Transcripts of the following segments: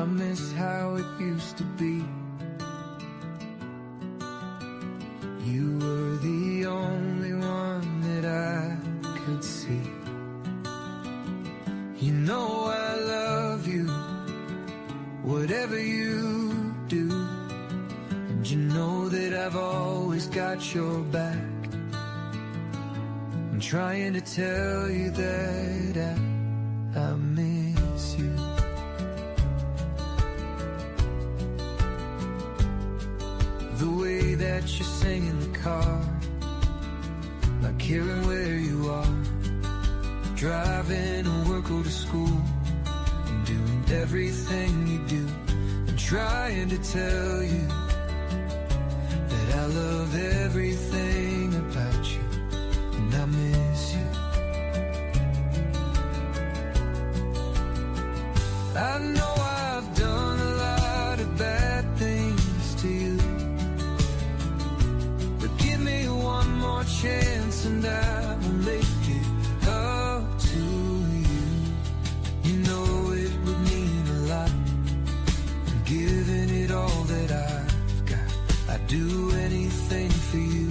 I miss how it used to be. You were the only one that I could see. You know I love you, whatever you do. And you know that I've always got your back. I'm trying to tell you that I miss you. The way that you sing in the car, not caring where you are, driving to work or to school, and doing everything you do. I'm trying to tell you that I love everything about you, and I miss you. I know I've done a lot of bad things to you, but give me one more chance and I will make it up to you. You know it would mean a lot. I'm giving it all that I've got. I'd do anything for you,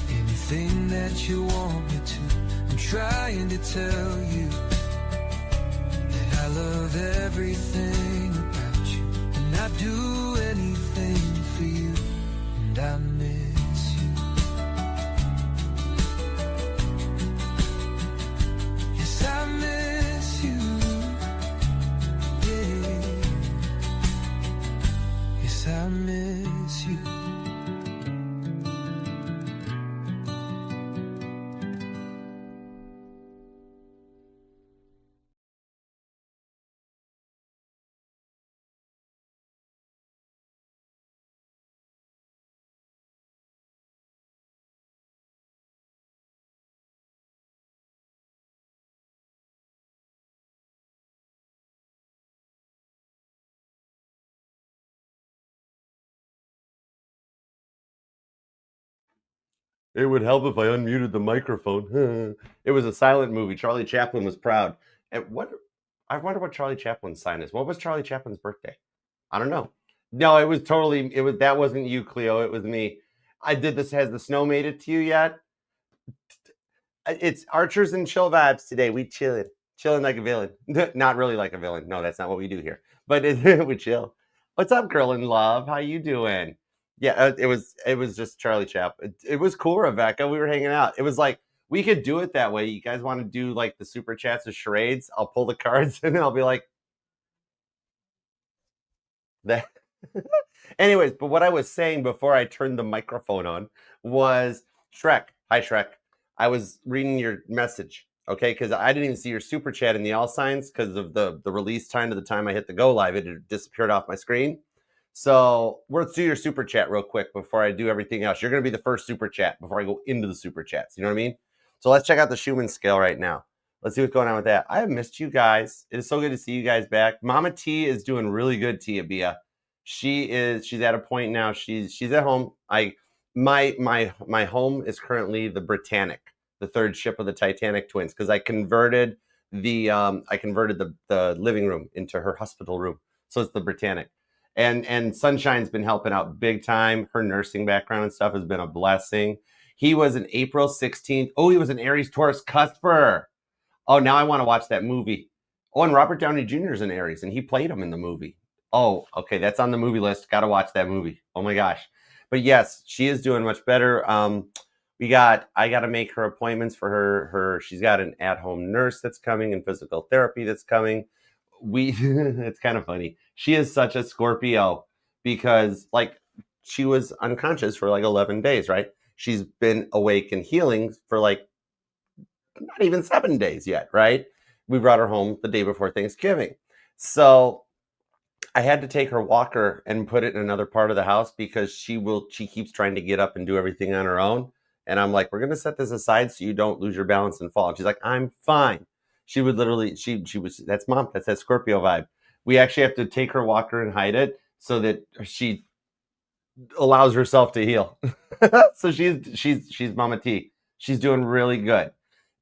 anything that you want me to. I'm trying to tell you that I love everything about you, and I'd do anything for you, and I miss you. Yes, I miss you. Yeah. Yes, I miss you. It would help if I unmuted the microphone. It was a silent movie. Charlie Chaplin was proud. And I wonder what Charlie Chaplin's sign is. What was Charlie Chaplin's birthday? I don't know. No, that wasn't you, Cleo. It was me. I did this. Has the snow made it to you yet? It's Archers and Chill vibes today. We chilling like a villain. Not really like a villain. No, that's not what we do here. But we chill. What's up, girl in love? How you doing? Yeah, it was just Charlie Chaplin. It was cool, Rebecca. We were hanging out. It was like we could do it that way. You guys want to do like the super chats or charades? I'll pull the cards and then I'll be like that. Anyways, but what I was saying before I turned the microphone on was Shrek. Hi, Shrek. I was reading your message, okay? Because I didn't even see your super chat in the all signs because of the release time to the time I hit the go live. It had disappeared off my screen. So let's do your super chat real quick before I do everything else. You're going to be the first super chat before I go into the super chats. You know what I mean? So let's check out the Schumann scale right now. Let's see what's going on with that. I have missed you guys. It is so good to see you guys back. Mama T is doing really good, Tia Bia. She's at a point now. She's at home. My home is currently the Britannic, the third ship of the Titanic twins, because I converted the living room into her hospital room. So it's the Britannic. And Sunshine's been helping out big time. Her nursing background and stuff has been a blessing. He was an April 16th. Oh, he was an Aries Taurus cusper. Oh, now I want to watch that movie. Oh, and Robert Downey Jr. is an Aries, and he played him in the movie. Oh, okay, that's on the movie list. Got to watch that movie. Oh my gosh. But yes, she is doing much better. I got to make her appointments for her. She's got an at-home nurse that's coming and physical therapy that's coming. It's kind of funny. She is such a Scorpio because like she was unconscious for like 11 days, right? She's been awake and healing for like not even 7 days yet, right? We brought her home the day before Thanksgiving. So I had to take her walker and put it in another part of the house because she keeps trying to get up and do everything on her own. And I'm like, we're going to set this aside so you don't lose your balance and fall. And she's like, I'm fine. She would literally, that's mom, that's that Scorpio vibe. We actually have to take her walker and hide it so that she allows herself to heal. So she's Mama T. She's doing really good.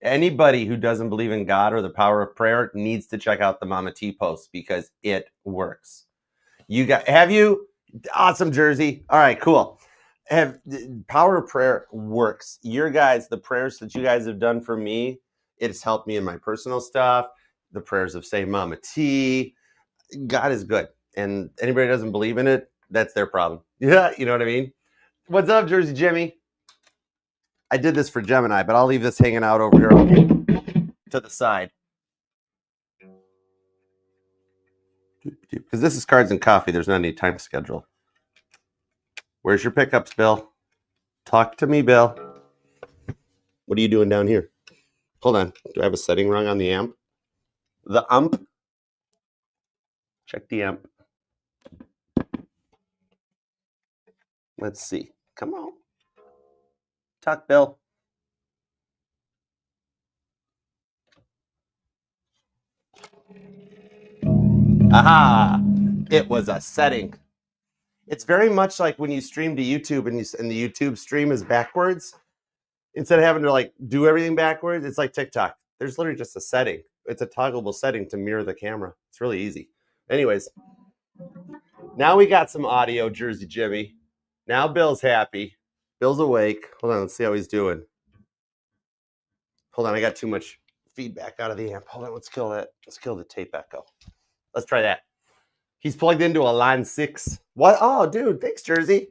Anybody who doesn't believe in God or the power of prayer needs to check out the Mama T post because it works. Have you? Awesome, Jersey. All right, cool. Power of prayer works. The prayers that you guys have done for me, it's helped me in my personal stuff. The prayers of say Mama T. God is good. And anybody who doesn't believe in it, that's their problem. Yeah, you know what I mean? What's up, Jersey Jimmy? I did this for Gemini, but I'll leave this hanging out over here to the side. Because this is Cards and Coffee. There's not any time schedule. Where's your pickups, Bill? Talk to me, Bill. What are you doing down here? Hold on. Do I have a setting wrong on the amp? The amp? Check the amp. Let's see. Come on. Talk, Bill. Aha! It was a setting. It's very much like when you stream to YouTube and the YouTube stream is backwards. Instead of having to like do everything backwards, it's like TikTok. There's literally just a setting. It's a toggleable setting to mirror the camera. It's really easy. Anyways, now we got some audio, Jersey Jimmy. Now Bill's happy. Bill's awake. Hold on, let's see how he's doing. Hold on, I got too much feedback out of the amp. Hold on, let's kill that. Let's kill the tape echo. Let's try that. He's plugged into a line 6. What? Oh, dude, thanks, Jersey.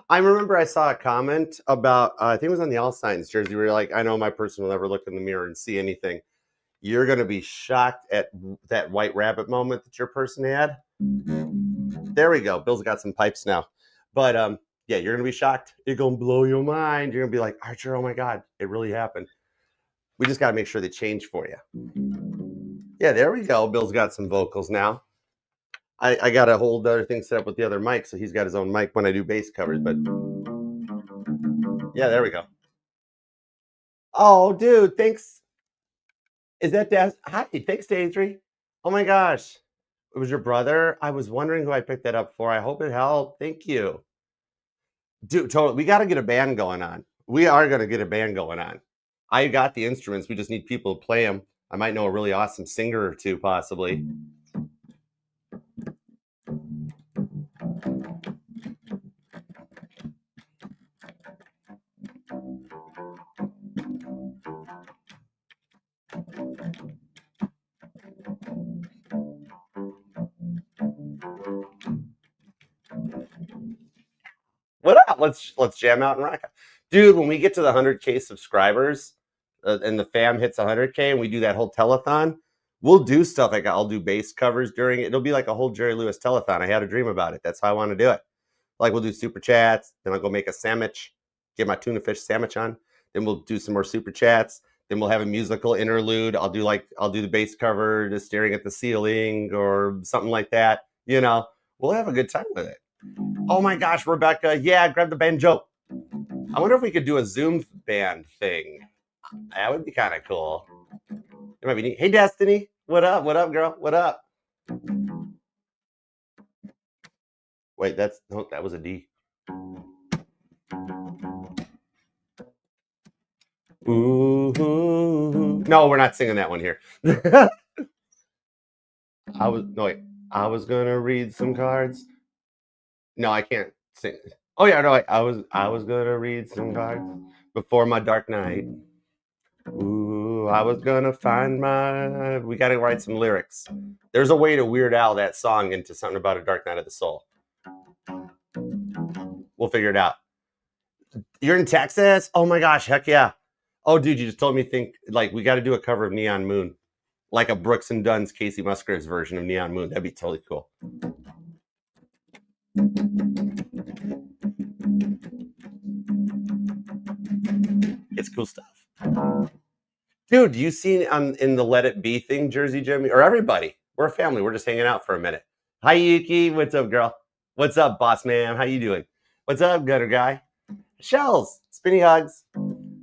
I remember I saw a comment about, I think it was on the All Signs, Jersey, where you're like, I know my person will never look in the mirror and see anything. You're going to be shocked at that white rabbit moment that your person had. There we go. Bill's got some pipes now. But yeah, you're going to be shocked. It's going to blow your mind. You're going to be like, Archer, oh my God, it really happened. We just got to make sure they change for you. Yeah, there we go. Bill's got some vocals now. I got a whole other thing set up with the other mic, so he's got his own mic when I do bass covers, but yeah, there we go. Oh, dude, thanks. Is that Daz? Hi, thanks, Daisy. Oh my gosh. It was your brother? I was wondering who I picked that up for. I hope it helped. Thank you. Dude, totally. We got to get a band going on. We are going to get a band going on. I got the instruments. We just need people to play them. I might know a really awesome singer or two, possibly. What up? Let's jam out and rock it. Dude, when we get to the 100K subscribers and the fam hits 100K and we do that whole telethon, we'll do stuff like I'll do bass covers during it. It'll be like a whole Jerry Lewis telethon. I had a dream about it. That's how I want to do it. Like we'll do super chats, then I'll go make a sandwich, get my tuna fish sandwich on. Then we'll do some more super chats. Then we'll have a musical interlude. I'll do the bass cover, just staring at the ceiling or something like that. You know, we'll have a good time with it. Oh my gosh, Rebecca. Yeah, grab the banjo. I wonder if we could do a Zoom band thing. That would be kind of cool. It might be neat. Hey, Destiny. What up? What up, girl? What up? Wait, that was a D. Ooh. No, we're not singing that one here. I was gonna read some cards. No, I can't sing. Oh yeah, no, I was gonna read some cards before my dark night. Ooh, I was gonna find my. We gotta write some lyrics. There's a way to Weird Al that song into something about a dark night of the soul. We'll figure it out. You're in Texas? Oh my gosh, heck yeah. Oh, dude, you just told me we got to do a cover of Neon Moon, like a Brooks and Dunn's Casey Musgraves version of Neon Moon. That'd be totally cool. It's cool stuff. Dude, you seen in the Let It Be thing, Jersey Jimmy, or everybody? We're a family. We're just hanging out for a minute. Hi, Yuki. What's up, girl? What's up, boss man? How you doing? What's up, gutter guy? Shells, spinny hugs.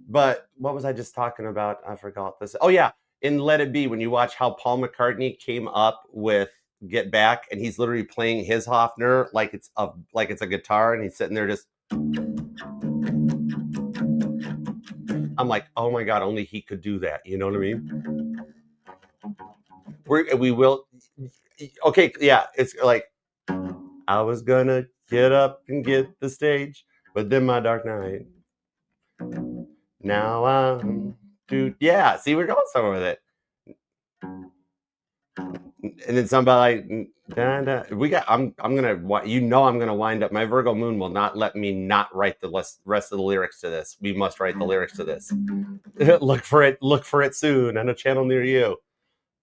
But what was I just talking about? I forgot this. Oh yeah, in Let It Be, when you watch how Paul McCartney came up with Get Back, and he's literally playing his Hofner like it's a guitar, and he's sitting there just. I'm like, oh my God, only he could do that. You know what I mean? We will. Okay, yeah, it's like I was gonna get up and get the stage, but then my dark night. Now I'm dude. Yeah, see, we're going somewhere with it. And then somebody like da, da. We got. I'm gonna. I'm gonna wind up. My Virgo moon will not let me not write the rest of the lyrics to this. We must write the lyrics to this. Look for it. Look for it soon on a channel near you.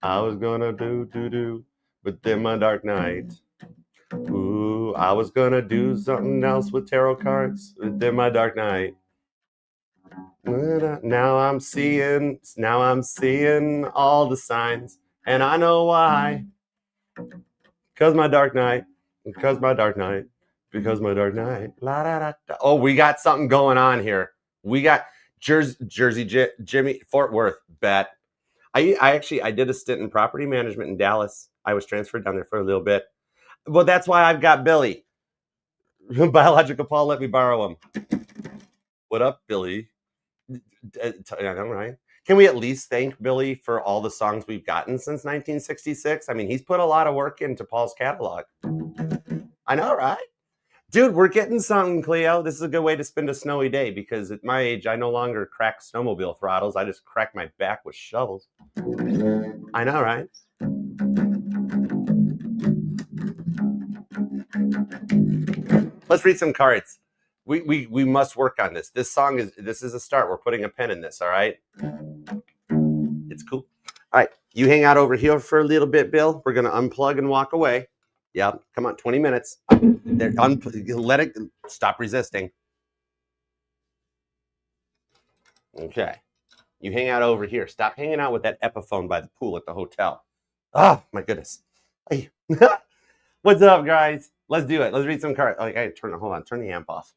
I was gonna do, but then my dark night. Ooh, I was gonna do something else with tarot cards, but then my dark night. Now I'm seeing all the signs, and I know why. Because my dark night, because my dark night, because my dark night. La, da, da, da. Oh, we got something going on here. We got Jimmy, Fort Worth, bet. I did a stint in property management in Dallas. I was transferred down there for a little bit. Well, that's why I've got Billy. Biological Paul let me borrow him. What up, Billy? I know, right? Can we at least thank Billy for all the songs we've gotten since 1966? I mean, he's put a lot of work into Paul's catalog. I know, right? Dude, we're getting something, Cleo. This is a good way to spend a snowy day because at my age, I no longer crack snowmobile throttles. I just crack my back with shovels. I know, right? Let's read some cards. We must work on this. This is a start. We're putting a pen in this, all right? It's cool. All right, you hang out over here for a little bit, Bill. We're gonna unplug and walk away. Yeah, come on, 20 minutes. Let it stop resisting. Okay. You hang out over here. Stop hanging out with that Epiphone by the pool at the hotel. Oh my goodness. Hey. What's up, guys? Let's do it. Let's read some cards. Okay, hold on, turn the amp off.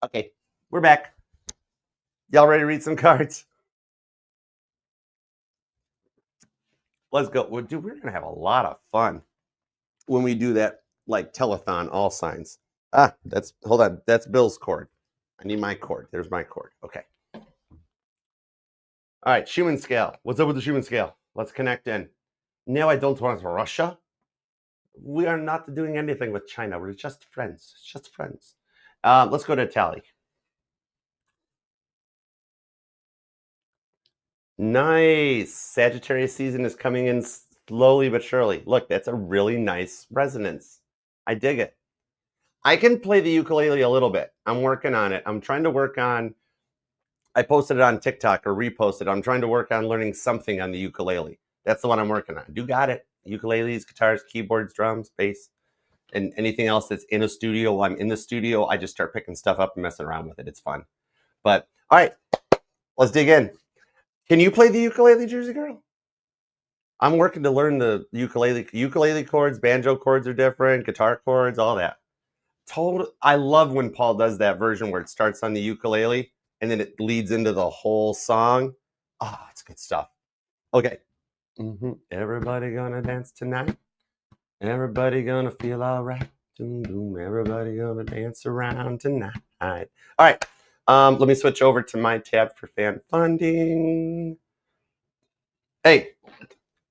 Okay, we're back. Y'all ready to read some cards? Let's go. Well, dude, we're gonna have a lot of fun when we do that, like telethon, all signs. Hold on. That's Bill's cord. I need my cord. There's my cord. Okay. All right, Schumann scale. What's up with the Schumann scale? Let's connect in. No, I don't want Russia. We are not doing anything with China. We're just friends. Just friends. Let's go to tally. Nice. Sagittarius season is coming in slowly but surely. Look, that's a really nice resonance. I dig it. I can play the ukulele a little bit. I'm working on it. I'm trying to work on. I posted it on TikTok or reposted. I'm trying to work on learning something on the ukulele. That's the one I'm working on. Do got it. Ukuleles, guitars, keyboards, drums, bass, and anything else that's in a studio. While I'm in the studio, I just start picking stuff up and messing around with it. It's fun. But all right, let's dig in. Can you play the ukulele, Jersey girl? I'm working to learn the ukulele. Ukulele chords, banjo chords are different, guitar chords, all that. I love when Paul does that version where it starts on the ukulele and then it leads into the whole song. Oh, it's good stuff. Okay. Everybody gonna dance tonight. Everybody gonna feel all right. Doom, doom. Everybody gonna dance around tonight. All right. Let me switch over to my tab for fan funding. Hey,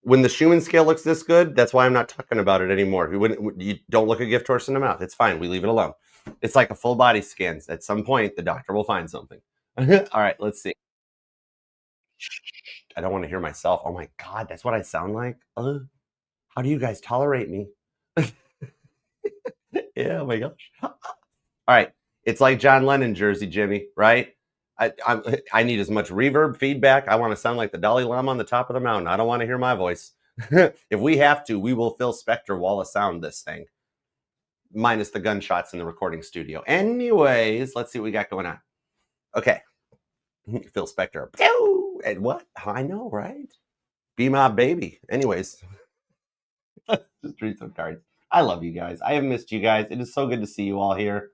when the Schumann scale looks this good, that's why I'm not talking about it anymore. You don't look a gift horse in the mouth. It's fine. We leave it alone. It's like a full body scan. At some point, the doctor will find something. All right, let's see. I don't want to hear myself. Oh my God, that's what I sound like. How do you guys tolerate me? Yeah, oh my gosh. All right, it's like John Lennon jersey, Jimmy, right? I need as much reverb feedback. I want to sound like the Dalai Lama on the top of the mountain. I don't want to hear my voice. If we have to, we will Phil Spector wall of sound this thing, minus the gunshots in the recording studio. Anyways, let's see what we got going on. Okay, Phil Spector. And what? I know, right? Be my baby. Anyways, just read some cards. I love you guys. I have missed you guys. It is so good to see you all here.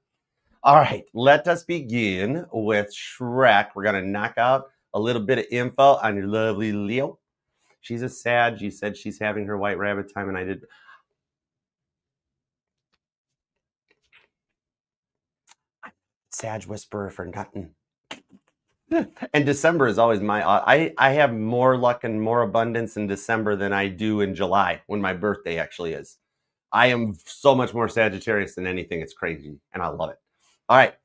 All right, let us begin with Shrek. We're going to knock out a little bit of info on your lovely Leo. She's a Sag. You said she's having her white rabbit time, and I did. Sag whisperer for nothing. And December is always I have more luck and more abundance in December than I do in July, when my birthday actually is. I am so much more Sagittarius than anything. It's crazy, and I love it. All right,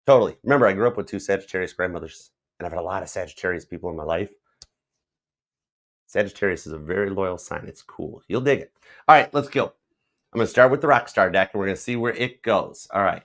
totally. Remember, I grew up with 2 Sagittarius grandmothers, and I've had a lot of Sagittarius people in my life. Sagittarius is a very loyal sign. It's cool. You'll dig it. All right, let's go. I'm going to start with the Rockstar deck, and we're going to see where it goes. All right.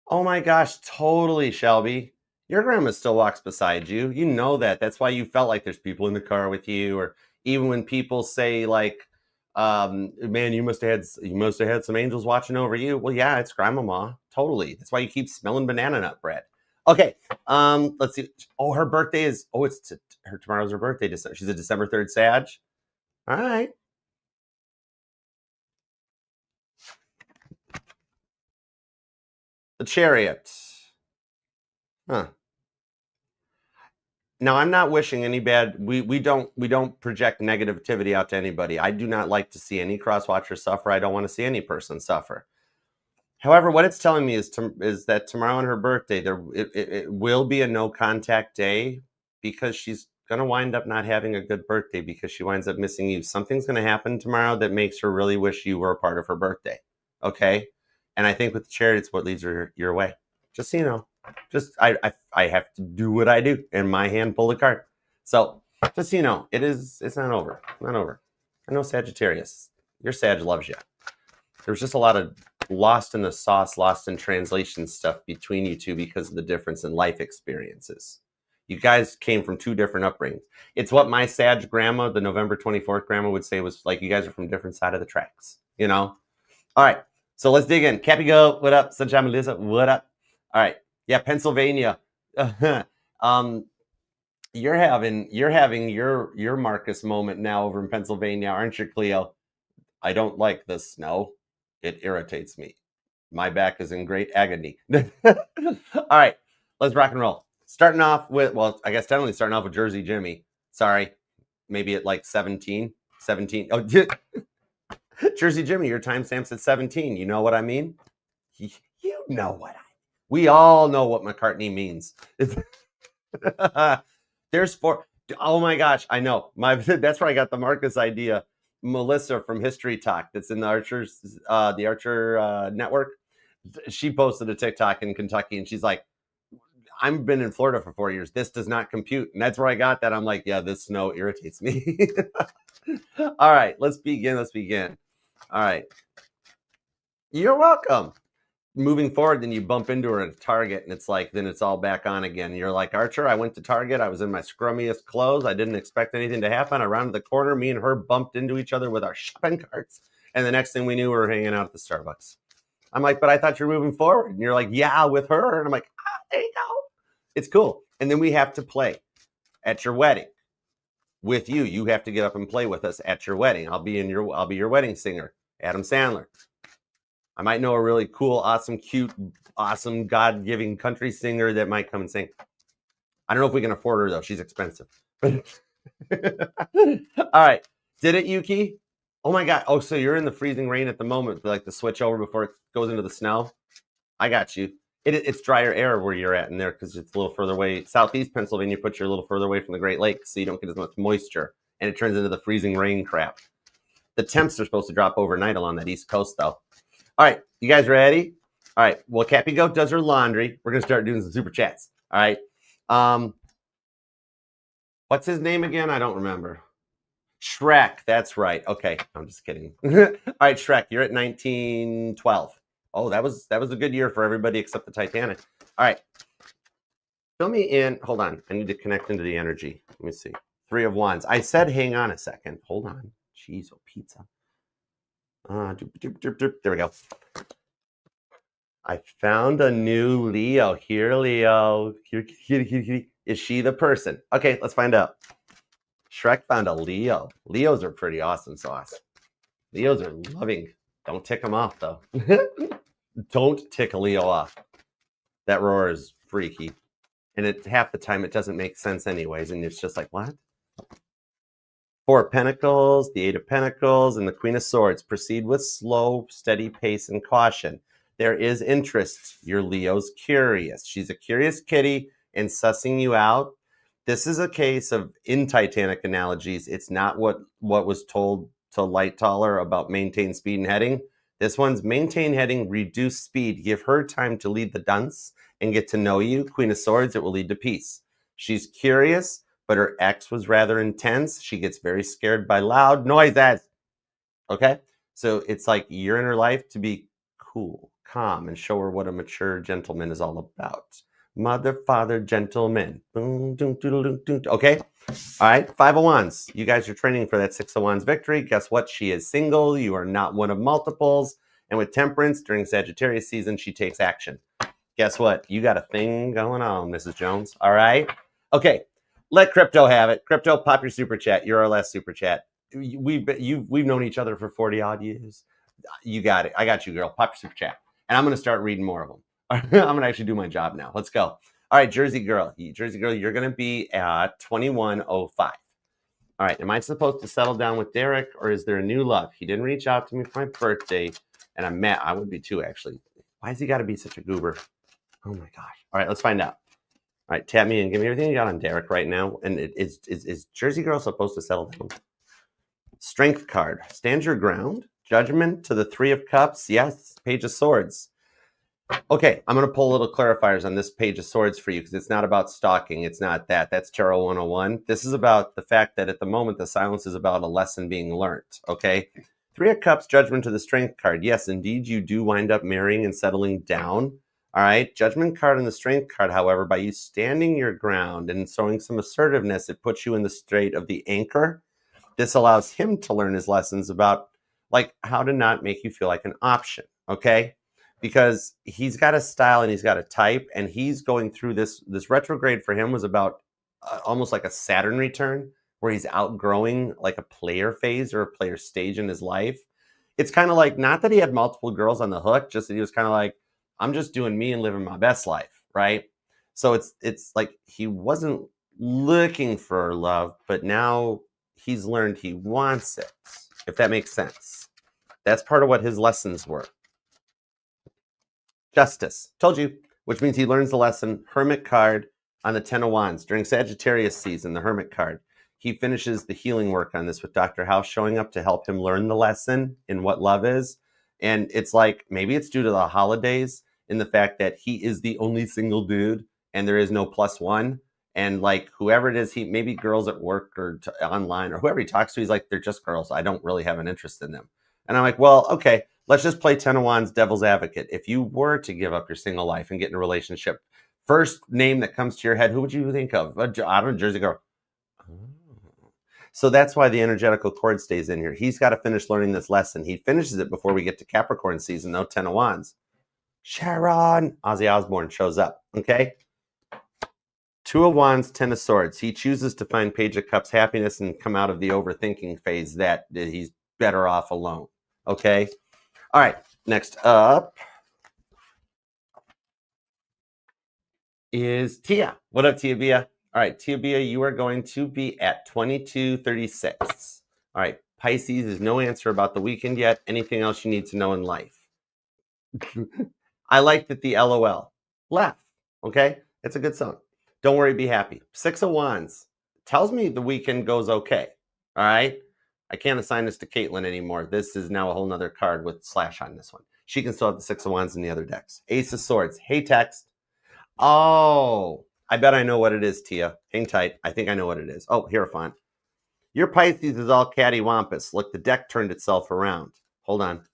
Oh my gosh, totally, Shelby. Your grandma still walks beside you. You know that. That's why you felt like there's people in the car with you, or even when people say like, man, you must have had some angels watching over you. Well, yeah, it's grandmama. Totally. That's why you keep smelling banana nut bread. Okay. Let's see. Oh, her birthday is tomorrow's her birthday. She's a December 3rd Sag. All right. The Chariot. Huh. Now, I'm not wishing any bad. We don't project negativity out to anybody. I do not like to see any cross watcher suffer. I don't want to see any person suffer. However, what it's telling me is that tomorrow on her birthday, it will be a no contact day, because she's going to wind up not having a good birthday because she winds up missing you. Something's going to happen tomorrow that makes her really wish you were a part of her birthday. Okay? And I think with the Chariot, it's what leads her your way. Just so you know. Just I have to do what I do, and my hand pull the card. So just so you know, it's not over. Not over. I know Sagittarius. Your Sag loves you. There's just a lot of lost in the sauce, lost in translation stuff between you two because of the difference in life experiences. You guys came from 2 different upbringings. It's what my Sag grandma, the November 24th grandma, would say was like, you guys are from different side of the tracks, you know? All right, so let's dig in. Cappy Go, what up? Sunshine Melissa, what up? All right, yeah, Pennsylvania. You're having your Marcus moment now over in Pennsylvania, aren't you, Cleo? I don't like the snow. It irritates me. My back is in great agony. All right, let's rock and roll. Starting off with, well, I guess technically starting off with Jersey Jimmy. Sorry, maybe at like 17. Oh, Jersey Jimmy, your timestamp's at 17. You know what I mean? You know what I mean. We all know what McCartney means. There's 4. Oh my gosh, I know. That's where I got the Marcus idea. Melissa from History Talk, that's in the Archer network. She posted a TikTok in Kentucky, and she's like, I've been in Florida for 4 years. This does not compute. And that's where I got that. I'm like, yeah, this snow irritates me. All right, let's begin. All right. You're welcome. Moving forward, then you bump into her at Target, and it's like, then it's all back on again. You're like, Archer, I went to Target. I was in my scrummiest clothes. I didn't expect anything to happen. I rounded the corner. Me and her bumped into each other with our shopping carts. And the next thing we knew, we were hanging out at the Starbucks. I'm like, but I thought you were moving forward. And you're like, yeah, with her. And I'm like, there you go. It's cool. And then we have to play at your wedding with you. You have to get up and play with us at your wedding. I'll be your wedding singer, Adam Sandler. I might know a really cool, awesome, cute, awesome, God-giving country singer that might come and sing. I don't know if we can afford her, though. She's expensive. All right. Did it, Yuki? Oh, my God. Oh, so you're in the freezing rain at the moment, like the switch over before it goes into the snow? I got you. It's drier air where you're at in there because it's a little further away. Southeast Pennsylvania puts you a little further away from the Great Lakes, so you don't get as much moisture, and it turns into the freezing rain crap. The temps are supposed to drop overnight along that East Coast, though. All right, you guys ready? All right, well, Cappy Goat does her laundry. We're going to start doing some super chats. All right. What's his name again? I don't remember. Shrek, that's right. Okay, I'm just kidding. All right, Shrek, you're at 1912. Oh, that was a good year for everybody except the Titanic. All right. Fill me in. Hold on. I need to connect into the energy. Let me see. 3 of Wands. I said hang on a second. Hold on. Jeez, oh, pizza. There we go. I found a new Leo. Here, Leo. Here. Is she the person? Okay, let's find out. Shrek found a Leo. Leos are pretty awesome sauce. Leos are loving. Don't tick them off, though. Don't tick a Leo off. That roar is freaky. And half the time it doesn't make sense anyways. And it's just like, what? 4 of Pentacles, the 8 of Pentacles, and the Queen of Swords. Proceed with slow, steady pace and caution. There is interest. Your Leo's curious. She's a curious kitty and sussing you out. This is a case of, in Titanic analogies, it's not what was told to Light Taller about maintain speed and heading. This one's maintain heading, reduce speed. Give her time to lead the dance and get to know you. Queen of Swords, it will lead to peace. She's curious, but her ex was rather intense. She gets very scared by loud noises. Okay? So it's like you're in her life to be cool, calm, and show her what a mature gentleman is all about. Mother, father, gentleman. Boom, doom, doodle, doom, doom. Okay? All right, 5 of Wands. You guys are training for that 6 of Wands victory. Guess what? She is single. You are not one of multiples. And with Temperance, during Sagittarius season, she takes action. Guess what? You got a thing going on, Mrs. Jones. All right? Okay, let Crypto have it. Crypto, pop your super chat. You're our last super chat. We've known each other for 40 odd years. You got it. I got you, girl. Pop your super chat. And I'm going to start reading more of them. I'm going to actually do my job now. Let's go. All right, Jersey girl. Jersey girl, you're going to be at 2105. All right, am I supposed to settle down with Derek, or is there a new love? He didn't reach out to me for my birthday, and I'm mad. I would be too, actually. Why has he got to be such a goober? Oh, my gosh. All right, let's find out. All right, tap me and give me everything you got on Derek right now. And is Jersey girl supposed to settle down? Strength card. Stand your ground. Judgment to the 3 of Cups. Yes, Page of Swords. Okay, I'm going to pull little clarifiers on this Page of Swords for you because it's not about stalking. It's not that. That's Tarot 101. This is about the fact that at the moment, the silence is about a lesson being learned, okay? 3 of Cups, Judgment to the Strength card. Yes, indeed, you do wind up marrying and settling down, all right? Judgment card and the Strength card, however, by you standing your ground and showing some assertiveness, it puts you in the state of the anchor. This allows him to learn his lessons about, like, how to not make you feel like an option, okay? Because he's got a style and he's got a type, and he's going through this retrograde for him was about almost like a Saturn return where he's outgrowing like a player phase or a player stage in his life. It's kind of like, not that he had multiple girls on the hook, just that he was kind of like, I'm just doing me and living my best life, right? So it's like he wasn't looking for love, but now he's learned he wants it, if that makes sense. That's part of what his lessons were. Justice. Told you. Which means he learns the lesson. Hermit card on the 10 of Wands. During Sagittarius season, the Hermit card. He finishes the healing work on this with Dr. House showing up to help him learn the lesson in what love is. And it's like, maybe it's due to the holidays in the fact that he is the only single dude and there is no +1. And like whoever it is, maybe girls at work or online or whoever he talks to, he's like, they're just girls. I don't really have an interest in them. And I'm like, well, okay. Let's just play 10 of Wands devil's advocate. If you were to give up your single life and get in a relationship, first name that comes to your head, who would you think of? I don't know, Jersey girl. Oh. So that's why the energetical cord stays in here. He's got to finish learning this lesson. He finishes it before we get to Capricorn season, though, 10 of Wands. Sharon. Ozzy Osbourne shows up, okay? 2 of Wands, 10 of Swords. He chooses to find Page of Cups happiness and come out of the overthinking phase that he's better off alone, okay? All right, next up is Tia. What up, Tia Bia? All right, Tia Bia, you are going to be at 2236. All right, Pisces is no answer about the weekend yet. Anything else you need to know in life? I like that the LOL. Laugh, okay? It's a good song. Don't worry, be happy. 6 of Wands tells me the weekend goes okay, all right? I can't assign this to Caitlin anymore. This is now a whole nother card with slash on this one. She can still have the 6 of Wands in the other decks. Ace of Swords. Hey, text. Oh, I bet I know what it is, Tia. Hang tight. I think I know what it is. Oh, Hierophant. Your Pisces is all cattywampus. Look, the deck turned itself around. Hold on. Let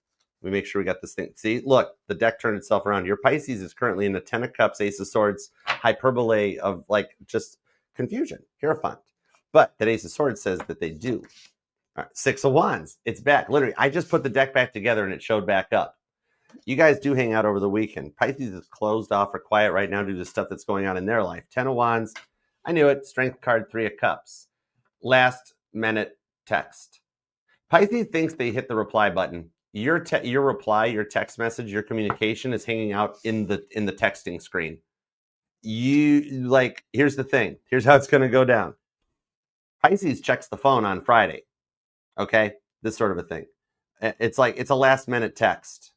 me make sure we got this thing. See, look, the deck turned itself around. Your Pisces is currently in the 10 of Cups, Ace of Swords, hyperbole of like just confusion. Hierophant. But that Ace of Swords says that they do. All right, 6 of Wands. It's back. Literally, I just put the deck back together and it showed back up. You guys do hang out over the weekend. Pisces is closed off or quiet right now due to stuff that's going on in their life. 10 of Wands. I knew it. Strength card, 3 of Cups. Last minute text. Pisces thinks they hit the reply button. Your reply, your text message, your communication is hanging out in the texting screen. Here's the thing. Here's how it's going to go down. Pisces checks the phone on Friday. Okay, this sort of a thing. It's like it's a last minute text.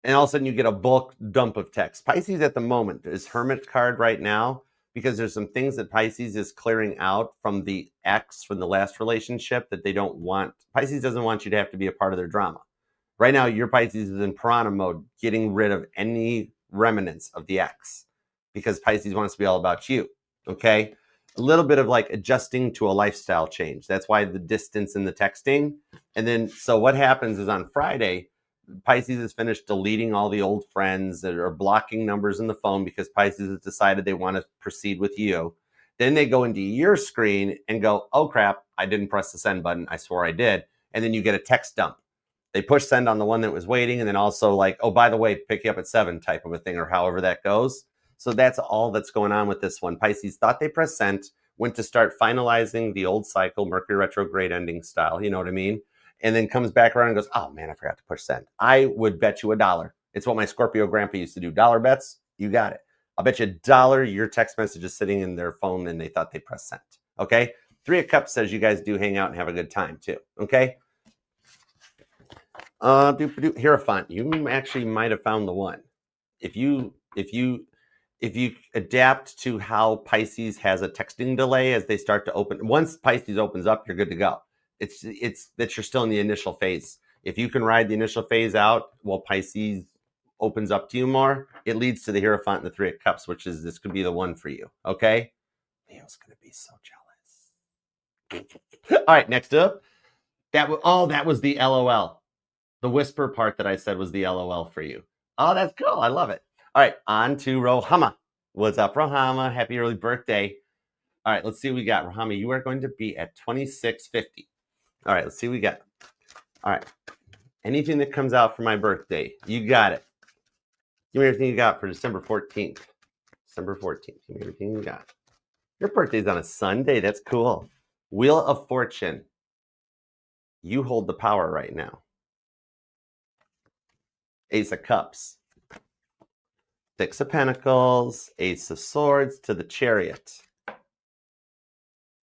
and all of a sudden you get a bulk dump of text. Pisces at the moment is Hermit card right now because there's some things that Pisces is clearing out from the ex from the last relationship that they don't want. Pisces doesn't want you to have to be a part of their drama. Right now, your Pisces is in piranha mode, getting rid of any remnants of the ex because Pisces wants to be all about you. Okay? A little bit of like adjusting to a lifestyle change. That's why the distance in the texting. And then, so what happens is on Friday, Pisces has finished deleting all the old friends that are blocking numbers in the phone because Pisces has decided they want to proceed with you. Then they go into your screen and go, oh crap, I didn't press the send button. I swore I did. And then you get a text dump. They push send on the one that was waiting and then also like, oh, by the way, pick you up at 7 type of a thing or however that goes. So that's all that's going on with this one. Pisces thought they pressed sent, went to start finalizing the old cycle, Mercury retrograde ending style, you know what I mean? And then comes back around and goes, oh man, I forgot to push send. I would bet you $1. It's what my Scorpio grandpa used to do. Dollar bets, you got it. I'll bet you $1 your text message is sitting in their phone and they thought they pressed send. Okay? 3 of Cups says you guys do hang out and have a good time too. Okay? Hierophant, you actually might have found the one. If you adapt to how Pisces has a texting delay as they start to open, once Pisces opens up, you're good to go. It's that you're still in the initial phase. If you can ride the initial phase out while Pisces opens up to you more, it leads to the Hierophant and the 3 of Cups, which is this could be the one for you. Okay, Leo's gonna be so jealous. All right, next up, that was the LOL. The whisper part that I said was the LOL for you. Oh, that's cool. I love it. All right, on to Rohama. What's up, Rohama? Happy early birthday. All right, let's see what we got. Rohama, you are going to be at 2650. All right, let's see what we got. All right, anything that comes out for my birthday, you got it. Give me everything you got for December 14th. December 14th. Give me everything you got. Your birthday's on a Sunday. That's cool. Wheel of Fortune. You hold the power right now. Ace of Cups, 6 of Pentacles, Ace of Swords to the Chariot,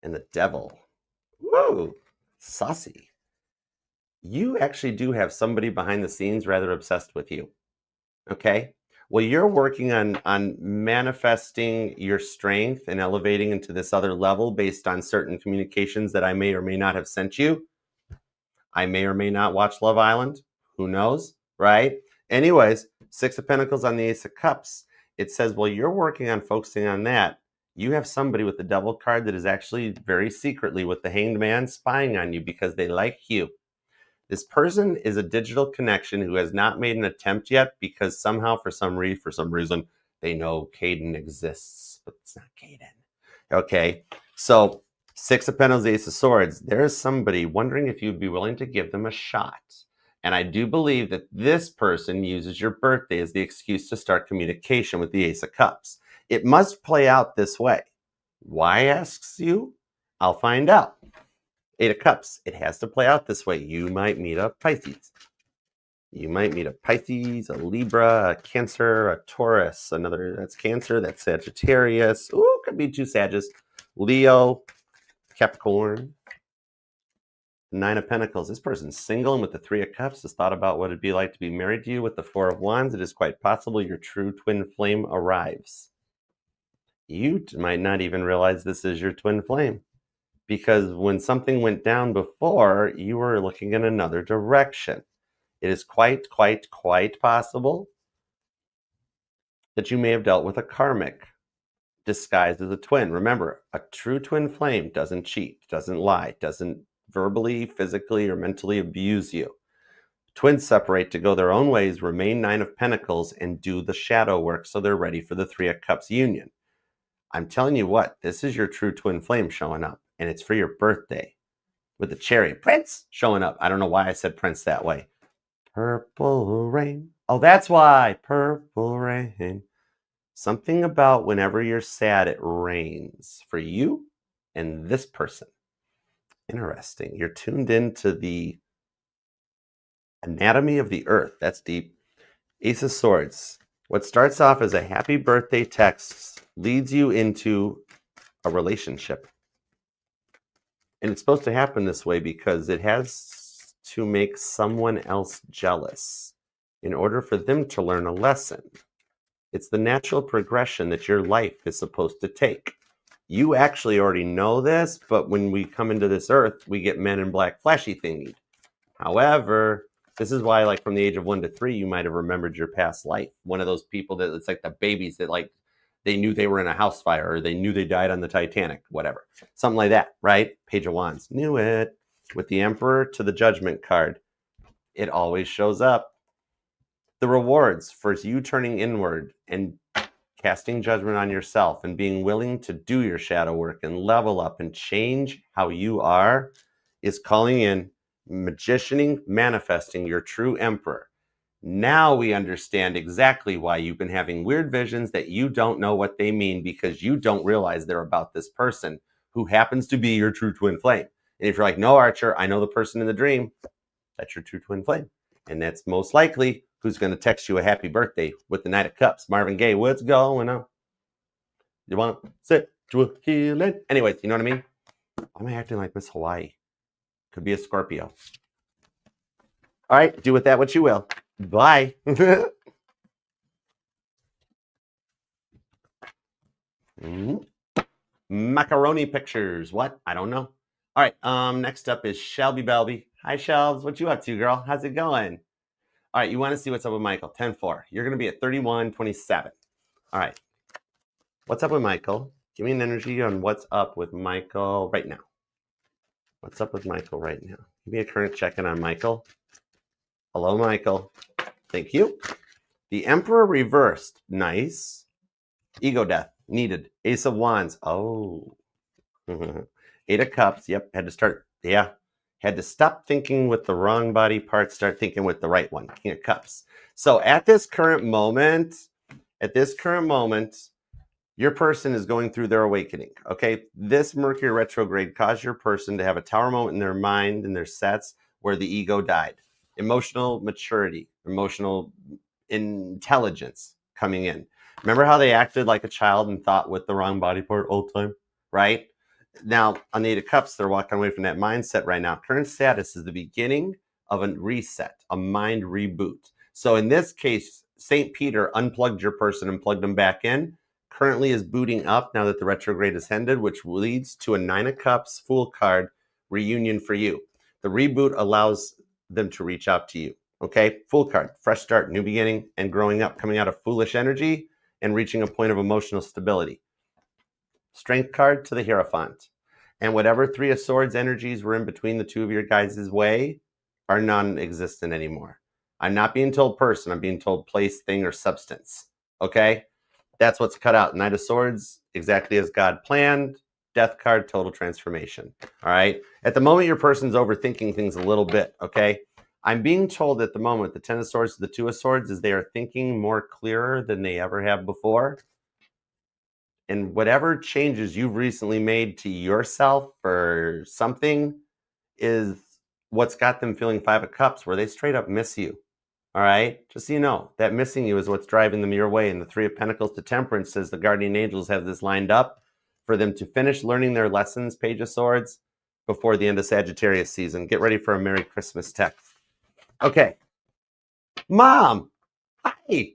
and the Devil. Whoa, saucy. You actually do have somebody behind the scenes rather obsessed with you. Okay? Well, you're working on manifesting your strength and elevating into this other level based on certain communications that I may or may not have sent you. I may or may not watch Love Island. Who knows, right? Anyways, 6 of Pentacles on the Ace of Cups. It says, well, you're working on focusing on that. You have somebody with the Devil card that is actually very secretly with the Hanged Man spying on you because they like you. This person is a digital connection who has not made an attempt yet because somehow, for some reason, they know Caden exists, but it's not Caden. Okay, so 6 of Pentacles, Ace of Swords. There is somebody wondering if you'd be willing to give them a shot. And I do believe that this person uses your birthday as the excuse to start communication with the Ace of Cups. It must play out this way. Why, asks you? I'll find out. 8 of Cups. It has to play out this way. You might meet a Pisces. You might meet a Pisces, a Libra, a Cancer, a Taurus. Another, that's Cancer, that's Sagittarius. Ooh, could be 2 Sages. Leo, Capricorn. 9 of Pentacles. This person's single and with the 3 of Cups has thought about what it'd be like to be married to you. With the 4 of Wands, it is quite possible your true twin flame arrives. You might not even realize this is your twin flame because when something went down before, you were looking in another direction. It is quite possible that you may have dealt with a karmic disguised as a twin. Remember, a true twin flame doesn't cheat, doesn't lie, doesn't verbally, physically, or mentally abuse you. Twins separate to go their own ways, remain 9 of Pentacles, and do the shadow work so they're ready for the 3 of Cups union. I'm telling you what, this is your true twin flame showing up, and it's for your birthday. With the Chariot. Prince showing up. I don't know why I said Prince that way. Purple rain. Oh, that's why. Purple rain. Something about whenever you're sad, it rains for you and this person. Interesting. You're tuned into the anatomy of the earth. That's deep. Ace of Swords. What starts off as a happy birthday text leads you into a relationship. And it's supposed to happen this way because it has to make someone else jealous in order for them to learn a lesson. It's the natural progression that your life is supposed to take. You actually already know this, but when we come into this earth, we get men in black flashy thingy. However, this is why, like, from the age of 1 to 3, you might have remembered your past life. One of those people that it's like the babies that, like, they knew they were in a house fire, or they knew they died on the Titanic, whatever. Something like that, right? Page of Wands. Knew it. With the Emperor to the Judgment card, it always shows up. The rewards for you turning inward and casting judgment on yourself and being willing to do your shadow work and level up and change how you are is calling in, magicianing, manifesting your true Emperor. Now we understand exactly why you've been having weird visions that you don't know what they mean, because you don't realize they're about this person who happens to be your true twin flame. And if you're like, no, Archer, I know the person in the dream, that's your true twin flame. And that's most likely who's going to text you a happy birthday with the Knight of Cups. Marvin Gaye, what's going on? You want sexual healing? Anyways, you know what I mean? I'm acting like Miss Hawaii. Could be a Scorpio. All right, do with that what you will. Bye. Macaroni pictures. What? I don't know. All right, next up is Shelby Belby. Hi, Shelves. What you up to, girl? How's it going? All right, you want to see what's up with Michael. 10-4. You're going to be at 31-27. All right. What's up with Michael? Give me an energy on what's up with Michael right now. What's up with Michael right now? Give me a current check-in on Michael. Hello, Michael. Thank you. The Emperor reversed. Nice. Ego death. Needed. Ace of Wands. Oh. 8 of Cups. Yep. Had to start. Yeah. Had to stop thinking with the wrong body part, start thinking with the right one. King of Cups. So at this current moment, your person is going through their awakening. Okay. This Mercury retrograde caused your person to have a tower moment in their mind and their sets where the ego died. Emotional maturity, emotional intelligence coming in. Remember how they acted like a child and thought with the wrong body part all the time, right? Now, on the 8 of Cups, they're walking away from that mindset right now. Current status is the beginning of a reset, a mind reboot. So in this case, St. Peter unplugged your person and plugged them back in. Currently is booting up now that the retrograde has ended, which leads to a 9 of Cups, Fool card, reunion for you. The reboot allows them to reach out to you. Okay, Fool card, fresh start, new beginning, and growing up, coming out of foolish energy and reaching a point of emotional stability. Strength card to the Hierophant. And whatever 3 of Swords energies were in between the two of your guys' way are non-existent anymore. I'm not being told person, I'm being told place, thing, or substance. Okay? That's what's cut out. Knight of Swords, exactly as God planned. Death card, total transformation. All right? At the moment, your person's overthinking things a little bit, okay? I'm being told at the moment, the 10 of Swords to the 2 of Swords, is they are thinking more clearer than they ever have before. And whatever changes you've recently made to yourself or something is what's got them feeling 5 of Cups, where they straight up miss you. All right? Just so you know, that missing you is what's driving them your way. And the 3 of Pentacles to Temperance says the guardian angels have this lined up for them to finish learning their lessons, Page of Swords, before the end of Sagittarius season. Get ready for a Merry Christmas text. Okay. Mom, hi.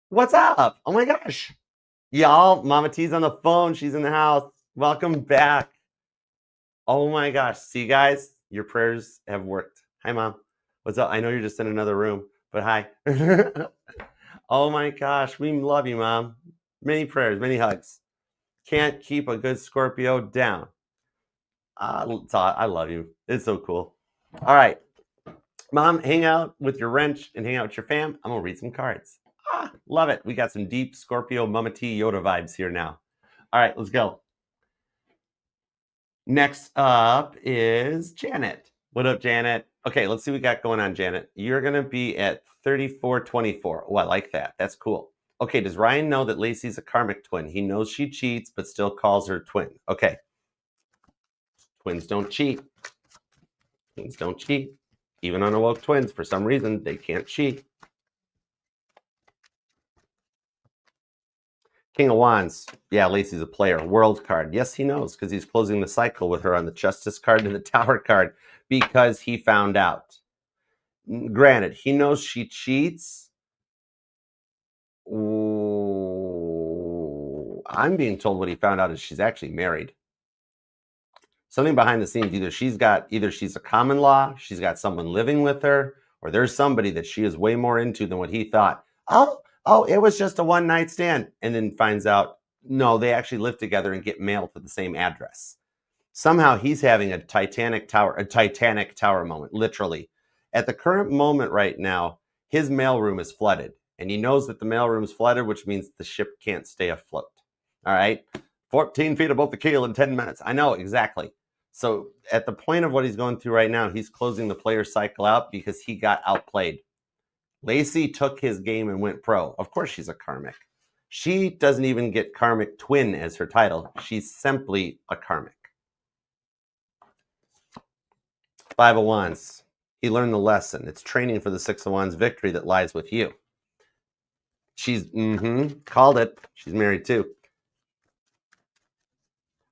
What's up? Oh my gosh. Y'all, Mama T's on the phone. She's in the house. Welcome back. Oh my gosh. See, guys, your prayers have worked. Hi, Mom. What's up? I know you're just in another room, but hi. Oh my gosh. We love you, Mom. Many prayers, many hugs. Can't keep a good Scorpio down. I love you. It's so cool. All right. Mom, hang out with your wrench and hang out with your fam. I'm going to read some cards. Love it. We got some deep Scorpio Mama T Yoda vibes here now. All right, let's go. Next up is Janet. What up, Janet? Okay, let's see what we got going on, Janet. You're going to be at 34-24. Oh, I like that. That's cool. Okay, does Ryan know that Lacey's a karmic twin? He knows she cheats, but still calls her twin. Okay. Twins don't cheat. Twins don't cheat. Even unawoke twins, for some reason, they can't cheat. King of Wands. Yeah, Lacey's a player. World card. Yes, he knows, because he's closing the cycle with her on the Justice card and the Tower card, because he found out. Granted, he knows she cheats. Ooh, I'm being told what he found out is she's actually married. Something behind the scenes, either she's a common law, she's got someone living with her, or there's somebody that she is way more into than what he thought. Oh, it was just a one night stand. And then finds out, no, they actually live together and get mail to the same address. Somehow he's having a Titanic Tower moment, literally. At the current moment right now, his mailroom is flooded. And he knows that the mailroom is flooded, which means the ship can't stay afloat. All right. 14 feet above the keel in 10 minutes. I know, exactly. So at the point of what he's going through right now, he's closing the player cycle out because he got outplayed. Lacey took his game and went pro. Of course she's a karmic. She doesn't even get karmic twin as her title. She's simply a karmic. Five of Wands. He learned the lesson. It's training for the Six of Wands victory that lies with you. She's called it. She's married too.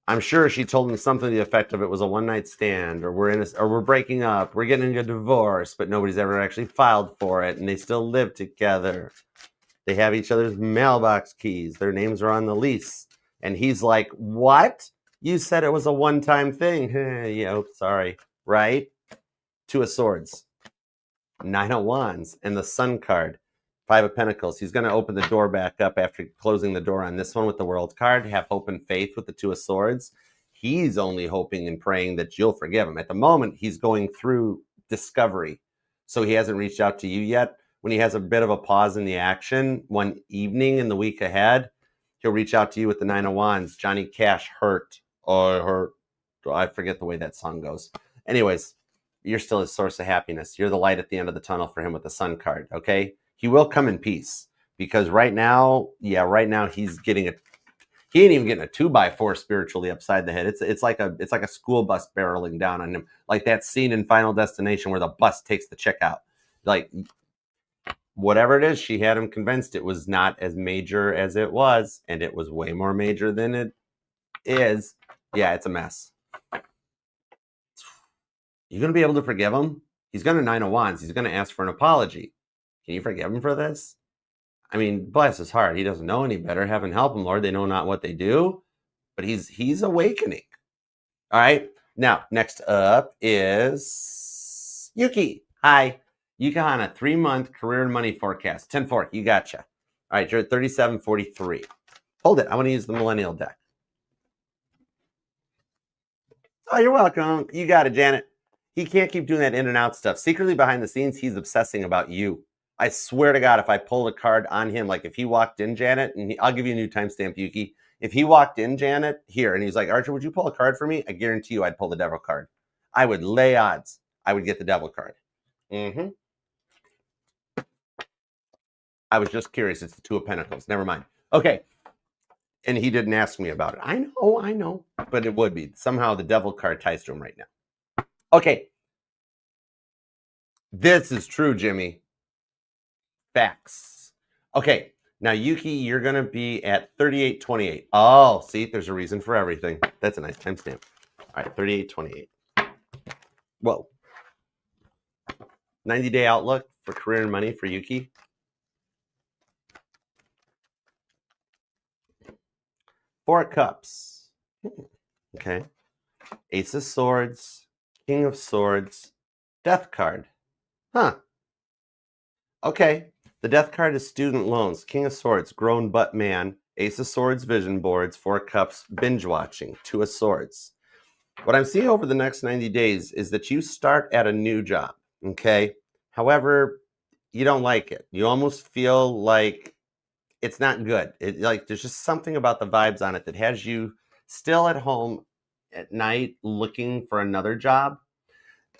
I'm sure she told him something to the effect of it was a one-night stand, or we're breaking up, we're getting a divorce, but nobody's ever actually filed for it, and they still live together. They have each other's mailbox keys. Their names are on the lease. And he's like, what? You said it was a one-time thing. Yeah, sorry. Right? Two of Swords. Nine of Wands. And the Sun card. Five of Pentacles. He's going to open the door back up after closing the door on this one with the World card. Have hope and faith with the Two of Swords. He's only hoping and praying that you'll forgive him. At the moment, he's going through discovery. So he hasn't reached out to you yet. When he has a bit of a pause in the action, one evening in the week ahead, he'll reach out to you with the Nine of Wands. Johnny Cash, hurt. Oh, hurt. I forget the way that song goes. Anyways, you're still his source of happiness. You're the light at the end of the tunnel for him with the Sun card, okay? He will come in peace because right now he's getting he ain't even getting a 2x4 spiritually upside the head. It's like a school bus barreling down on him, like that scene in Final Destination where the bus takes the chick out. Like whatever it is, she had him convinced it was not as major as it was, and it was way more major than it is. Yeah, it's a mess. You gonna be able to forgive him? He's gonna Nine of Wands. He's gonna ask for an apology. Can you forgive him for this? I mean, bless his heart. He doesn't know any better. Heaven help him, Lord. They know not what they do. But he's awakening. All right. Now, next up is Yuki. Hi. Yuki on a 3-month career and money forecast. 10-4. You gotcha. All right. You're at 3743. Hold it. I want to use the millennial deck. Oh, you're welcome. You got it, Janet. He can't keep doing that in and out stuff. Secretly behind the scenes, he's obsessing about you. I swear to God, if I pulled a card on him, like if he walked in, Janet, and I'll give you a new timestamp, Yuki. If he walked in, Janet, here, and he's like, Archer, would you pull a card for me? I guarantee you I'd pull the devil card. I would lay odds. I would get the devil card. I was just curious. It's the Two of Pentacles. Never mind. Okay. And he didn't ask me about it. I know. But it would be. Somehow the devil card ties to him right now. Okay. This is true, Jimmy. Facts. Okay. Now, Yuki, you're going to be at 3828. Oh, see, there's a reason for everything. That's a nice timestamp. All right, 3828. Whoa. 90-day outlook for career and money for Yuki. Four of Cups. Okay. Ace of Swords. King of Swords. Death card. Huh. Okay. The Death card is student loans. King of Swords, grown butt man. Ace of Swords, vision boards. Four of Cups, binge watching. Two of Swords. What I'm seeing over the next 90 days is that you start at a new job, okay? However, you don't like it. You almost feel like it's not good. Like there's just something about the vibes on it that has you still at home at night looking for another job.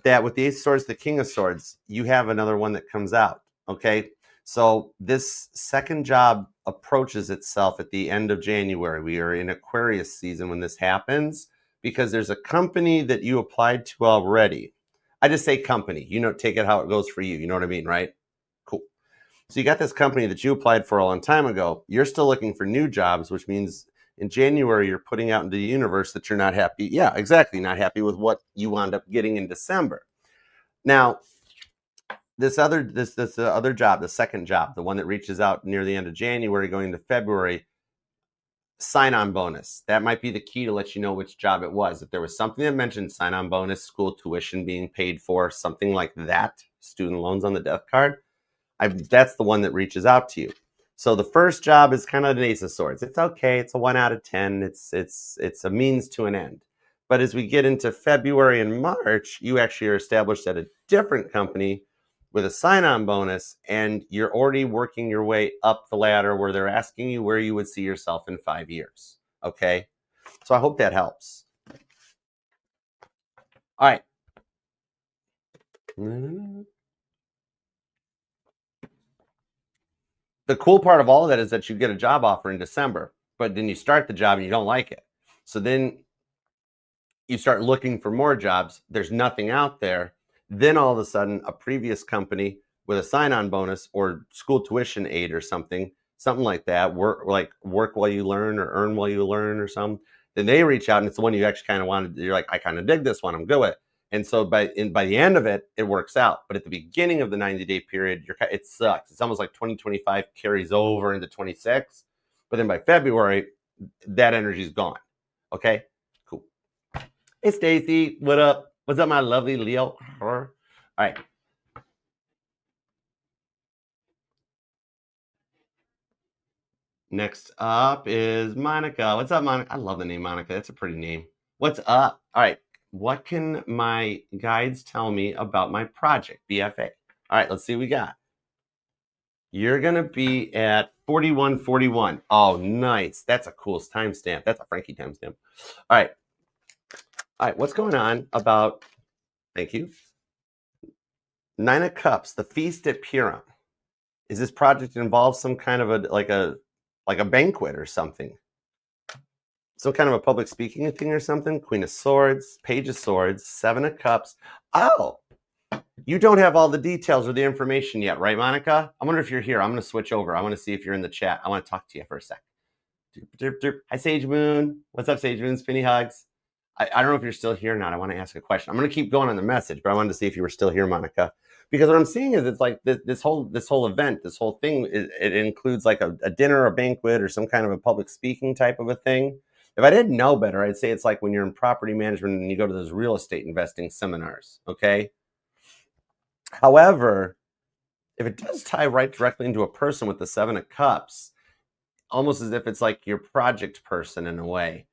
That with the Ace of Swords, the King of Swords, you have another one that comes out, okay? So this second job approaches itself at the end of January. We are in Aquarius season when this happens because there's a company that you applied to already. I just say company. You know, take it how it goes for you. You know what I mean, right? Cool. So you got this company that you applied for a long time ago. You're still looking for new jobs, which means in January you're putting out into the universe that you're not happy. Yeah, exactly. Not happy with what you wound up getting in December. Now, this other job, the second job, the one that reaches out near the end of January going into February, sign-on bonus. That might be the key to let you know which job it was. If there was something that mentioned sign-on bonus, school tuition being paid for, something like that, student loans on the death card, that's the one that reaches out to you. So the first job is kind of an Ace of Swords. It's okay. It's a 1 out of 10. It's a means to an end. But as we get into February and March, you actually are established at a different company with a sign-on bonus, and you're already working your way up the ladder where they're asking you where you would see yourself in 5 years. Okay? So I hope that helps. All right. The cool part of all of that is that you get a job offer in December, but then you start the job and you don't like it. So then you start looking for more jobs. There's nothing out there. Then all of a sudden, a previous company with a sign-on bonus or school tuition aid or something like that, work while you learn or earn while you learn or something. Then they reach out and it's the one you actually kind of wanted. You're like, I kind of dig this one. I'm good with it. And so by the end of it, it works out. But at the beginning of the 90-day period, it sucks. It's almost like 2025 carries over into 26. But then by February, that energy is gone. Okay, cool. Hey, Stacy, what up? What's up, my lovely Leo? All right. Next up is Monica. What's up, Monica? I love the name Monica. That's a pretty name. What's up? All right. What can my guides tell me about my project, BFA? All right, let's see what we got. You're going to be at 4141. Oh, nice. That's a cool timestamp. That's a Frankie timestamp. All right. All right, what's going on about, thank you, 9 of Cups, the Feast at Purim. Is this project involve some kind of a banquet or something? Some kind of a public speaking thing or something? Queen of Swords, Page of Swords, 7 of Cups. Oh, you don't have all the details or the information yet, right, Monica? I wonder if you're here. I'm going to switch over. I want to see if you're in the chat. I want to talk to you for a sec. Hi, Sage Moon. What's up, Sage Moon? Spinny hugs. I don't know if you're still here or not. I want to ask a question. I'm going to keep going on the message, but I wanted to see if you were still here, Monica. Because what I'm seeing is it's like this whole event, this whole thing, it includes like a dinner, a banquet, or some kind of a public speaking type of a thing. If I didn't know better, I'd say it's like when you're in property management and you go to those real estate investing seminars, okay? However, if it does tie right directly into a person with the 7 of Cups, almost as if it's like your project person in a way,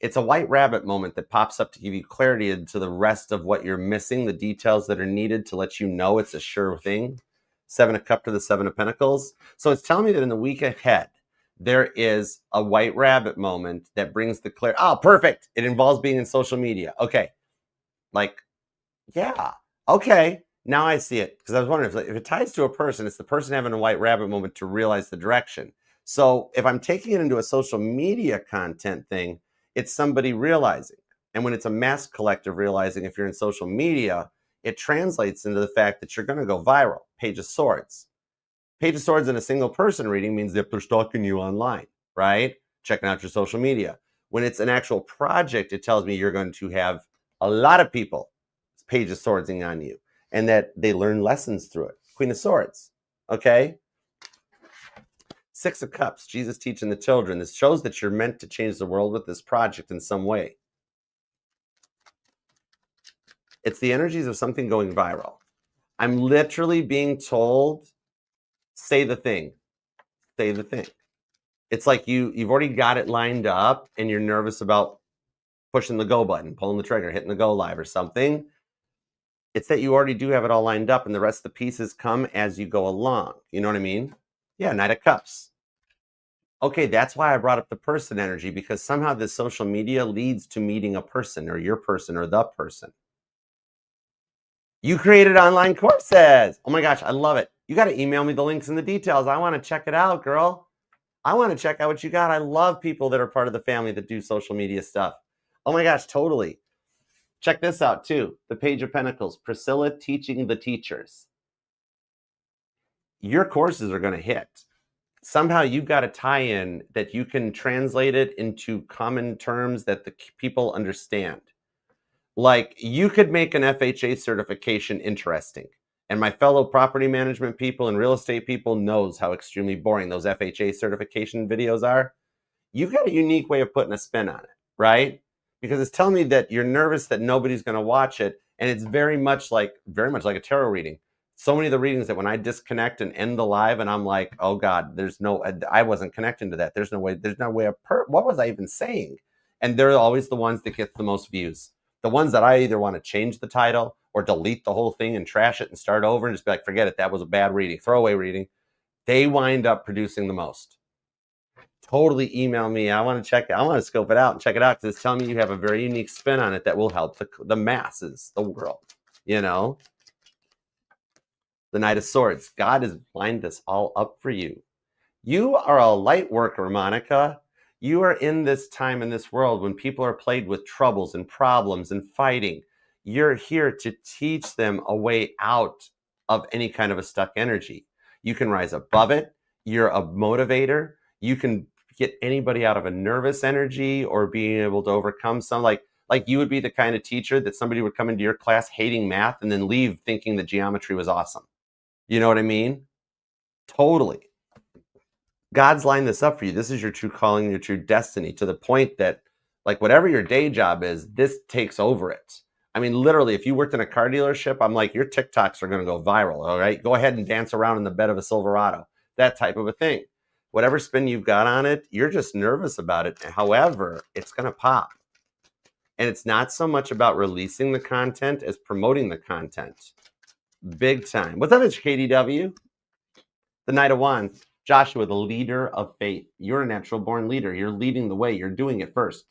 it's a white rabbit moment that pops up to give you clarity into the rest of what you're missing, the details that are needed to let you know it's a sure thing. 7 of Cups to the 7 of Pentacles. So it's telling me that in the week ahead, there is a white rabbit moment that brings the clarity. Oh, perfect. It involves being in social media. Okay. Like, yeah. Okay. Now I see it. Because I was wondering if it ties to a person, it's the person having a white rabbit moment to realize the direction. So if I'm taking it into a social media content thing, it's somebody realizing. And when it's a mass collective realizing, if you're in social media, it translates into the fact that you're going to go viral. Page of Swords. Page of Swords in a single person reading means that they're stalking you online, right? Checking out your social media. When it's an actual project, it tells me you're going to have a lot of people Page of Swordsing on you and that they learn lessons through it. Queen of Swords, okay? 6 of Cups, Jesus teaching the children. This shows that you're meant to change the world with this project in some way. It's the energies of something going viral. I'm literally being told, say the thing. Say the thing. It's like you've already got it lined up and you're nervous about pushing the go button, pulling the trigger, hitting the go live or something. It's that you already do have it all lined up and the rest of the pieces come as you go along. You know what I mean? Yeah, 9 of Cups. Okay, that's why I brought up the person energy, because somehow this social media leads to meeting a person or your person or the person. You created online courses. Oh my gosh, I love it. You got to email me the links and the details. I want to check it out, girl. I want to check out what you got. I love people that are part of the family that do social media stuff. Oh my gosh, totally. Check this out too. The Page of Pentacles, Priscilla teaching the teachers. Your courses are going to hit. Somehow you've got a tie-in that you can translate it into common terms that the people understand. Like you could make an FHA certification interesting And my fellow property management people and real estate people knows how extremely boring those FHA certification videos are. You've got a unique way of putting a spin on it, right? Because it's telling me that you're nervous that nobody's going to watch it, and it's very much like a tarot reading. So many of the readings that when I disconnect and end the live, and I'm like, oh God, I wasn't connecting to that. There's no way. What was I even saying? And they're always the ones that get the most views. The ones that I either want to change the title or delete the whole thing and trash it and start over and just be like, forget it. That was a bad reading, throwaway reading. They wind up producing the most. Totally email me. I want to check it. I want to scope it out and check it out because it's telling me you have a very unique spin on it that will help the masses, the world, you know? The Knight of Swords. God has lined this all up for you. You are a light worker, Monica. You are in this time in this world when people are plagued with troubles and problems and fighting. You're here to teach them a way out of any kind of a stuck energy. You can rise above it. You're a motivator. You can get anybody out of a nervous energy or being able to overcome some, like you would be the kind of teacher that somebody would come into your class hating math and then leave thinking the geometry was awesome. You know what I mean? Totally. God's lined this up for you. This is your true calling, your true destiny, to the point that, like, whatever your day job is, this takes over it. I mean, literally, if you worked in a car dealership, I'm like, your TikToks are going to go viral, all right? Go ahead and dance around in the bed of a Silverado, that type of a thing. Whatever spin you've got on it, you're just nervous about it. However, it's going to pop. And it's not so much about releasing the content as promoting the content. Big time. What's up, it's KDW? The Knight of Wands. Joshua, the leader of faith. You're a natural born leader. You're leading the way. You're doing it first.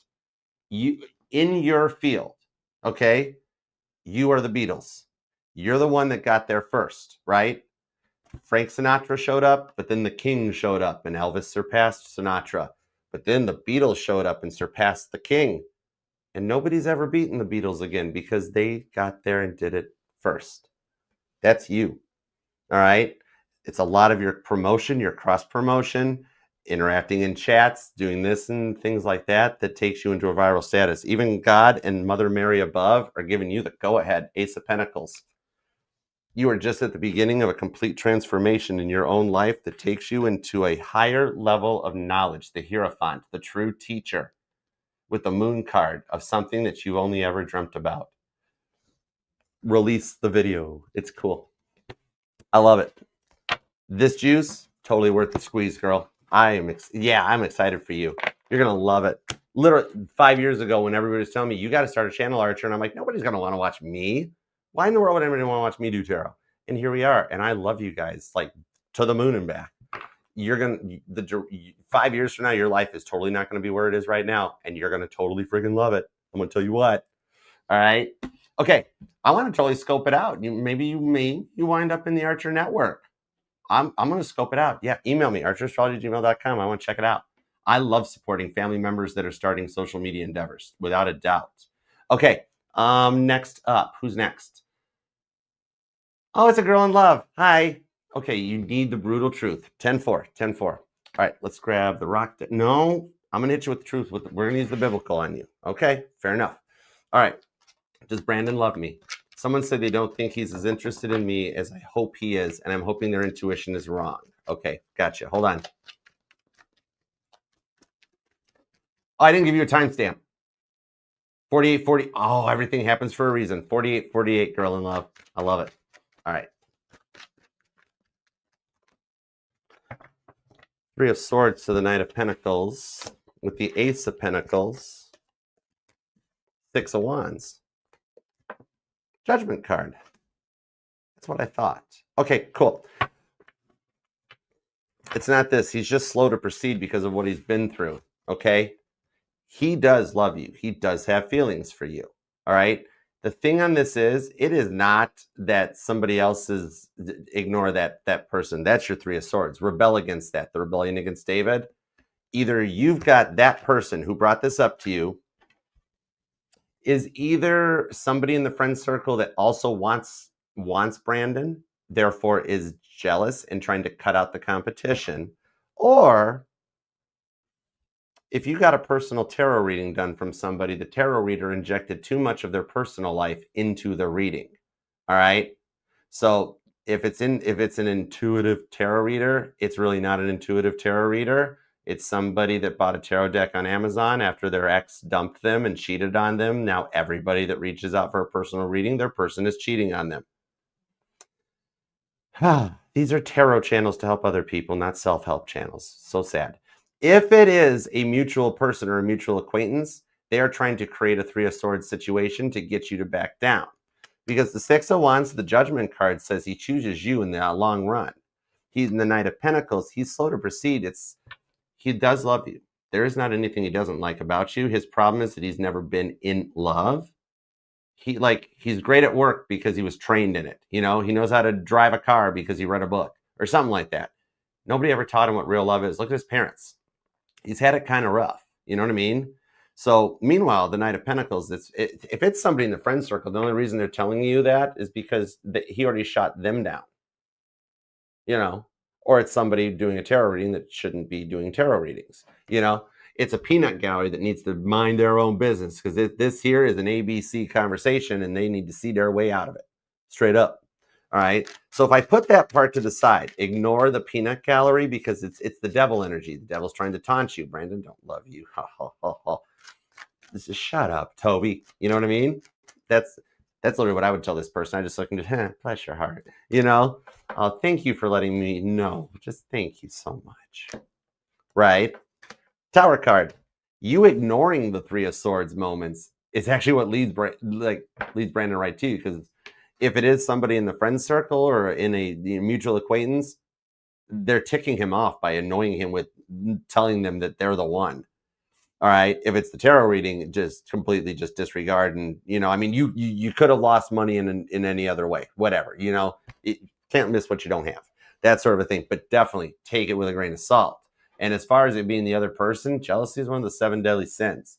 You, in your field, okay? You are the Beatles. You're the one that got there first, right? Frank Sinatra showed up, but then the King showed up, and Elvis surpassed Sinatra. But then the Beatles showed up and surpassed the King. And nobody's ever beaten the Beatles again because they got there and did it first. That's you. All right? It's a lot of your promotion, your cross-promotion, interacting in chats, doing this and things like that takes you into a viral status. Even God and Mother Mary above are giving you the go-ahead. Ace of Pentacles. You are just at the beginning of a complete transformation in your own life that takes you into a higher level of knowledge, the Hierophant, the true teacher, with the Moon card of something that you only ever dreamt about. Release the video. It's cool. I love it. This juice, totally worth the squeeze, girl. I'm excited for you. You're going to love it. Literally 5 years ago when everybody was telling me, you got to start a channel, Archer. And I'm like, nobody's going to want to watch me. Why in the world would anybody want to watch me do tarot? And here we are. And I love you guys, like, to the moon and back. You're going to, 5 years from now, your life is totally not going to be where it is right now. And you're going to totally friggin' love it. I'm going to tell you what. All right. Okay. I want to totally scope it out. You wind up in the Archer Network. I'm going to scope it out. Yeah, email me, archerastrology@gmail.com. I want to check it out. I love supporting family members that are starting social media endeavors, without a doubt. Okay, next up. Who's next? Oh, it's a girl in love. Hi. Okay, you need the brutal truth. 10-4, 10-4. All right, let's grab the rock. No, I'm going to hit you with the truth. We're going to use the biblical on you. Okay, fair enough. All right, does Brandon love me? Someone said they don't think he's as interested in me as I hope he is, and I'm hoping their intuition is wrong. Okay, gotcha. Hold on. Oh, I didn't give you a timestamp. 48:40. Oh, everything happens for a reason. 48:48, girl in love. I love it. All right. Three of Swords to the Knight of Pentacles with the Ace of Pentacles. Six of Wands. Judgment card. That's what I thought. Okay, cool. It's not this. He's just slow to proceed because of what he's been through. Okay? He does love you. He does have feelings for you. All right? The thing on this is, it is not that somebody else is, ignore that person. That's your Three of Swords. Rebel against that. The rebellion against David. Either you've got that person who brought this up to you, is either somebody in the friend circle that also wants Brandon, therefore is jealous and trying to cut out the competition, or if you got a personal tarot reading done from somebody, the tarot reader injected too much of their personal life into the reading. All right. So if it's an intuitive tarot reader, it's really not an intuitive tarot reader. It's somebody that bought a tarot deck on Amazon after their ex dumped them and cheated on them. Now everybody that reaches out for a personal reading, their person is cheating on them. These are tarot channels to help other people, not self-help channels. So sad. If it is a mutual person or a mutual acquaintance, they are trying to create a Three of Swords situation to get you to back down. Because the Six of Wands, the Judgment card, says he chooses you in the long run. He's in the Knight of Pentacles. He's slow to proceed. He does love you. There is not anything he doesn't like about you. His problem is that he's never been in love. He's great at work because he was trained in it. He knows how to drive a car because he read a book or something like that. Nobody ever taught him what real love is. Look at his parents. He's had it kind of rough. You know what I mean? So meanwhile, the Knight of Pentacles, if it's somebody in the friend circle, the only reason they're telling you that is because he already shot them down. Or it's somebody doing a tarot reading that shouldn't be doing tarot readings. It's a peanut gallery that needs to mind their own business, because this here is an ABC conversation and they need to see their way out of it. Straight up. All right. So if I put that part to the side, ignore the peanut gallery, because it's the devil energy. The devil's trying to taunt you. Brandon, don't love you. This is shut up, Toby. You know what I mean? That's literally what I would tell this person. I just looking to bless your heart. Thank you for letting me know. Just thank you so much. Right? Tower card. You ignoring the Three of Swords moments is actually what leads Brandon right to you, because if it is somebody in the friend circle or in a mutual acquaintance, they're ticking him off by annoying him with telling them that they're the one. All right. If it's the tarot reading, just completely just disregard. And, you could have lost money in any other way, whatever, you can't miss what you don't have, that sort of a thing. But definitely take it with a grain of salt. And as far as it being the other person, jealousy is one of the 7 deadly sins.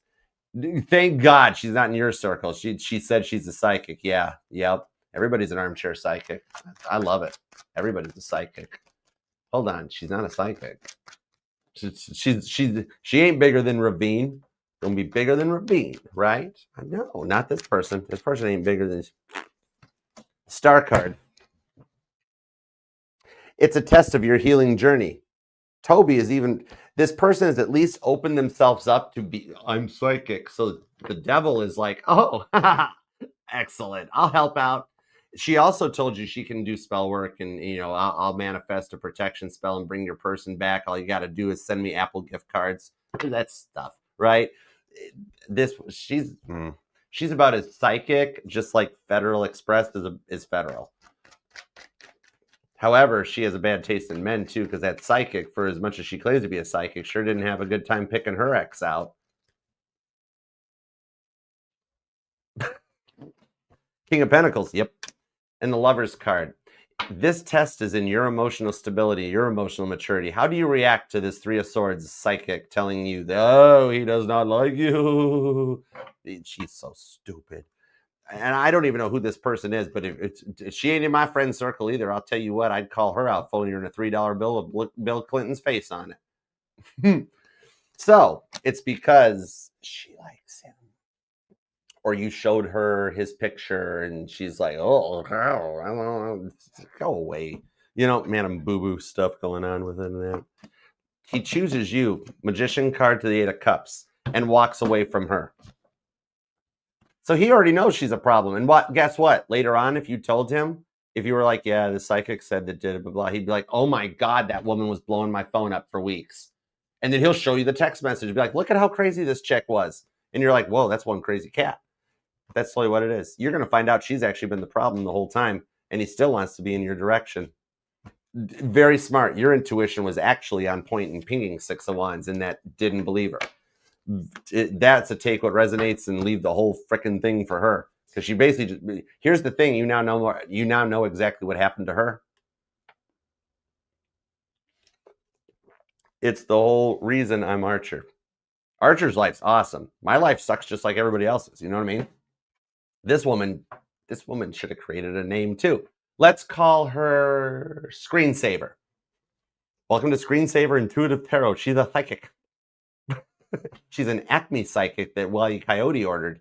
Thank God she's not in your circle. She said she's a psychic. Yeah. Yep. Everybody's an armchair psychic. I love it. Everybody's a psychic. Hold on. She's not a psychic. She ain't bigger than Ravine. Gonna be bigger than Ravine, right? No, not this person. This person ain't bigger than Star card. It's a test of your healing journey. Toby this person has at least opened themselves up to be, I'm psychic. So the devil is like, oh, excellent. I'll help out. She also told you she can do spell work, and I'll manifest a protection spell and bring your person back. All you got to do is send me Apple gift cards. That stuff, right? She's about as psychic, just like Federal Express is Federal. However, she has a bad taste in men too, because that psychic, for as much as she claims to be a psychic, sure didn't have a good time picking her ex out. King of Pentacles, yep. And the Lover's card. This test is in your emotional stability, your emotional maturity. How do you react to this Three of Swords psychic telling you that, oh, he does not like you? She's so stupid. And I don't even know who this person is, but if she ain't in my friend circle either, I'll tell you what, I'd call her out, phone her in a $3 bill with Bill Clinton's face on it. So it's because she likes him. Or you showed her his picture and she's like, oh, I don't know, go away. Madam Boo-Boo stuff going on within that. He chooses you, Magician card to the 8 of Cups, and walks away from her. So he already knows she's a problem. And guess what? Later on, if you told him, if you were like, yeah, the psychic said that did blah, blah, he'd be like, oh my God, that woman was blowing my phone up for weeks. And then he'll show you the text message, be like, look at how crazy this chick was. And you're like, whoa, that's one crazy cat. That's totally what it is. You're going to find out she's actually been the problem the whole time, and he still wants to be in your direction. Very smart. Your intuition was actually on point in pinging 6 of Wands, and that didn't believe her. That's a take what resonates and leave the whole freaking thing for her, because she basically here's the thing, you now know exactly what happened to her. It's the whole reason I'm Archer. Archer's life's awesome. My life sucks just like everybody else's. You know what I mean? This woman should have created a name too. Let's call her Screensaver. Welcome to Screensaver Intuitive Tarot. She's a psychic. She's an Acme psychic that Wile E. Coyote ordered.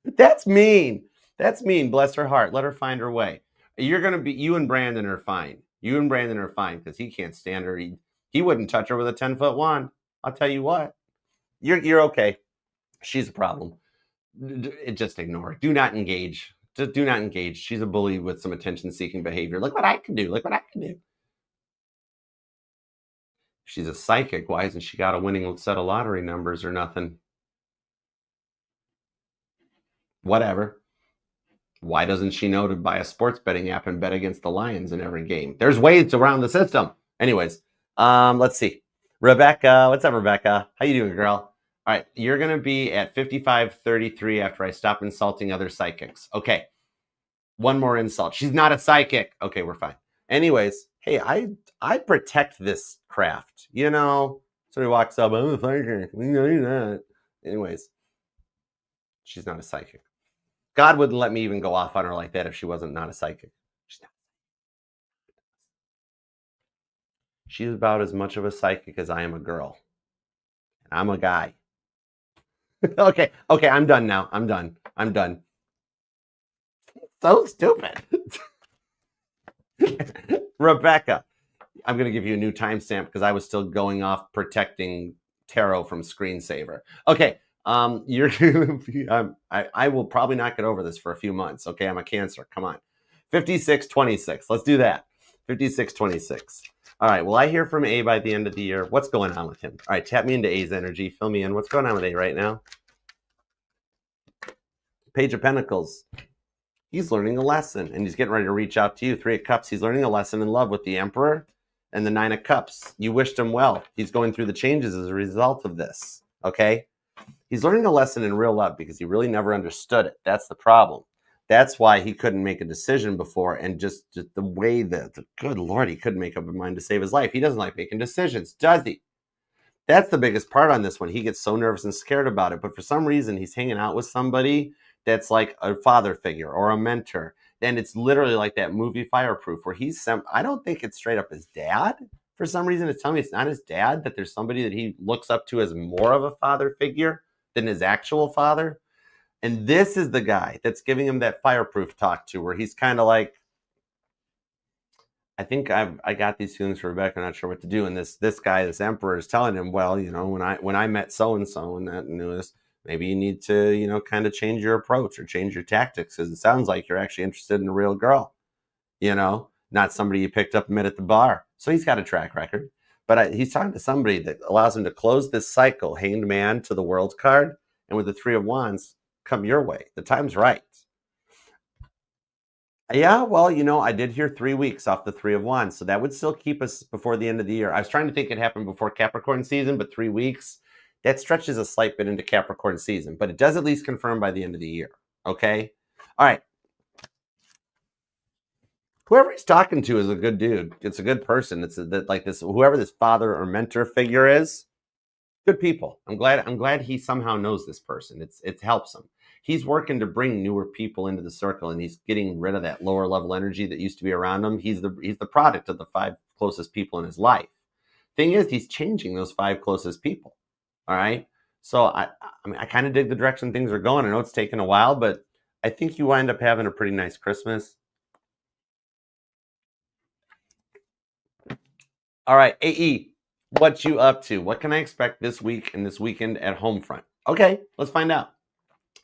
That's mean. That's mean. Bless her heart. Let her find her way. You and Brandon are fine. You and Brandon are fine because he can't stand her. He wouldn't touch her with a 10-foot wand. I'll tell you what. You're okay. She's a problem. Just ignore. Do not engage. Just do not engage. She's a bully with some attention-seeking behavior. Look what I can do. Look what I can do. She's a psychic. Why hasn't she got a winning set of lottery numbers or nothing? Whatever. Why doesn't she know to buy a sports betting app and bet against the Lions in every game? There's ways around the system. Anyways, let's see. Rebecca, what's up, Rebecca? How you doing, girl? All right, you're going to be at 55:33 after I stop insulting other psychics. Okay, one more insult. She's not a psychic. Okay, we're fine. Anyways, hey, I protect this craft. You know, somebody walks up, I'm a psychic. We know that. Anyways, she's not a psychic. God wouldn't let me even go off on her like that if she wasn't not a psychic. She's about as much of a psychic as I am a girl. And I'm a guy. Okay, I'm done now. I'm done. So stupid. Rebecca, I'm going to give you a new timestamp because I was still going off protecting tarot from screensaver. Okay, you're going to be, I will probably not get over this for a few months. Okay, I'm a Cancer. Come on. 5626. Let's do that. 5626. All right, will I hear from A by the end of the year? What's going on with him? All right, tap me into A's energy. Fill me in. What's going on with A right now? Page of Pentacles. He's learning a lesson, and he's getting ready to reach out to you. 3 of Cups. He's learning a lesson in love with the Emperor and the 9 of Cups. You wished him well. He's going through the changes as a result of this, okay? He's learning a lesson in real love because he really never understood it. That's the problem. That's why he couldn't make a decision before, and just the way that, good Lord, he couldn't make up his mind to save his life. He doesn't like making decisions, does he? That's the biggest part on this one. He gets so nervous and scared about it, but for some reason, he's hanging out with somebody that's like a father figure or a mentor. And it's literally like that movie Fireproof where I don't think it's straight up his dad. For some reason, it's telling me it's not his dad, that there's somebody that he looks up to as more of a father figure than his actual father. And this is the guy that's giving him that Fireproof talk to, where he's kind of like, I think I got these feelings for Rebecca. I'm not sure what to do. And this guy, this Emperor, is telling him, well, you know, when I met so and so and that and this, maybe you need to, you know, kind of change your approach or change your tactics, because it sounds like you're actually interested in a real girl, you know, not somebody you picked up and met at the bar. So he's got a track record, but he's talking to somebody that allows him to close this cycle, Hanged Man to the World card, and with the 3 of Wands, come your way. The time's right. Yeah, well, you know, I did hear 3 weeks off the 3 of Wands, so that would still keep us before the end of the year. I was trying to think it happened before Capricorn season, but 3 weeks, that stretches a slight bit into Capricorn season, but it does at least confirm by the end of the year, okay? All right. Whoever he's talking to is a good dude. It's a good person. It's like this, whoever this father or mentor figure is, good people. I'm glad he somehow knows this person. It helps him. He's working to bring newer people into the circle, and he's getting rid of that lower level energy that used to be around him. He's the product of the 5 closest people in his life. Thing is, he's changing those 5 closest people. All right. So I mean, I kind of dig the direction things are going. I know it's taken a while, but I think you wind up having a pretty nice Christmas. All right, AE, what you up to? What can I expect this week and this weekend at Homefront? Okay, let's find out.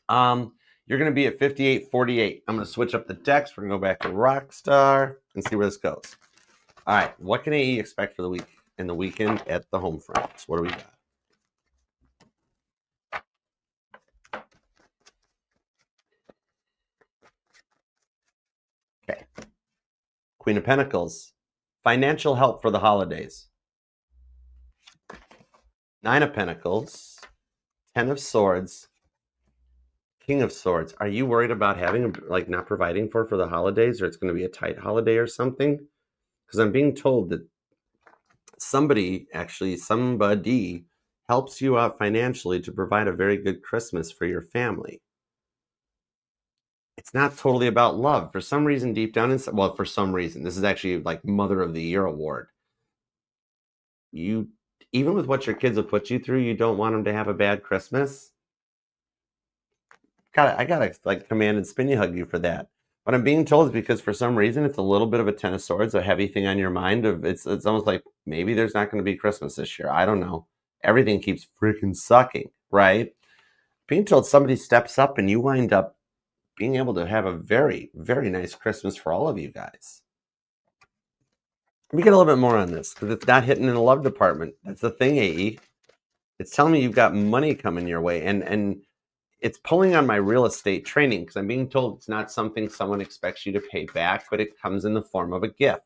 You're going to be at 5848. I'm going to switch up the decks. We're going to go back to Rockstar and see where this goes. All right, what can AE expect for the week and the weekend at the Homefront? What do we got? Okay. Queen of Pentacles. Financial help for the holidays. 9 of Pentacles. 10 of Swords. King of Swords. Are you worried about having, like, not providing for the holidays, or it's going to be a tight holiday or something? Because I'm being told that somebody helps you out financially to provide a very good Christmas for your family. It's not totally about love. For some reason, deep down inside, well, for some reason, this is actually like Mother of the Year award. You, even with what your kids will put you through, you don't want them to have a bad Christmas. I gotta like command and spin you hug you for that. But I'm being told is because for some reason it's a little bit of a Ten of Swords, a heavy thing on your mind. Of it's almost like maybe there's not going to be Christmas this year. I don't know. Everything keeps freaking sucking, right? Being told somebody steps up and you wind up being able to have a very, very nice Christmas for all of you guys. Let me get a little bit more on this because it's not hitting in the love department. That's the thing, AE. It's telling me you've got money coming your way, and it's pulling on my real estate training because I'm being told it's not something someone expects you to pay back, but it comes in the form of a gift.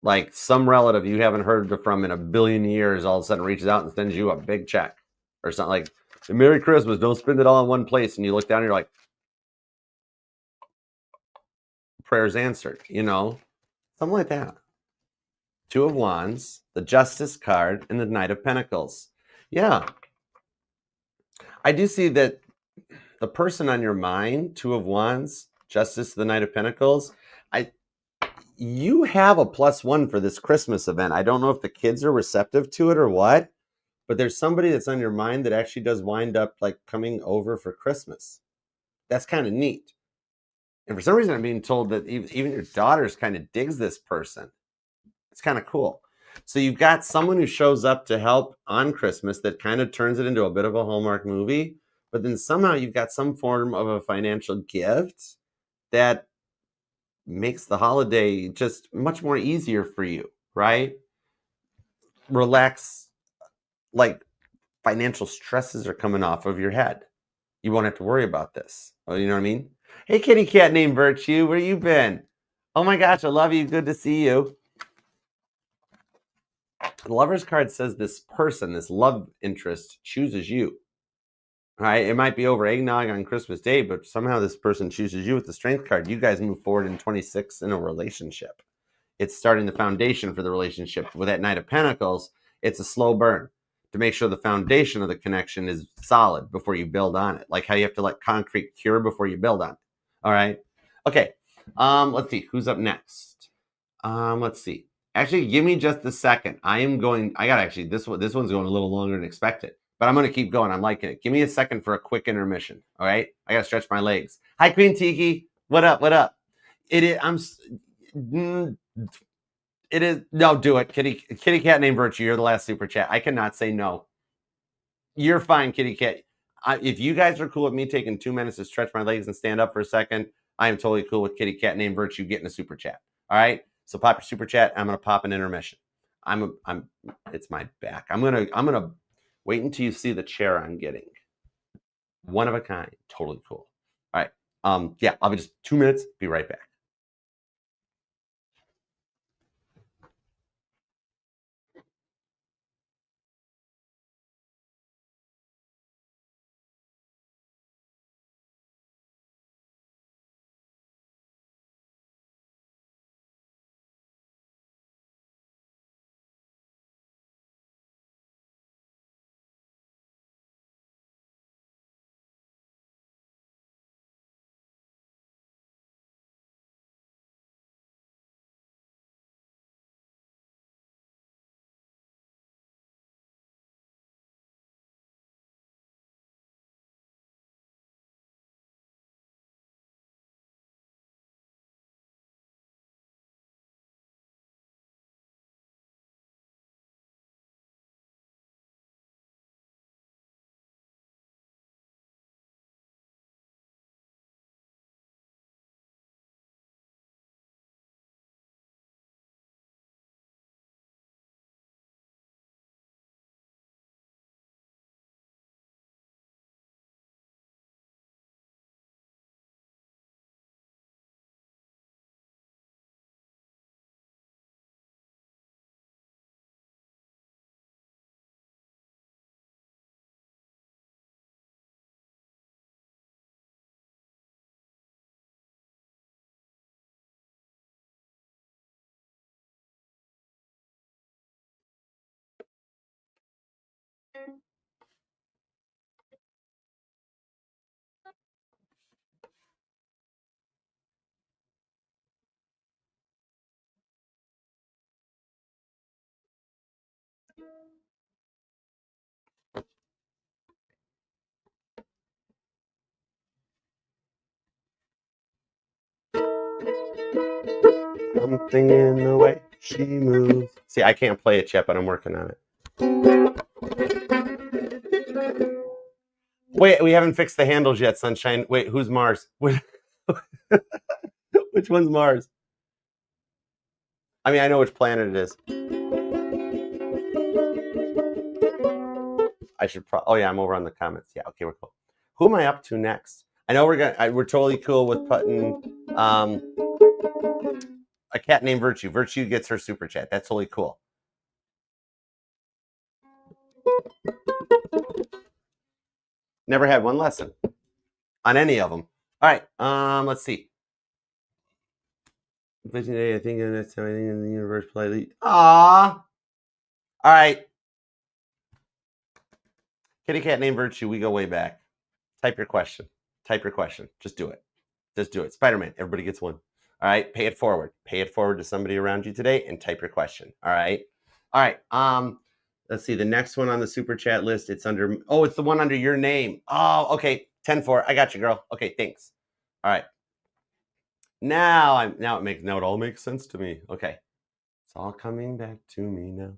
Like some relative you haven't heard from in a billion years all of a sudden reaches out and sends you a big check or something like, Merry Christmas, don't spend it all in one place. And you look down and you're like, prayers answered, something like that. Two of Wands, the Justice card, and the Knight of Pentacles. Yeah. I do see that the person on your mind, Two of Wands, Justice, the Knight of Pentacles, you have a +1 for this Christmas event. I don't know if the kids are receptive to it or what, but there's somebody that's on your mind that actually does wind up like coming over for Christmas. That's kind of neat. And for some reason, I'm being told that even your daughters kind of digs this person. It's kind of cool. So you've got someone who shows up to help on Christmas that kind of turns it into a bit of a Hallmark movie, but then somehow you've got some form of a financial gift that makes the holiday just much more easier for you, right? Relax, like financial stresses are coming off of your head. You won't have to worry about this. Oh, you know what I mean? Hey, kitty cat named Virtue, where you been? Oh my gosh, I love you. Good to see you. The Lover's card says this person, this love interest, chooses you. All right, it might be over eggnog on Christmas Day, but somehow this person chooses you with the Strength card. You guys move forward in 26 in a relationship. It's starting the foundation for the relationship. With that Knight of Pentacles, it's a slow burn to make sure the foundation of the connection is solid before you build on it. Like how you have to let concrete cure before you build on it. All right. Okay. Let's see who's up next. Let's see. Actually, give me just a second. I got actually this one's going a little longer than expected, but I'm going to keep going. I'm liking it. Give me a second for a quick intermission. All right. I got to stretch my legs. Hi, Queen Tiki. What up? What up? It is. It is. No, do it. Kitty cat named Virtue. You're the last super chat. I cannot say no. You're fine, kitty cat. If you guys are cool with me taking 2 minutes to stretch my legs and stand up for a second, I am totally cool with kitty cat named Virtue getting a super chat. All right. So pop your super chat. I'm gonna pop an intermission. It's my back. I'm gonna wait until you see the chair I'm getting. One of a kind. Totally cool. All right. Yeah, I'll be just 2 minutes. Be right back. something in the way she moves. See, I can't play it yet, but I'm working on it. Wait, we haven't fixed the handles yet, Sunshine. Wait, who's Mars? Which one's Mars? I mean, I know which planet it is. I should oh yeah, I'm over on the comments. Yeah, okay, we're cool. Who am I up to next? I know we're totally cool with putting a cat named Virtue. Virtue gets her super chat. That's totally cool. Never had one lesson on any of them. All right, let's see. Today, I think that's everything in the universe politely. All right. Kitty cat named Virtue. We go way back. Type your question. Just do it. Spider-Man. Everybody gets one. All right. Pay it forward. Pay it forward to somebody around you today and type your question. All right. Let's see. The next one on the super chat list. It's under. Oh, it's the one under your name. Oh, okay. 10-4. I got you, girl. Okay. Thanks. All right. Now it all makes sense to me. Okay. It's all coming back to me now. All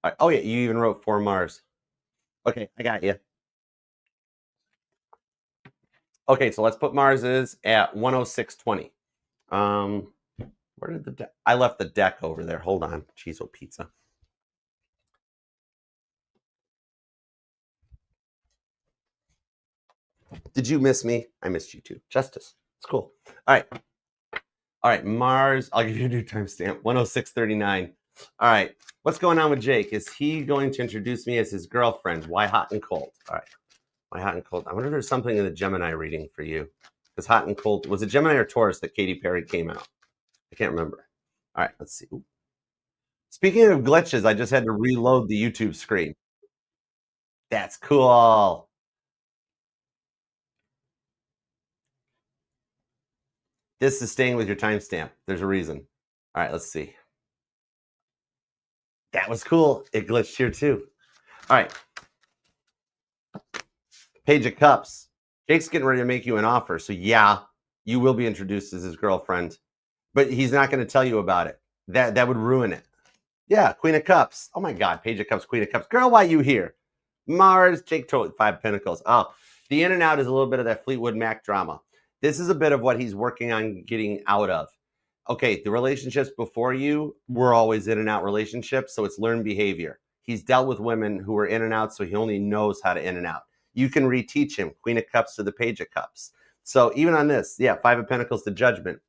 right. Oh yeah. You even wrote for Mars. Okay. I got you. Okay, so let's put Mars's at 106.20. Where did the deck? I left the deck over there. Hold on. Cheezo pizza. Did you miss me? I missed you too. Justice. It's cool. All right, Mars. I'll give you a new timestamp. 106.39. All right. What's going on with Jake? Is he going to introduce me as his girlfriend? Why hot and cold? All right. Why hot and cold? I wonder if there's something in the Gemini reading for you. Because hot and cold, was it Gemini or Taurus that Katy Perry came out? I can't remember. All right, let's see. Ooh. Speaking of glitches, I just had to reload the YouTube screen. That's cool. This is staying with your timestamp. There's a reason. All right, let's see. That was cool. It glitched here too. All right. Page of Cups. Jake's getting ready to make you an offer. So yeah, you will be introduced as his girlfriend. But he's not going to tell you about it. That would ruin it. Yeah, Queen of Cups. Oh my God, Page of Cups, Queen of Cups. Girl, why you here? Mars, Jake totally 5 Pentacles. Oh, the in and out is a little bit of that Fleetwood Mac drama. This is a bit of what he's working on getting out of. Okay, the relationships before you were always in and out relationships, so it's learned behavior. He's dealt with women who were in and out, so he only knows how to in and out. You can reteach him, Queen of Cups to the Page of Cups. So even on this, yeah, 5 of Pentacles to Judgment.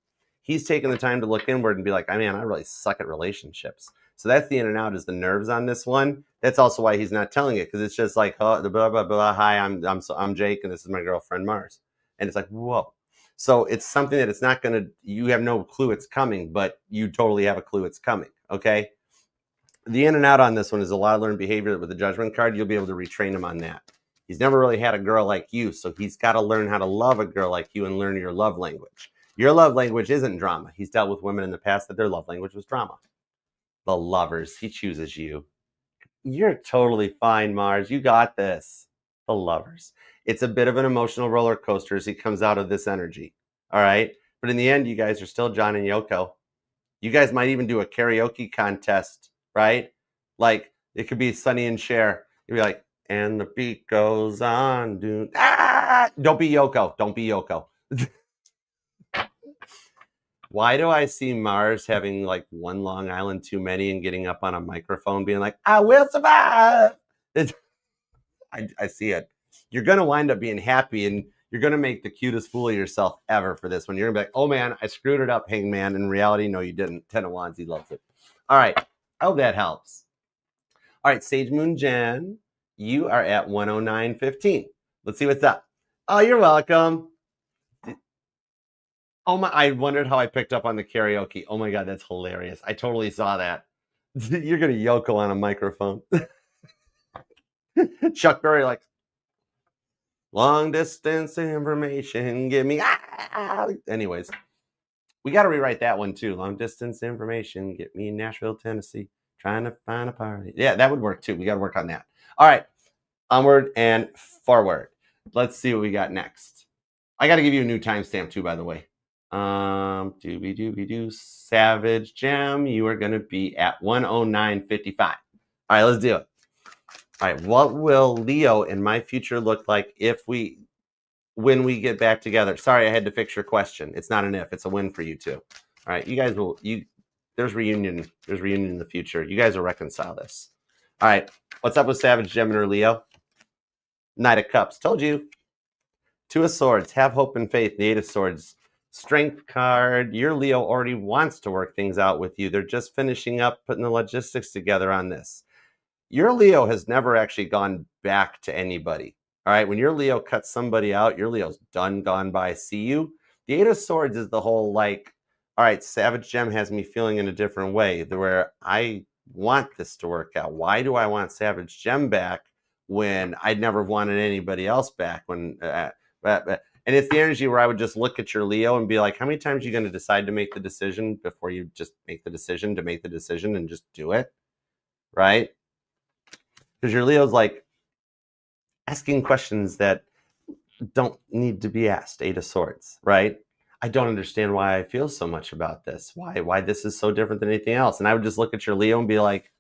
He's taking the time to look inward and be like, I mean, I really suck at relationships. So that's the in and out, is the nerves on this one. That's also why he's not telling it, because it's just like, oh, the blah, blah, blah, hi, I'm Jake, and this is my girlfriend, Mars. And it's like, whoa. So it's something that it's not going to, you have no clue it's coming, but you totally have a clue it's coming, okay? The in and out on this one is a lot of learned behavior. With the Judgment card, you'll be able to retrain him on that. He's never really had a girl like you, so he's got to learn how to love a girl like you and learn your love language. Your love language isn't drama. He's dealt with women in the past that their love language was drama. The Lovers. He chooses you. You're totally fine, Mars. You got this. The Lovers. It's a bit of an emotional roller coaster as he comes out of this energy. All right? But in the end, you guys are still John and Yoko. You guys might even do a karaoke contest, right? Like, it could be Sonny and Cher. You'd be like, and the beat goes on. Dude. Ah! Don't be Yoko. Don't be Yoko. Why do I see Mars having like one Long Island too many and getting up on a microphone being like, I will survive? I see it. You're going to wind up being happy, and you're going to make the cutest fool of yourself ever for this one. You're going to be like, oh man, I screwed it up, Hangman. In reality, no, you didn't. 10 of Wands, he loves it. All right. I hope that helps. All right, Sage Moon Jen, you are at 109.15. Let's see what's up. Oh, you're welcome. Oh my, I wondered how I picked up on the karaoke. Oh my God, that's hilarious. I totally saw that. You're going to Yoko on a microphone. Chuck Berry, like, long distance information, give me, Anyways, we got to rewrite that one too. Long distance information, get me in Nashville, Tennessee, trying to find a party. Yeah, that would work too. We got to work on that. All right, onward and forward. Let's see what we got next. I got to give you a new timestamp too, by the way. Doobie Savage Gem, you are going to be at 109.55. All right, let's do it. All right, what will Leo in my future look like when we get back together? Sorry, I had to fix your question. It's not an if, it's a win for you two. All right, you guys there's reunion in the future. You guys will reconcile this. All right, what's up with Savage Gemini or Leo? Knight of Cups, told you. Two of Swords, have hope and faith. The Eight of Swords, Strength card. Your Leo already wants to work things out with you. They're just finishing up, putting the logistics together on this. Your Leo has never actually gone back to anybody. All right, when your Leo cuts somebody out, your Leo's done, gone by. See you. The Eight of Swords is the whole like, all right, Savage Gem has me feeling in a different way, where I want this to work out. Why do I want Savage Gem back when I'd never wanted anybody else back? And it's the energy where I would just look at your Leo and be like, how many times are you going to decide to make the decision before you just make the decision to make the decision and just do it? Right? Because your Leo's like asking questions that don't need to be asked. Eight of Swords, right? I don't understand why I feel so much about this. Why this is so different than anything else. And I would just look at your Leo and be like,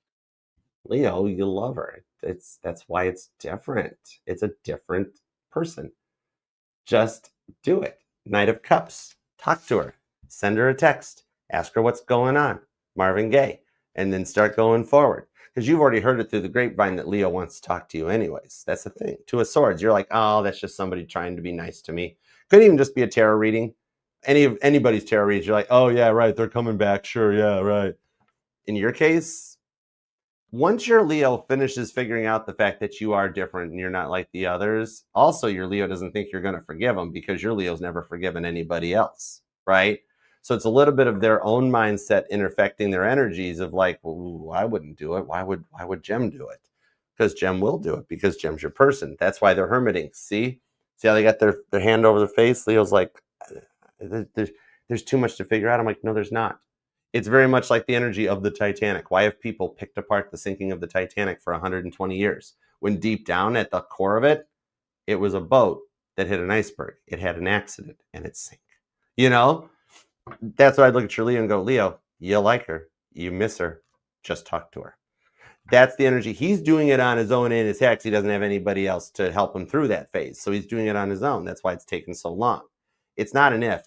Leo, you love her. That's why it's different. It's a different person. Just do it. Knight of Cups. Talk to her. Send her a text. Ask her what's going on. Marvin Gaye. And then start going forward. Because you've already heard it through the grapevine that Leo wants to talk to you anyways. That's the thing. Two of Swords. You're like, oh, that's just somebody trying to be nice to me. Could even just be a tarot reading. Anybody's tarot readings. You're like, oh, yeah, right. They're coming back. Sure, yeah, right. In your case, once your Leo finishes figuring out the fact that you are different and you're not like the others, also your Leo doesn't think you're going to forgive them because your Leo's never forgiven anybody else, right? So it's a little bit of their own mindset intersecting their energies of like, well, I wouldn't do it. Why would Gem do it? Because Gem will do it because Gem's your person. That's why they're hermiting. See how they got their hand over their face? Leo's like, there's too much to figure out. I'm like, no, there's not. It's very much like the energy of the Titanic. Why have people picked apart the sinking of the Titanic for 120 years? When deep down at the core of it, it was a boat that hit an iceberg. It had an accident and it sank. You know? That's why I look at your Leo and go, Leo, you like her. You miss her. Just talk to her. That's the energy. He's doing it on his own in his hex. He doesn't have anybody else to help him through that phase. So he's doing it on his own. That's why it's taken so long. It's not an if.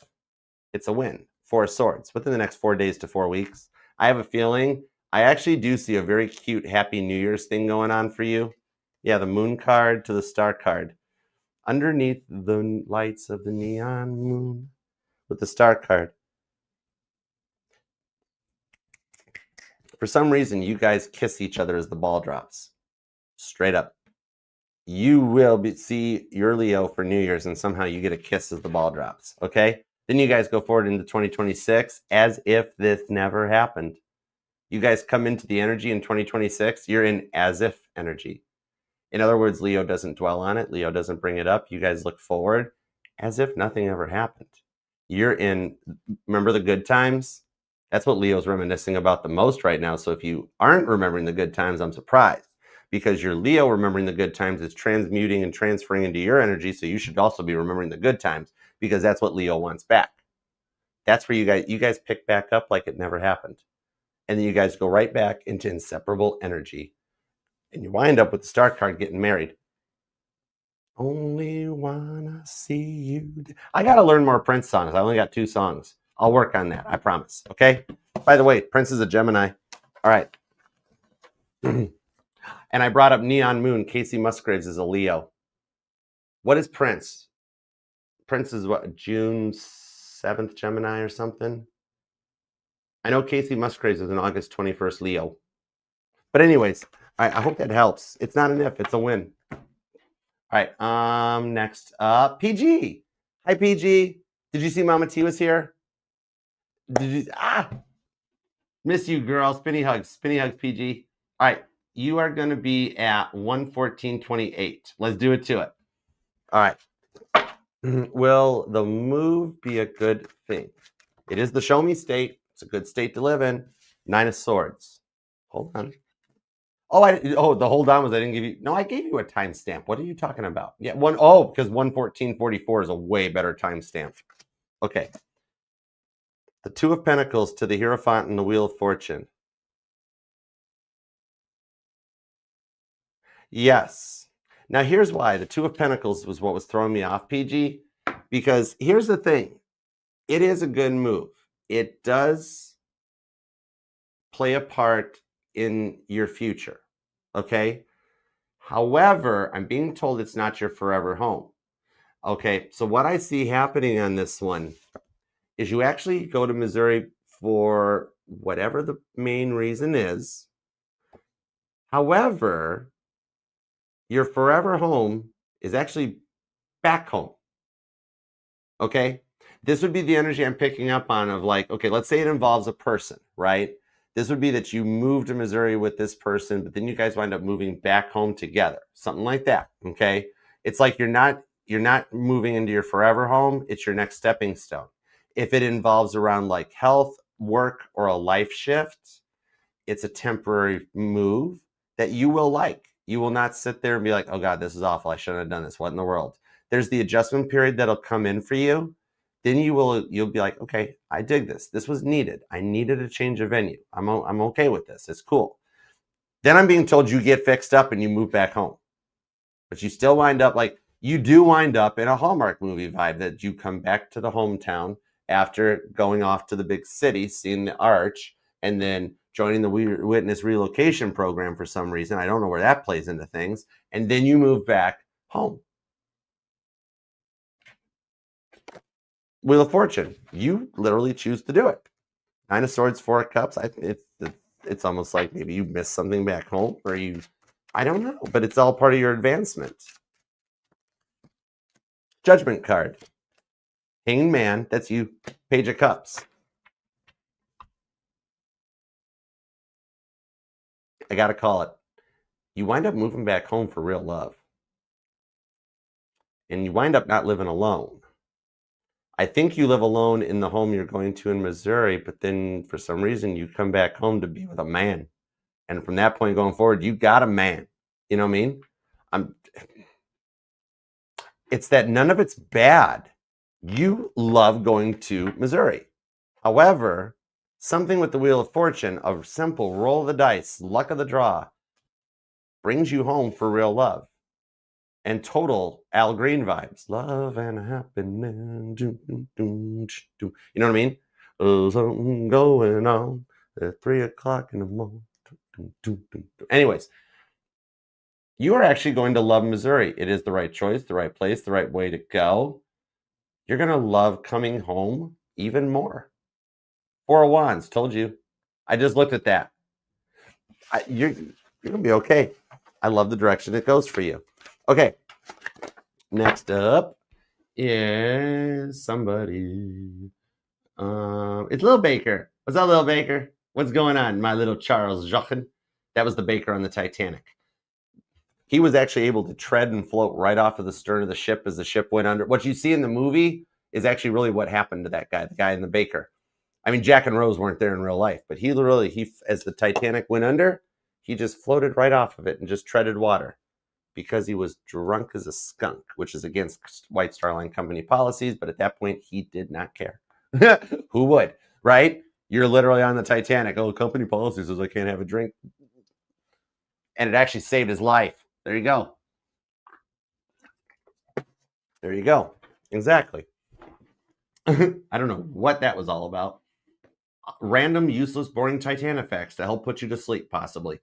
It's a win. Four of Swords within the next 4 days to 4 weeks. I have a feeling I actually do see a very cute Happy New Year's thing going on for you. Yeah, the Moon card to the Star card. Underneath the lights of the neon moon with the Star card. For some reason, you guys kiss each other as the ball drops. Straight up. You will see your Leo for New Year's and somehow you get a kiss as the ball drops. Okay? Then you guys go forward into 2026 as if this never happened. You guys come into the energy in 2026, you're in as if energy. In other words, Leo doesn't dwell on it. Leo doesn't bring it up. You guys look forward as if nothing ever happened. You're in, remember the good times? That's what Leo's reminiscing about the most right now. So if you aren't remembering the good times, I'm surprised. Because your Leo remembering the good times is transmuting and transferring into your energy. So you should also be remembering the good times. Because that's what Leo wants back. That's where you guys pick back up like it never happened. And then you guys go right back into inseparable energy. And you wind up with the Star card getting married. Only wanna see you. I gotta learn more Prince songs. I only got 2 songs. I'll work on that, I promise. Okay? By the way, Prince is a Gemini. All right. And I brought up Neon Moon. Casey Musgraves is a Leo. What is Prince? Prince is what, June 7th Gemini or something? I know Casey Musgraves is an August 21st Leo. But anyways, I hope that helps. It's not an if, it's a win. All right, next up, PG. Hi, PG. Did you see Mama T was here? Miss you, girl. Spinny hugs, PG. All right, you are going to be at 114.28. Let's do it to it. All right. Will the move be a good thing? It is the show me state. It's a good state to live in. 9 of Swords. Hold on. The hold on was I didn't give you. No, I gave you a timestamp. What are you talking about? Yeah, because 114.44 is a way better timestamp. Okay. The Two of Pentacles to the Hierophant and the Wheel of Fortune. Yes. Now here's why. The Two of Pentacles was what was throwing me off, PG. Because here's the thing. It is a good move. It does play a part in your future. Okay? However, I'm being told it's not your forever home. Okay, so what I see happening on this one is you actually go to Missouri for whatever the main reason is. However, your forever home is actually back home. Okay? This would be the energy I'm picking up on of like, okay, let's say it involves a person, right? This would be that you move to Missouri with this person, but then you guys wind up moving back home together. Something like that. Okay? It's like you're not moving into your forever home, it's your next stepping stone. If it involves around like health, work, or a life shift, it's a temporary move that you will like. You will not sit there and be like, oh God, this is awful. I shouldn't have done this. What in the world? There's the adjustment period that'll come in for you. Then you'll be like, okay, I dig this. This was needed. I needed a change of venue. I'm okay with this. It's cool. Then I'm being told you get fixed up and you move back home. But you still wind up like, you do wind up in a Hallmark movie vibe that you come back to the hometown after going off to the big city, seeing the arch, and then joining the witness relocation program for some reason. I don't know where that plays into things. And then you move back home. Wheel of Fortune. You literally choose to do it. Nine of Swords, Four of Cups. It's almost like maybe you missed something back home, or I don't know, but it's all part of your advancement. Judgment card. Hanged Man. That's you. Page of Cups. I gotta call it. You wind up moving back home for real love. And you wind up not living alone. I think you live alone in the home you're going to in Missouri, but then for some reason you come back home to be with a man. And from that point going forward, you got a man. You know what I mean? It's that none of it's bad. You love going to Missouri. However, something with the Wheel of Fortune, a simple roll of the dice, luck of the draw, brings you home for real love. And total Al Green vibes. Love and happiness. You know what I mean? Something going on at 3 o'clock in the morning. Anyways, you are actually going to love Missouri. It is the right choice, the right place, the right way to go. You're going to love coming home even more. Four of Wands, told you. I just looked at that. You're going to be okay. I love the direction it goes for you. Okay. Next up is somebody. It's Lil Baker. What's up, Lil Baker? What's going on, my little Charles Jochen? That was the Baker on the Titanic. He was actually able to tread and float right off of the stern of the ship as the ship went under. What you see in the movie is actually really what happened to that guy, the guy in the Baker. I mean, Jack and Rose weren't there in real life, but he as the Titanic went under, he just floated right off of it and just treaded water because he was drunk as a skunk, which is against White Star Line Company policies. But at that point, he did not care. Who would, right? You're literally on the Titanic. Oh, company policy says I can't have a drink. And it actually saved his life. There you go. There you go. Exactly. I don't know what that was all about. Random, useless, boring Titanic facts to help put you to sleep, possibly.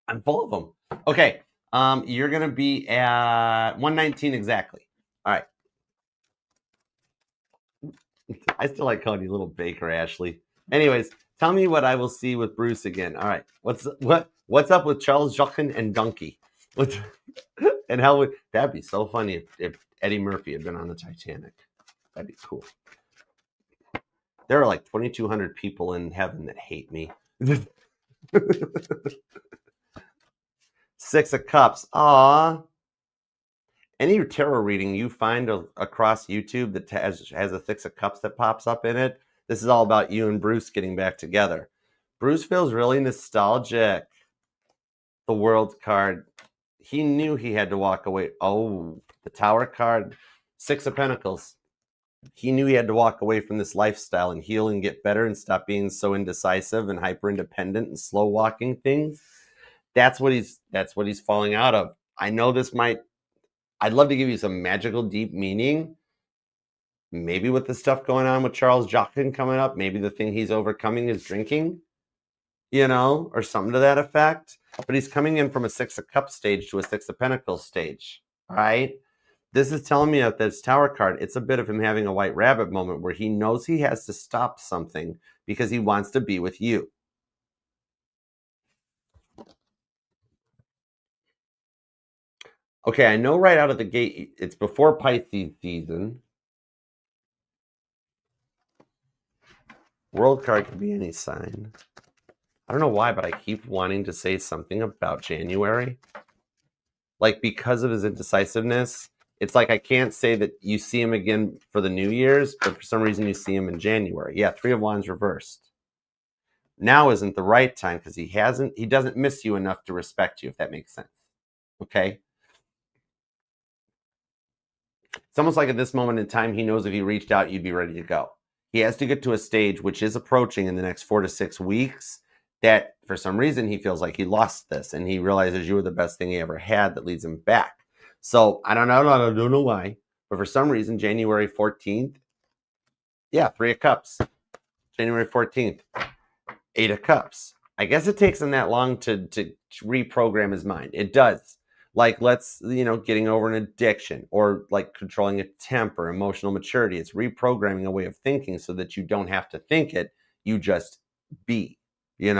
I'm full of them. Okay. You're going to be at 119 exactly. All right. I still like calling you Little Baker, Ashley. Anyways, tell me what I will see with Bruce again. All right. What's up with Charles Jochen and Donkey? And how that'd be so funny if Eddie Murphy had been on the Titanic. That'd be cool. There are like 2,200 people in heaven that hate me. Six of Cups. Aww. Any tarot reading you find across YouTube that has a Six of Cups that pops up in it, this is all about you and Bruce getting back together. Bruce feels really nostalgic. The World card. He knew he had to walk away. Oh, the Tower card. Six of Pentacles. He knew he had to walk away from this lifestyle and heal and get better and stop being so indecisive and hyper independent and slow walking things. That's what he's falling out of. I know this might, I'd love to give you some magical deep meaning. Maybe with the stuff going on with Charles Jockin coming up, maybe the thing he's overcoming is drinking, or something to that effect. But he's coming in from a Six of Cups stage to a Six of Pentacles stage, all right? This is telling me that this Tower card, it's a bit of him having a white rabbit moment where he knows he has to stop something because he wants to be with you. Okay, I know right out of the gate, it's before Pisces season. World card could be any sign. I don't know why, but I keep wanting to say something about January. Like, because of his indecisiveness, it's like I can't say that you see him again for the New Year's, but for some reason you see him in January. Yeah, Three of Wands reversed. Now isn't the right time because he doesn't miss you enough to respect you, if that makes sense. Okay? It's almost like at this moment in time, he knows if he reached out, you'd be ready to go. He has to get to a stage which is approaching in the next 4 to 6 weeks that for some reason he feels like he lost this and he realizes you were the best thing he ever had that leads him back. So I don't know why, but for some reason, January 14th, yeah, 3 of Cups. January 14th, 8 of Cups. I guess it takes him that long to reprogram his mind. It does. Like, getting over an addiction or like controlling a temper, emotional maturity. It's reprogramming a way of thinking so that you don't have to think it. You just be, 3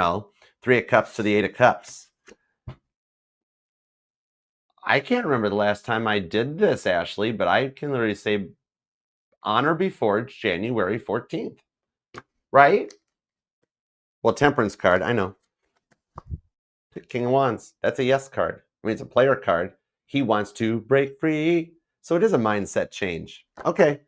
of Cups to the 8 of Cups. I can't remember the last time I did this, Ashley, but I can literally say on or before January 14th, right? Well, Temperance card, I know. King of Wands, that's a yes card. I mean, it's a player card. He wants to break free. So it is a mindset change. Okay.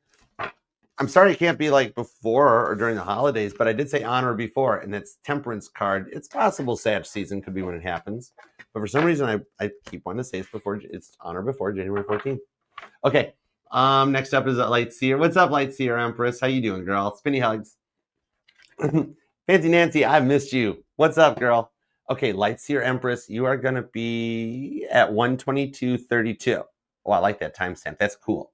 I'm sorry it can't be like before or during the holidays, but I did say on or before, and that's Temperance card. It's possible Sag season could be when it happens. But for some reason, I keep wanting to say it's on or before January 14th. Okay. Next up is Lightseer. What's up, Lightseer Empress? How you doing, girl? Spinny hugs. Fancy Nancy, I've missed you. What's up, girl? Okay, Lightseer Empress, you are going to be at 122.32. Oh, I like that timestamp. That's cool.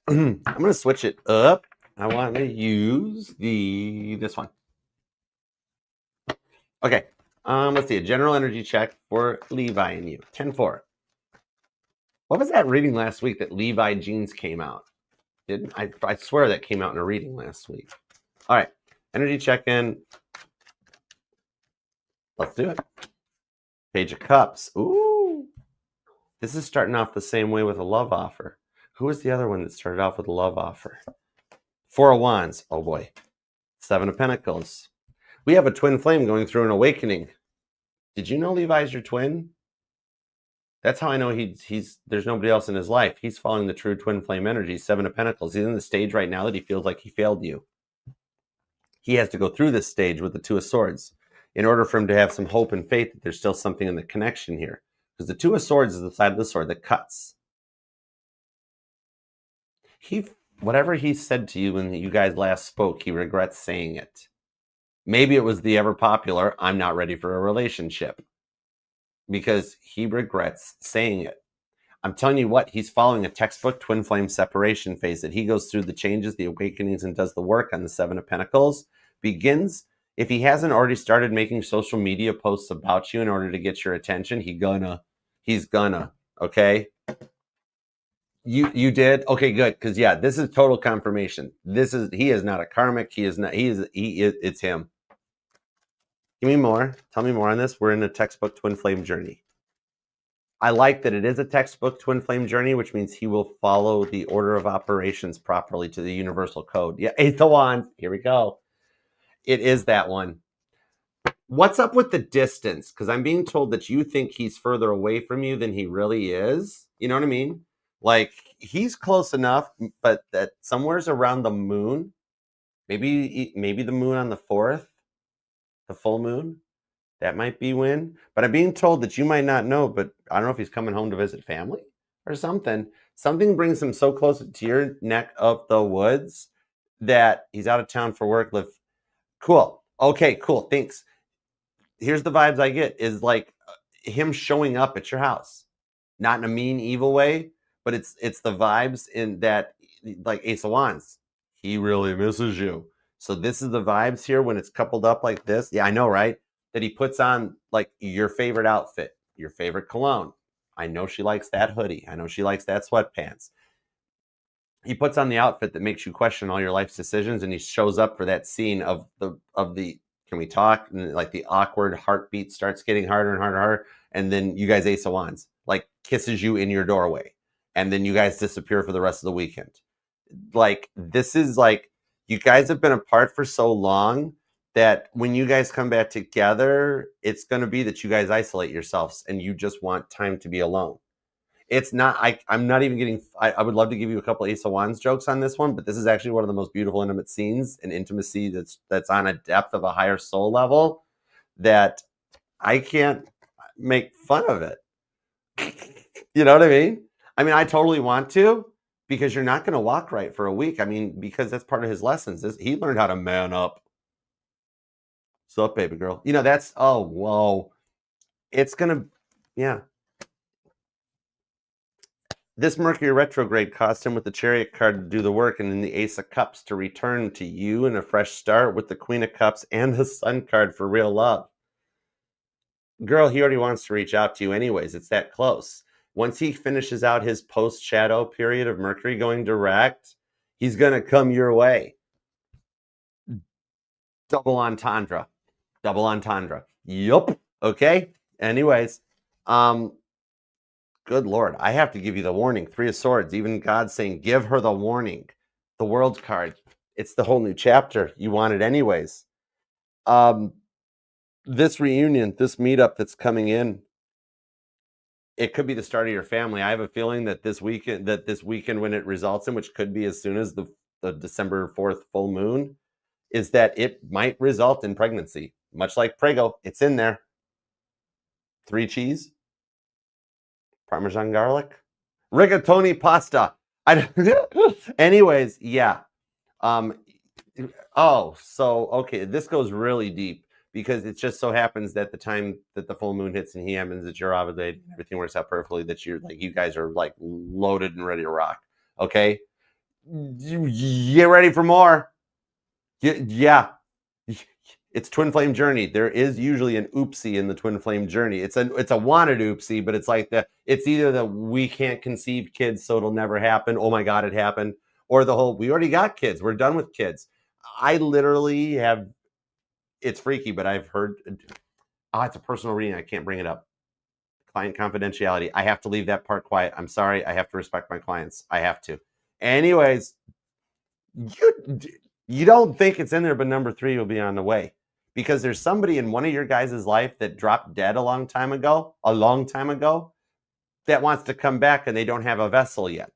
I'm going to switch it up. I want to use this one. Okay, let's see. A general energy check for Levi and you. 10-4. What was that reading last week that Levi jeans came out? I swear that came out in a reading last week. All right, energy check-in. Let's do it. Page of Cups. Ooh. This is starting off the same way with a love offer. Who was the other one that started off with a love offer? 4 of Wands. Oh, boy. 7 of Pentacles. We have a twin flame going through an awakening. Did you know Levi's your twin? That's how I know there's nobody else in his life. He's following the true twin flame energy, 7 of Pentacles. He's in the stage right now that he feels like he failed you. He has to go through this stage with the 2 of Swords in order for him to have some hope and faith that there's still something in the connection here. Because the 2 of Swords is the side of the sword that cuts. Whatever he said to you when you guys last spoke, he regrets saying it. Maybe it was the ever popular, I'm not ready for a relationship. Because he regrets saying it. I'm telling you what, he's following a textbook twin flame separation phase that he goes through the changes, the awakenings, and does the work on the 7 of Pentacles. Begins, if he hasn't already started making social media posts about you in order to get your attention, he's gonna, okay? You did? Okay, good. Because yeah, this is total confirmation. He is not a karmic. It's him. Give me more. Tell me more on this. We're in a textbook twin flame journey. I like that it is a textbook twin flame journey, which means he will follow the order of operations properly to the universal code. Yeah, 8 of Wands. Here we go. It is that one. What's up with the distance? Because I'm being told that you think he's further away from you than he really is. You know what I mean? Like, he's close enough, but that somewhere's around the moon, maybe the moon on the 4th, the full moon, that might be when. But I'm being told that you might not know, but I don't know if he's coming home to visit family or something. Something brings him so close to your neck of the woods that he's out of town for work. Cool. Okay, cool. Thanks. Here's the vibes I get is like him showing up at your house, not in a mean, evil way, but it's the vibes in that, like Ace of Wands. He really misses you. So this is the vibes here when it's coupled up like this. Yeah, I know, right? That he puts on like your favorite outfit, your favorite cologne. I know she likes that hoodie. I know she likes that sweatpants. He puts on the outfit that makes you question all your life's decisions, and he shows up for that scene of the can we talk, and like the awkward heartbeat starts getting harder and harder and harder, and then you guys Ace of Wands, like kisses you in your doorway, and then you guys disappear for the rest of the weekend. Like this is like you guys have been apart for so long that when you guys come back together, it's going to be that you guys isolate yourselves and you just want time to be alone. It's not. I'm not even getting. I would love to give you a couple Ace of Wands jokes on this one, but this is actually one of the most beautiful intimate scenes and intimacy that's on a depth of a higher soul level that I can't make fun of it. You know what I mean? I mean, I totally want to, because you're not going to walk right for a week. I mean, because that's part of his lessons. He learned how to man up. So up, baby girl. You know, that's, oh, whoa. It's going to, yeah. This Mercury retrograde cost him with the Chariot card to do the work, and then the Ace of Cups to return to you in a fresh start with the Queen of Cups and the Sun card for real love. Girl, he already wants to reach out to you anyways. It's that close. Once he finishes out his post-shadow period of Mercury going direct, he's going to come your way. Double entendre. Double entendre. Yup. Okay? Anyways, good Lord, I have to give you the warning. Three of Swords, even God saying, give her the warning. The World card. It's the whole new chapter. You want it anyways. This reunion, this meetup that's coming in, it could be the start of your family. I have a feeling that this weekend when it results in, which could be as soon as the December 4th full moon, is that it might result in pregnancy. Much like Prego, it's in there. 3 cheese, Parmesan garlic, rigatoni pasta. Anyways, yeah. Oh, so okay, this goes really deep because it just so happens that the time that the full moon hits and he happens that you're ovulated, everything works out perfectly, that you're like, you guys are like loaded and ready to rock. Okay, get ready for more. Yeah. It's twin flame journey. There is usually an oopsie in the twin flame journey. It's a wanted oopsie, but it's like it's either the we can't conceive kids, so it'll never happen. Oh my God, it happened. Or the whole, we already got kids. We're done with kids. I literally have, it's freaky, but I've heard, it's a personal reading. I can't bring it up. Client confidentiality. I have to leave that part quiet. I'm sorry. I have to respect my clients. I have to. Anyways, you don't think it's in there, but number 3 will be on the way. Because there's somebody in one of your guys' life that dropped dead a long time ago, that wants to come back and they don't have a vessel yet.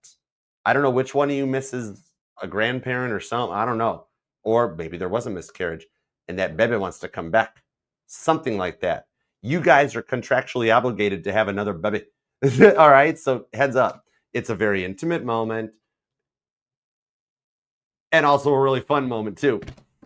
I don't know which one of you misses a grandparent or something. I don't know. Or maybe there was a miscarriage and that baby wants to come back. Something like that. You guys are contractually obligated to have another baby. All right, so heads up. It's a very intimate moment. And also a really fun moment too.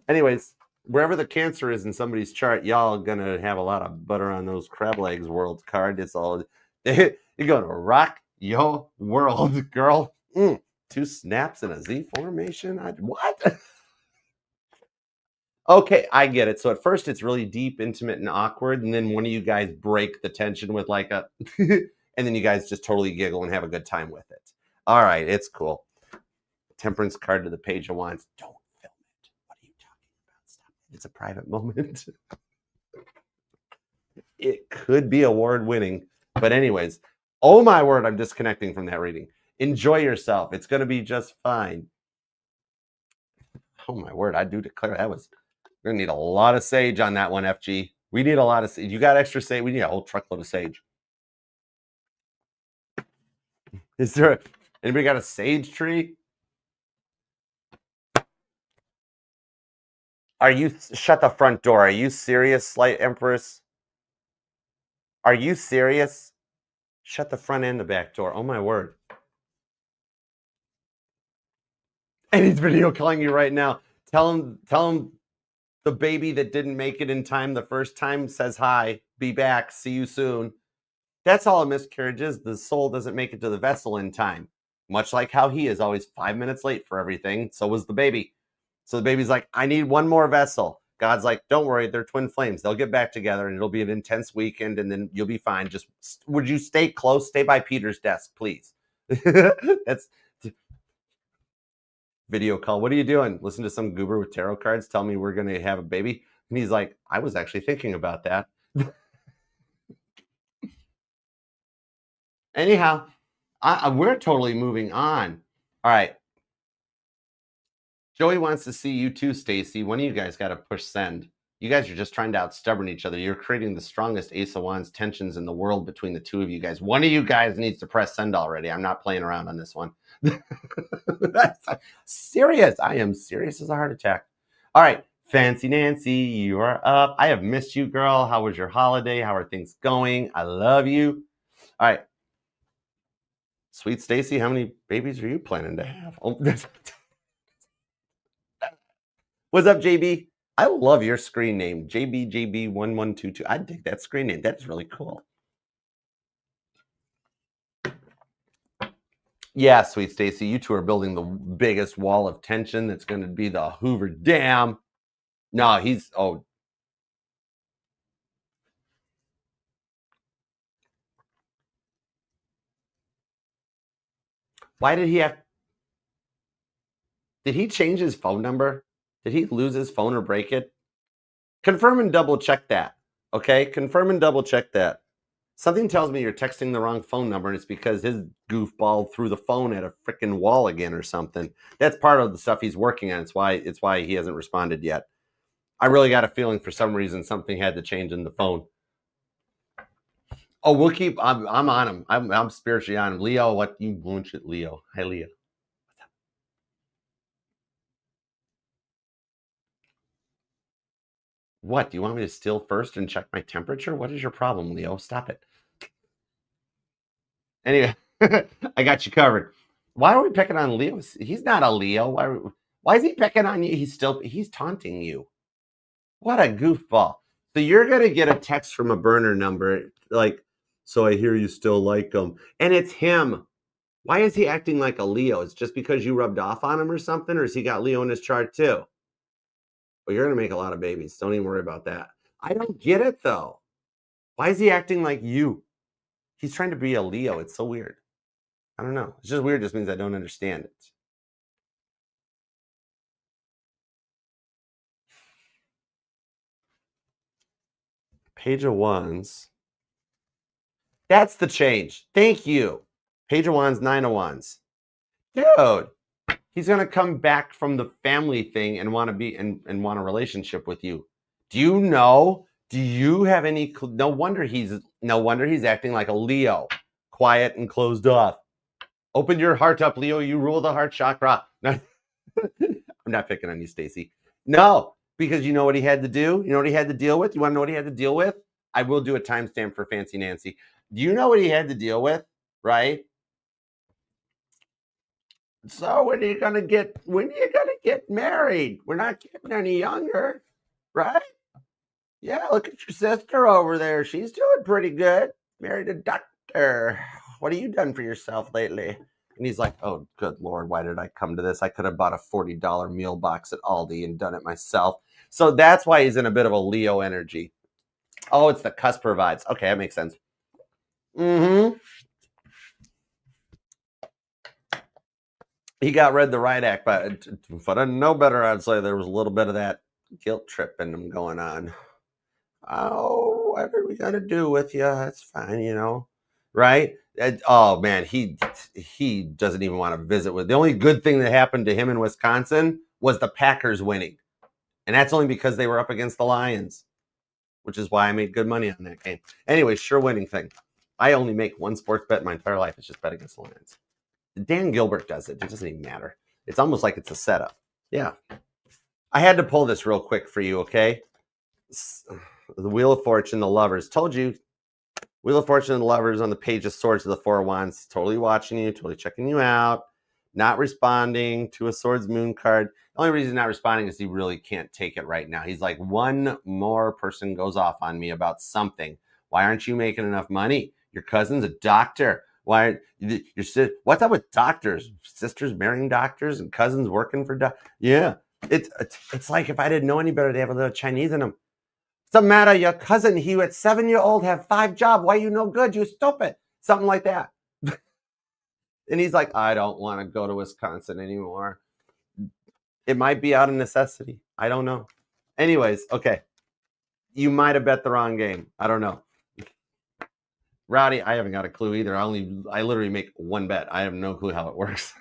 Anyways, wherever the Cancer is in somebody's chart, y'all gonna have a lot of butter on those crab legs world card. It's all, you're gonna rock your world, girl. 2 snaps in a Z formation. What? Okay, I get it. So at first it's really deep, intimate, and awkward, and then one of you guys break the tension with like a, and then you guys just totally giggle and have a good time with it. All right, it's cool. Temperance card to the Page of Wands. Don't film it. What are you talking about? Stop it. It's a private moment. It could be award winning. But anyways, oh my word, I'm disconnecting from that reading. Enjoy yourself. It's going to be just fine. Oh my word, I do declare that was, we're going to need a lot of sage on that one, FG. We need a lot of sage. You got extra sage? We need a whole truckload of sage. Is there, anybody got a sage tree? Are you, shut the front door. Are you serious, Slight Empress? Are you serious? Shut the front and the back door. Oh my word. And he's video calling you right now. Tell him the baby that didn't make it in time the first time says hi, be back, see you soon. That's all a miscarriage is. The soul doesn't make it to the vessel in time. Much like how he is always 5 minutes late for everything, so was the baby. So the baby's like, I need one more vessel. God's like, don't worry, they're twin flames. They'll get back together and it'll be an intense weekend and then you'll be fine. Just would you stay close? Stay by Peter's desk, please. That's video call. What are you doing? Listen to some goober with tarot cards tell me we're going to have a baby. And he's like, I was actually thinking about that. Anyhow, we're totally moving on. All right. Joey wants to see you too, Stacy. One of you guys got to push send. You guys are just trying to outstubborn each other. You're creating the strongest Ace of Wands tensions in the world between the two of you guys. One of you guys needs to press send already. I'm not playing around on this one. Serious. I am serious as a heart attack. All right. Fancy Nancy, you are up. I have missed you, girl. How was your holiday? How are things going? I love you. All right. Sweet Stacy, how many babies are you planning to have? Oh, what's up, JB? I love your screen name, JBJB1122. I dig that screen name. That is really cool. Yeah, Sweet Stacy, you two are building the biggest wall of tension that's going to be the Hoover Dam. No, why did he change his phone number? Did he lose his phone or break it? Confirm and double check that. Okay, confirm and double check that. Something tells me you're texting the wrong phone number and it's because his goofball threw the phone at a freaking wall again or something. That's part of the stuff he's working on. It's why he hasn't responded yet. I really got a feeling for some reason something had to change in the phone. Oh, we'll keep. I'm on him. I'm spiritually on him. Leo, what you bullshit, Leo? Hi, Leo. What? Do you want me to steal first and check my temperature? What is your problem, Leo? Stop it. Anyway, I got you covered. Why are we picking on Leo? He's not a Leo. Why is he picking on you? He's taunting you. What a goofball. So you're going to get a text from a burner number like, so I hear you still like him. And it's him. Why is he acting like a Leo? It's just because you rubbed off on him or something? Or has he got Leo in his chart too? Well, you're going to make a lot of babies. Don't even worry about that. I don't get it though. Why is he acting like you? He's trying to be a Leo. It's so weird. I don't know. It's just weird. It just means I don't understand it. Page of Wands. That's the change. Thank you. Page of Wands, 9 of Wands. Dude, he's going to come back from the family thing and want to be and want a relationship with you. Do you know? Do you have any? No wonder he's acting like a Leo, quiet and closed off. Open your heart up, Leo. You rule the heart chakra. I'm not picking on you, Stacy. No, because you know what he had to do? You know what he had to deal with? You want to know what he had to deal with? I will do a timestamp for Fancy Nancy. Do you know what he had to deal with? Right? So when are you gonna get married? We're not getting any younger, right? Yeah, look at your sister over there. She's doing pretty good. Married a doctor. What have you done for yourself lately? And he's like, oh, good Lord, why did I come to this? I could have bought a $40 meal box at Aldi and done it myself. So that's why he's in a bit of a Leo energy. Oh, it's the cusper vibes. Okay, that makes sense. He got read the right act, but if I didn't know better, I'd say there was a little bit of that guilt trip in him going on. Oh, what are we gonna do with you? That's fine, right? Oh man, he doesn't even want to visit with. The only good thing that happened to him in Wisconsin was the Packers winning, and that's only because they were up against the Lions, which is why I made good money on that game. Anyway, sure winning thing. I only make one sports bet in my entire life. It's just bet against the Lions. Dan Gilbert does it. It doesn't even matter. It's almost like it's a setup. Yeah. I had to pull this real quick for you, okay? The Wheel of Fortune, the Lovers. Told you. Wheel of Fortune and the Lovers on the Page of Swords of the Four of Wands. Totally watching you. Totally checking you out. not responding to a Swords Moon card. The only reason he's not responding is he really can't take it right now. He's like, one more person goes off on me about something. Why aren't you making enough money? Your cousin's a doctor. Why what's up with doctors? Sisters marrying doctors and cousins working for doctors? Yeah. It's like if I didn't know any better, they have a little Chinese in them. What's the matter? Your cousin, he at 7-year-old have 5 jobs. Why you no good? You stupid. Something like that. And he's like, I don't want to go to Wisconsin anymore. It might be out of necessity. I don't know. Anyways, okay. You might have bet the wrong game. I don't know. Rowdy, I haven't got a clue either. I literally make one bet. I have no clue how it works.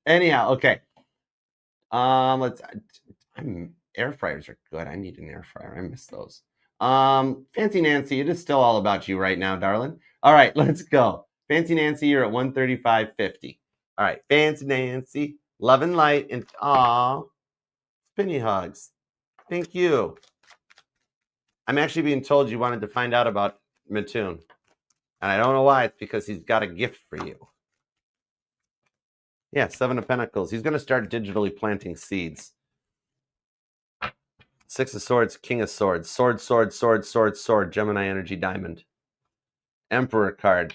Anyhow, okay. Air fryers are good. I need an air fryer. I miss those. Fancy Nancy, it is still all about you right now, darling. All right, let's go. Fancy Nancy, you're at 135.50. All right, Fancy Nancy, love and light, and spinny hugs. Thank you. I'm actually being told you wanted to find out about Mattoon. And I don't know why. It's because he's got a gift for you. Yeah, 7 of Pentacles. He's going to start digitally planting seeds. 6 of Swords, King of Swords. Sword, sword, sword, sword, sword. Gemini energy diamond. Emperor card.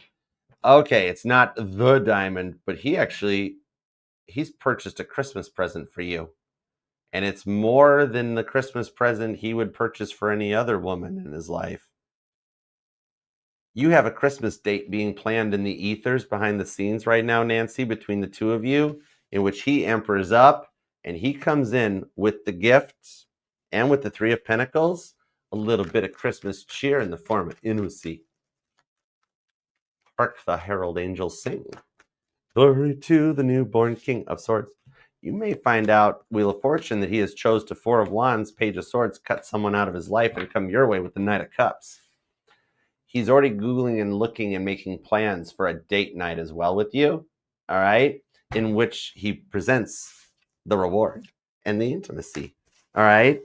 Okay, it's not the diamond, but he's purchased a Christmas present for you. And it's more than the Christmas present he would purchase for any other woman in his life. You have a Christmas date being planned in the ethers behind the scenes right now, Nancy, between the two of you, in which he emperors up and he comes in with the gifts and with the 3 of Pentacles, a little bit of Christmas cheer in the form of intimacy. Hark the herald angels sing. Glory to the newborn King of Swords. You may find out, Wheel of Fortune, that he has chose to 4 of Wands, Page of Swords, cut someone out of his life and come your way with the Knight of Cups. He's already Googling and looking and making plans for a date night as well with you, all right, in which he presents the reward and the intimacy, all right?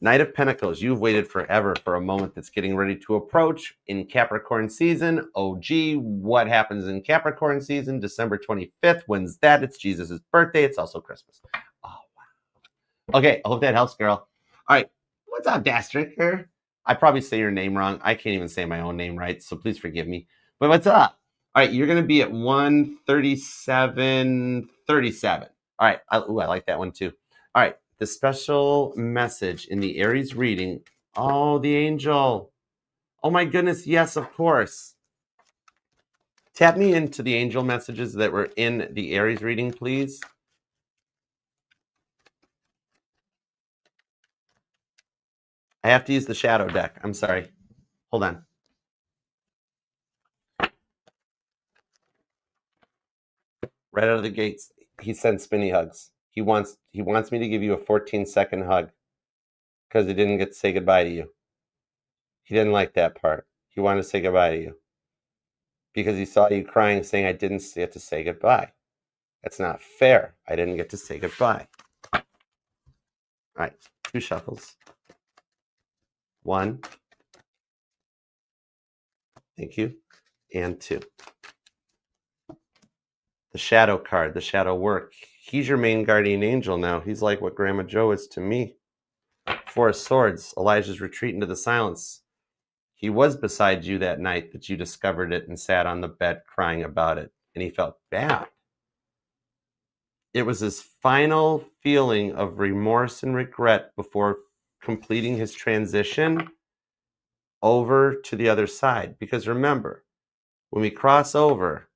Knight of Pentacles, you've waited forever for a moment that's getting ready to approach in Capricorn season. Oh, gee, what happens in Capricorn season? December 25th. When's that? It's Jesus' birthday. It's also Christmas. Oh, wow. Okay, I hope that helps, girl. All right, what's up, Dastricker? I probably say your name wrong. I can't even say my own name right, so please forgive me. But what's up? All right, you're going to be at 137.37. All right, I like that one too. All right. The special message in the Aries reading. Oh, the angel. Oh my goodness, yes, of course. Tap me into the angel messages that were in the Aries reading, please. I have to use the shadow deck. I'm sorry. Hold on. Right out of the gates, he sent spinny hugs. He wants me to give you a 14-second hug because he didn't get to say goodbye to you. He didn't like that part. He wanted to say goodbye to you because he saw you crying, saying, I didn't get to say goodbye. That's not fair. I didn't get to say goodbye. All right, 2 shuffles. 1. Thank you. And 2. The shadow card, the shadow work. He's your main guardian angel now. He's like what Grandma Joe is to me. 4 of Swords. Elijah's retreat into the silence. He was beside you that night that you discovered it and sat on the bed crying about it. And he felt bad. It was his final feeling of remorse and regret before completing his transition over to the other side. Because remember, when we cross over,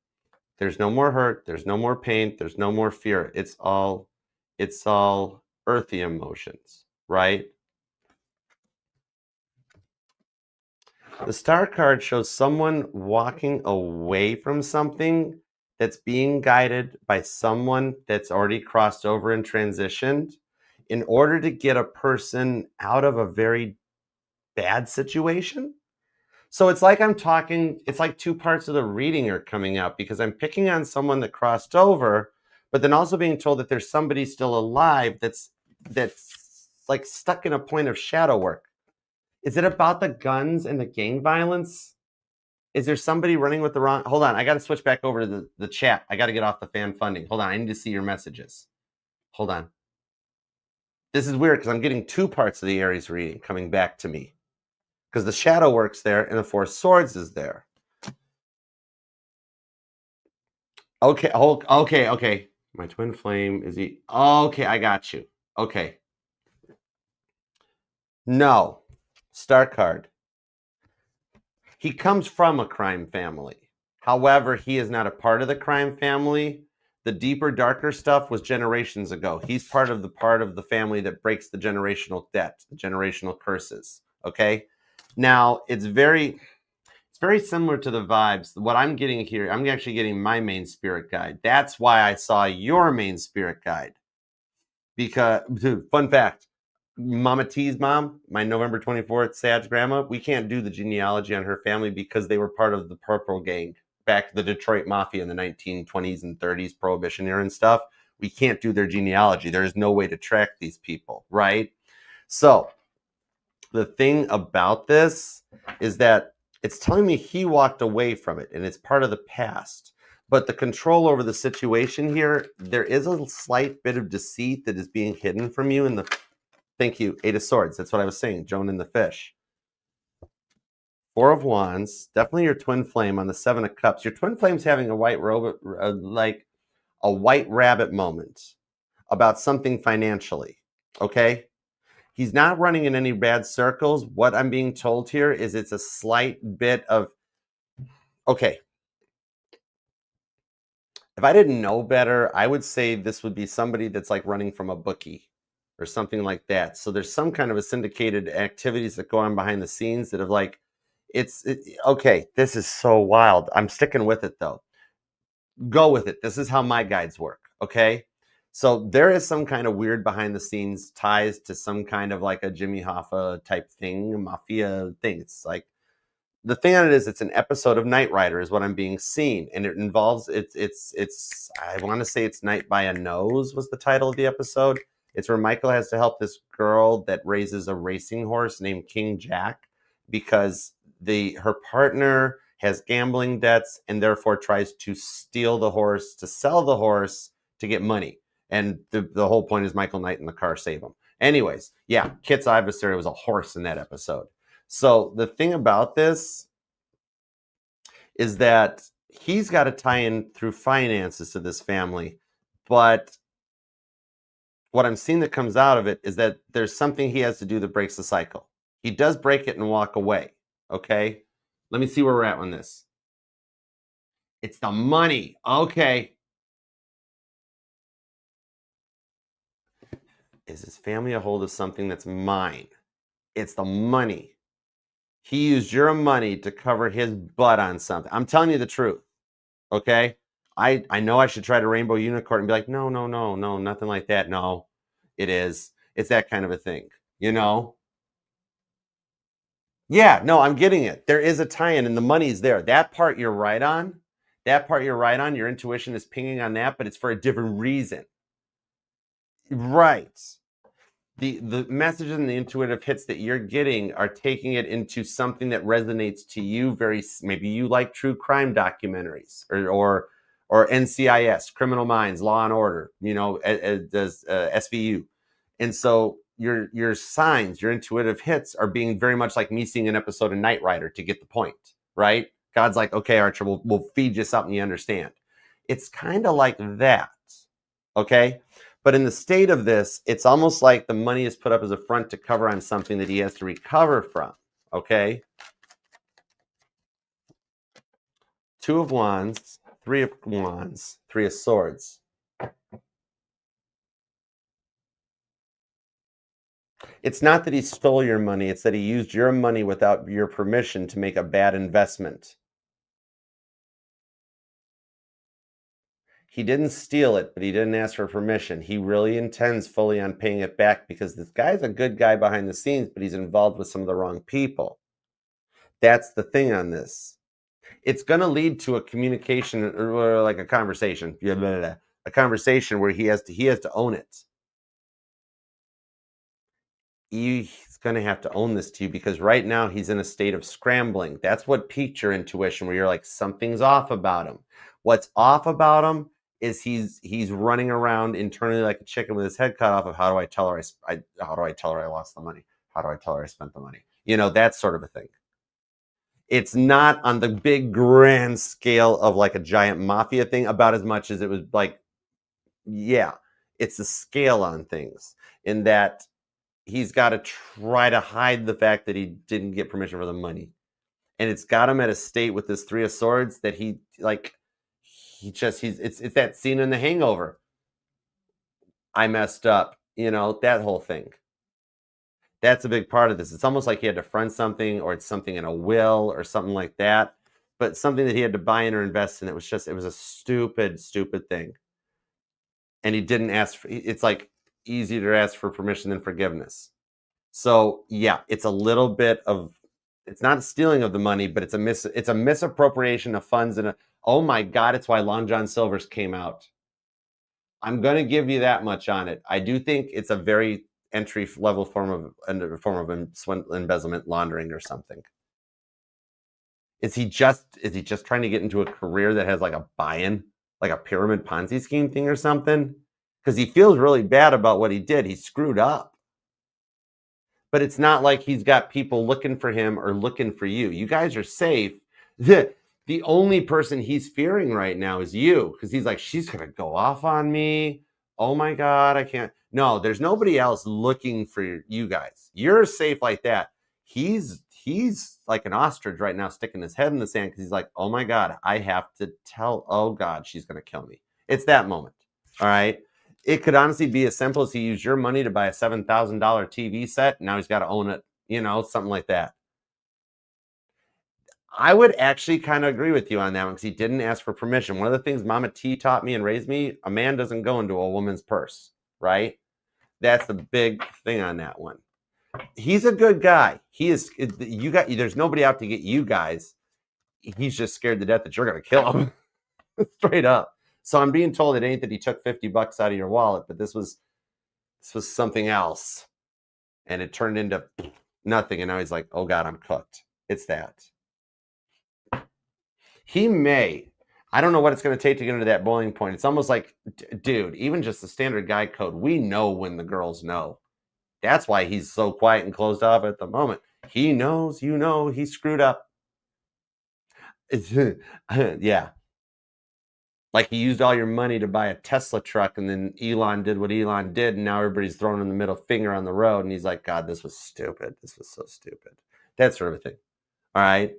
there's no more hurt, there's no more pain, there's no more fear. It's all earthy emotions, right? The Star card shows someone walking away from something that's being guided by someone that's already crossed over and transitioned in order to get a person out of a very bad situation. So it's like it's like 2 parts of the reading are coming out because I'm picking on someone that crossed over, but then also being told that there's somebody still alive that's like stuck in a point of shadow work. Is it about the guns and the gang violence? Is there somebody running with the wrong? Hold on. I got to switch back over to the chat. I got to get off the fan funding. Hold on. I need to see your messages. Hold on. This is weird because I'm getting two parts of the Aries reading coming back to me. Because the shadow works there and the Four of Swords is there. Okay. Okay. My twin flame is he. Okay. I got you. Okay. No. Star card. He comes from a crime family. However, he is not a part of the crime family. The deeper, darker stuff was generations ago. He's part of the family that breaks the generational debt, the generational curses. Okay. Now it's very similar to the vibes. What I'm getting here, I'm actually getting my main spirit guide. That's why I saw your main spirit guide. Because, dude, fun fact, Mama T's mom, my November 24th Sag grandma, we can't do the genealogy on her family because they were part of the Purple Gang, back the Detroit Mafia in the 1920s and 30s, Prohibition era and stuff. We can't do their genealogy. There is no way to track these people, right? So the thing about this is that it's telling me he walked away from it and it's part of the past. But the control over the situation here, there is a slight bit of deceit that is being hidden from you in the... Thank you. 8 of Swords. That's what I was saying. Joan and the Fish. 4 of Wands. Definitely your twin flame on the 7 of Cups. Your twin flame's having a white robot, like a white rabbit moment about something financially. Okay? He's not running in any bad circles. What I'm being told here is it's a slight bit of... Okay. If I didn't know better, I would say this would be somebody that's like running from a bookie or something like that. So there's some kind of a syndicated activities that go on behind the scenes that have like, okay, this is so wild. I'm sticking with it though. Go with it. This is how my guides work. Okay. So there is some kind of weird behind the scenes ties to some kind of like a Jimmy Hoffa type thing, a mafia thing. It's like, the thing on it is it's an episode of Knight Rider is what I'm being seen. And it involves, it's I want to say it's Night by a Nose was the title of the episode. It's where Michael has to help this girl that raises a racing horse named King Jack because her partner has gambling debts and therefore tries to steal the horse, to sell the horse to get money. And the whole point is Michael Knight in the car save him. Anyways, yeah, Kit's adversary was a horse in that episode. So the thing about this is that he's got to tie in through finances to this family. But what I'm seeing that comes out of it is that there's something he has to do that breaks the cycle. He does break it and walk away. Okay. Let me see where we're at on this. It's the money. Okay. Is his family a hold of something that's mine? It's the money. He used your money to cover his butt on something. I'm telling you the truth. Okay. I know I should try to rainbow unicorn and be like, no, nothing like that. No, it is. It's that kind of a thing, you know? Yeah, no, I'm getting it. There is a tie-in and the money's there. That part you're right on. Your intuition is pinging on that, but it's for a different reason. Right. The messages and the intuitive hits that you're getting are taking it into something that resonates to you. Maybe you like true crime documentaries or NCIS, Criminal Minds, Law and Order, does SVU. And so your signs, your intuitive hits are being very much like me seeing an episode of Knight Rider to get the point, right? God's like, okay, Archer, we'll feed you something you understand. It's kind of like that, okay? But in the state of this, it's almost like the money is put up as a front to cover on something that he has to recover from, okay? 2 of Wands, 3 of Wands, 3 of Swords. It's not that he stole your money. It's that he used your money without your permission to make a bad investment. He didn't steal it, but he didn't ask for permission. He really intends fully on paying it back because this guy's a good guy behind the scenes, but he's involved with some of the wrong people. That's the thing on this. It's going to lead to a communication or like a conversation. A conversation where he has to own it. He's going to have to own this to you, because right now he's in a state of scrambling. That's what piqued your intuition, where you're like, something's off about him. What's off about him is he's running around internally like a chicken with his head cut off of, how do I tell her how do I tell her I lost the money? How do I tell her I spent the money? That sort of a thing. It's not on the big grand scale of like a giant mafia thing, about as much as it was like, yeah, it's the scale on things, in that he's got to try to hide the fact that he didn't get permission for the money. And it's got him at a state with this Three of Swords that it's that scene in The Hangover. I messed up, that whole thing. That's a big part of this. It's almost like he had to front something, or it's something in a will or something like that, but something that he had to buy in or invest in. It was a stupid, stupid thing. And he didn't ask for, it's like easier to ask for permission than forgiveness. So yeah, it's a little bit of, it's not stealing of the money, but it's a misappropriation of funds. And oh my God, it's why Long John Silver's came out. I'm going to give you that much on it. I do think it's a very entry level form of embezzlement, laundering, or something. Is he just trying to get into a career that has like a buy-in, like a pyramid Ponzi scheme thing or something? Because he feels really bad about what he did. He screwed up. But it's not like he's got people looking for him or looking for you. You guys are safe. The only person he's fearing right now is you, because he's like, she's going to go off on me. Oh my God, I can't. No, there's nobody else looking for you guys. You're safe like that. He's like an ostrich right now, sticking his head in the sand, because he's like, oh my God, I have to tell. Oh God, she's going to kill me. It's that moment. All right. It could honestly be as simple as he used your money to buy a $7,000 TV set. Now he's got to own it, something like that. I would actually kind of agree with you on that one, because he didn't ask for permission. One of the things Mama T taught me and raised me, a man doesn't go into a woman's purse, right? That's the big thing on that one. He's a good guy. There's nobody out to get you guys. He's just scared to death that you're going to kill him. Straight up. So I'm being told it ain't that he took $50 out of your wallet, but this was something else. And it turned into nothing. And now he's like, oh God, I'm cooked. It's that. He may. I don't know what it's going to take to get into that boiling point. It's almost like, dude, even just the standard guy code, we know when the girls know. That's why he's so quiet and closed off at the moment. He knows, he screwed up. Yeah. Like he used all your money to buy a Tesla truck, and then Elon did what Elon did, and now everybody's throwing him the middle finger on the road, and he's like, God, this was stupid. This was so stupid. That sort of thing. All right?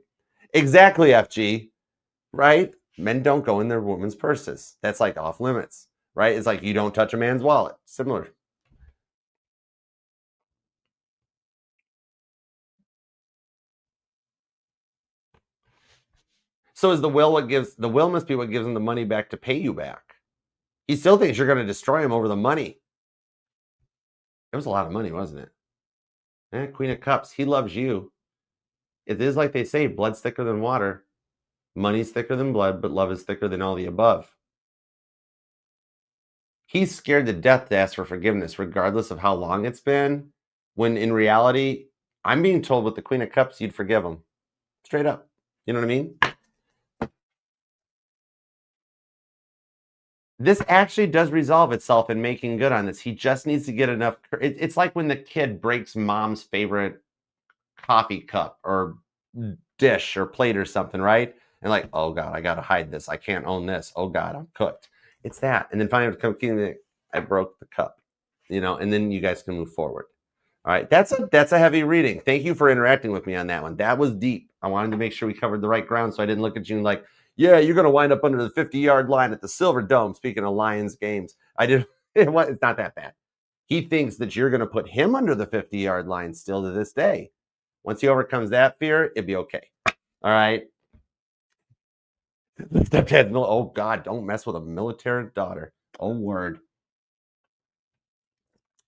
Exactly, FG. Right? Men don't go in their women's purses. That's like off limits. Right? It's like you don't touch a man's wallet. Similar. So is the will the will must be what gives him the money back to pay you back. He still thinks you're going to destroy him over the money. It was a lot of money, wasn't it? Queen of Cups. He loves you. It is like they say, blood's thicker than water. Money's thicker than blood, but love is thicker than all the above. He's scared to death to ask for forgiveness, regardless of how long it's been, when in reality, I'm being told with the Queen of Cups, you'd forgive him. Straight up. You know what I mean? This actually does resolve itself in making good on this. He just needs to get enough. It's like when the kid breaks mom's favorite coffee cup or dish or plate or something, right? And like, oh God, I got to hide this. I can't own this. Oh God, I'm cooked. It's that. And then finally, I broke the cup, and then you guys can move forward. All right. That's a heavy reading. Thank you for interacting with me on that one. That was deep. I wanted to make sure we covered the right ground, so I didn't look at you like, yeah, you're going to wind up under the 50-yard line at the Silver Dome. Speaking of Lions games, it's not that bad. He thinks that you're going to put him under the 50-yard line still to this day. Once he overcomes that fear, it'd be okay. All right. The stepdad, oh God, don't mess with a military daughter. Oh word.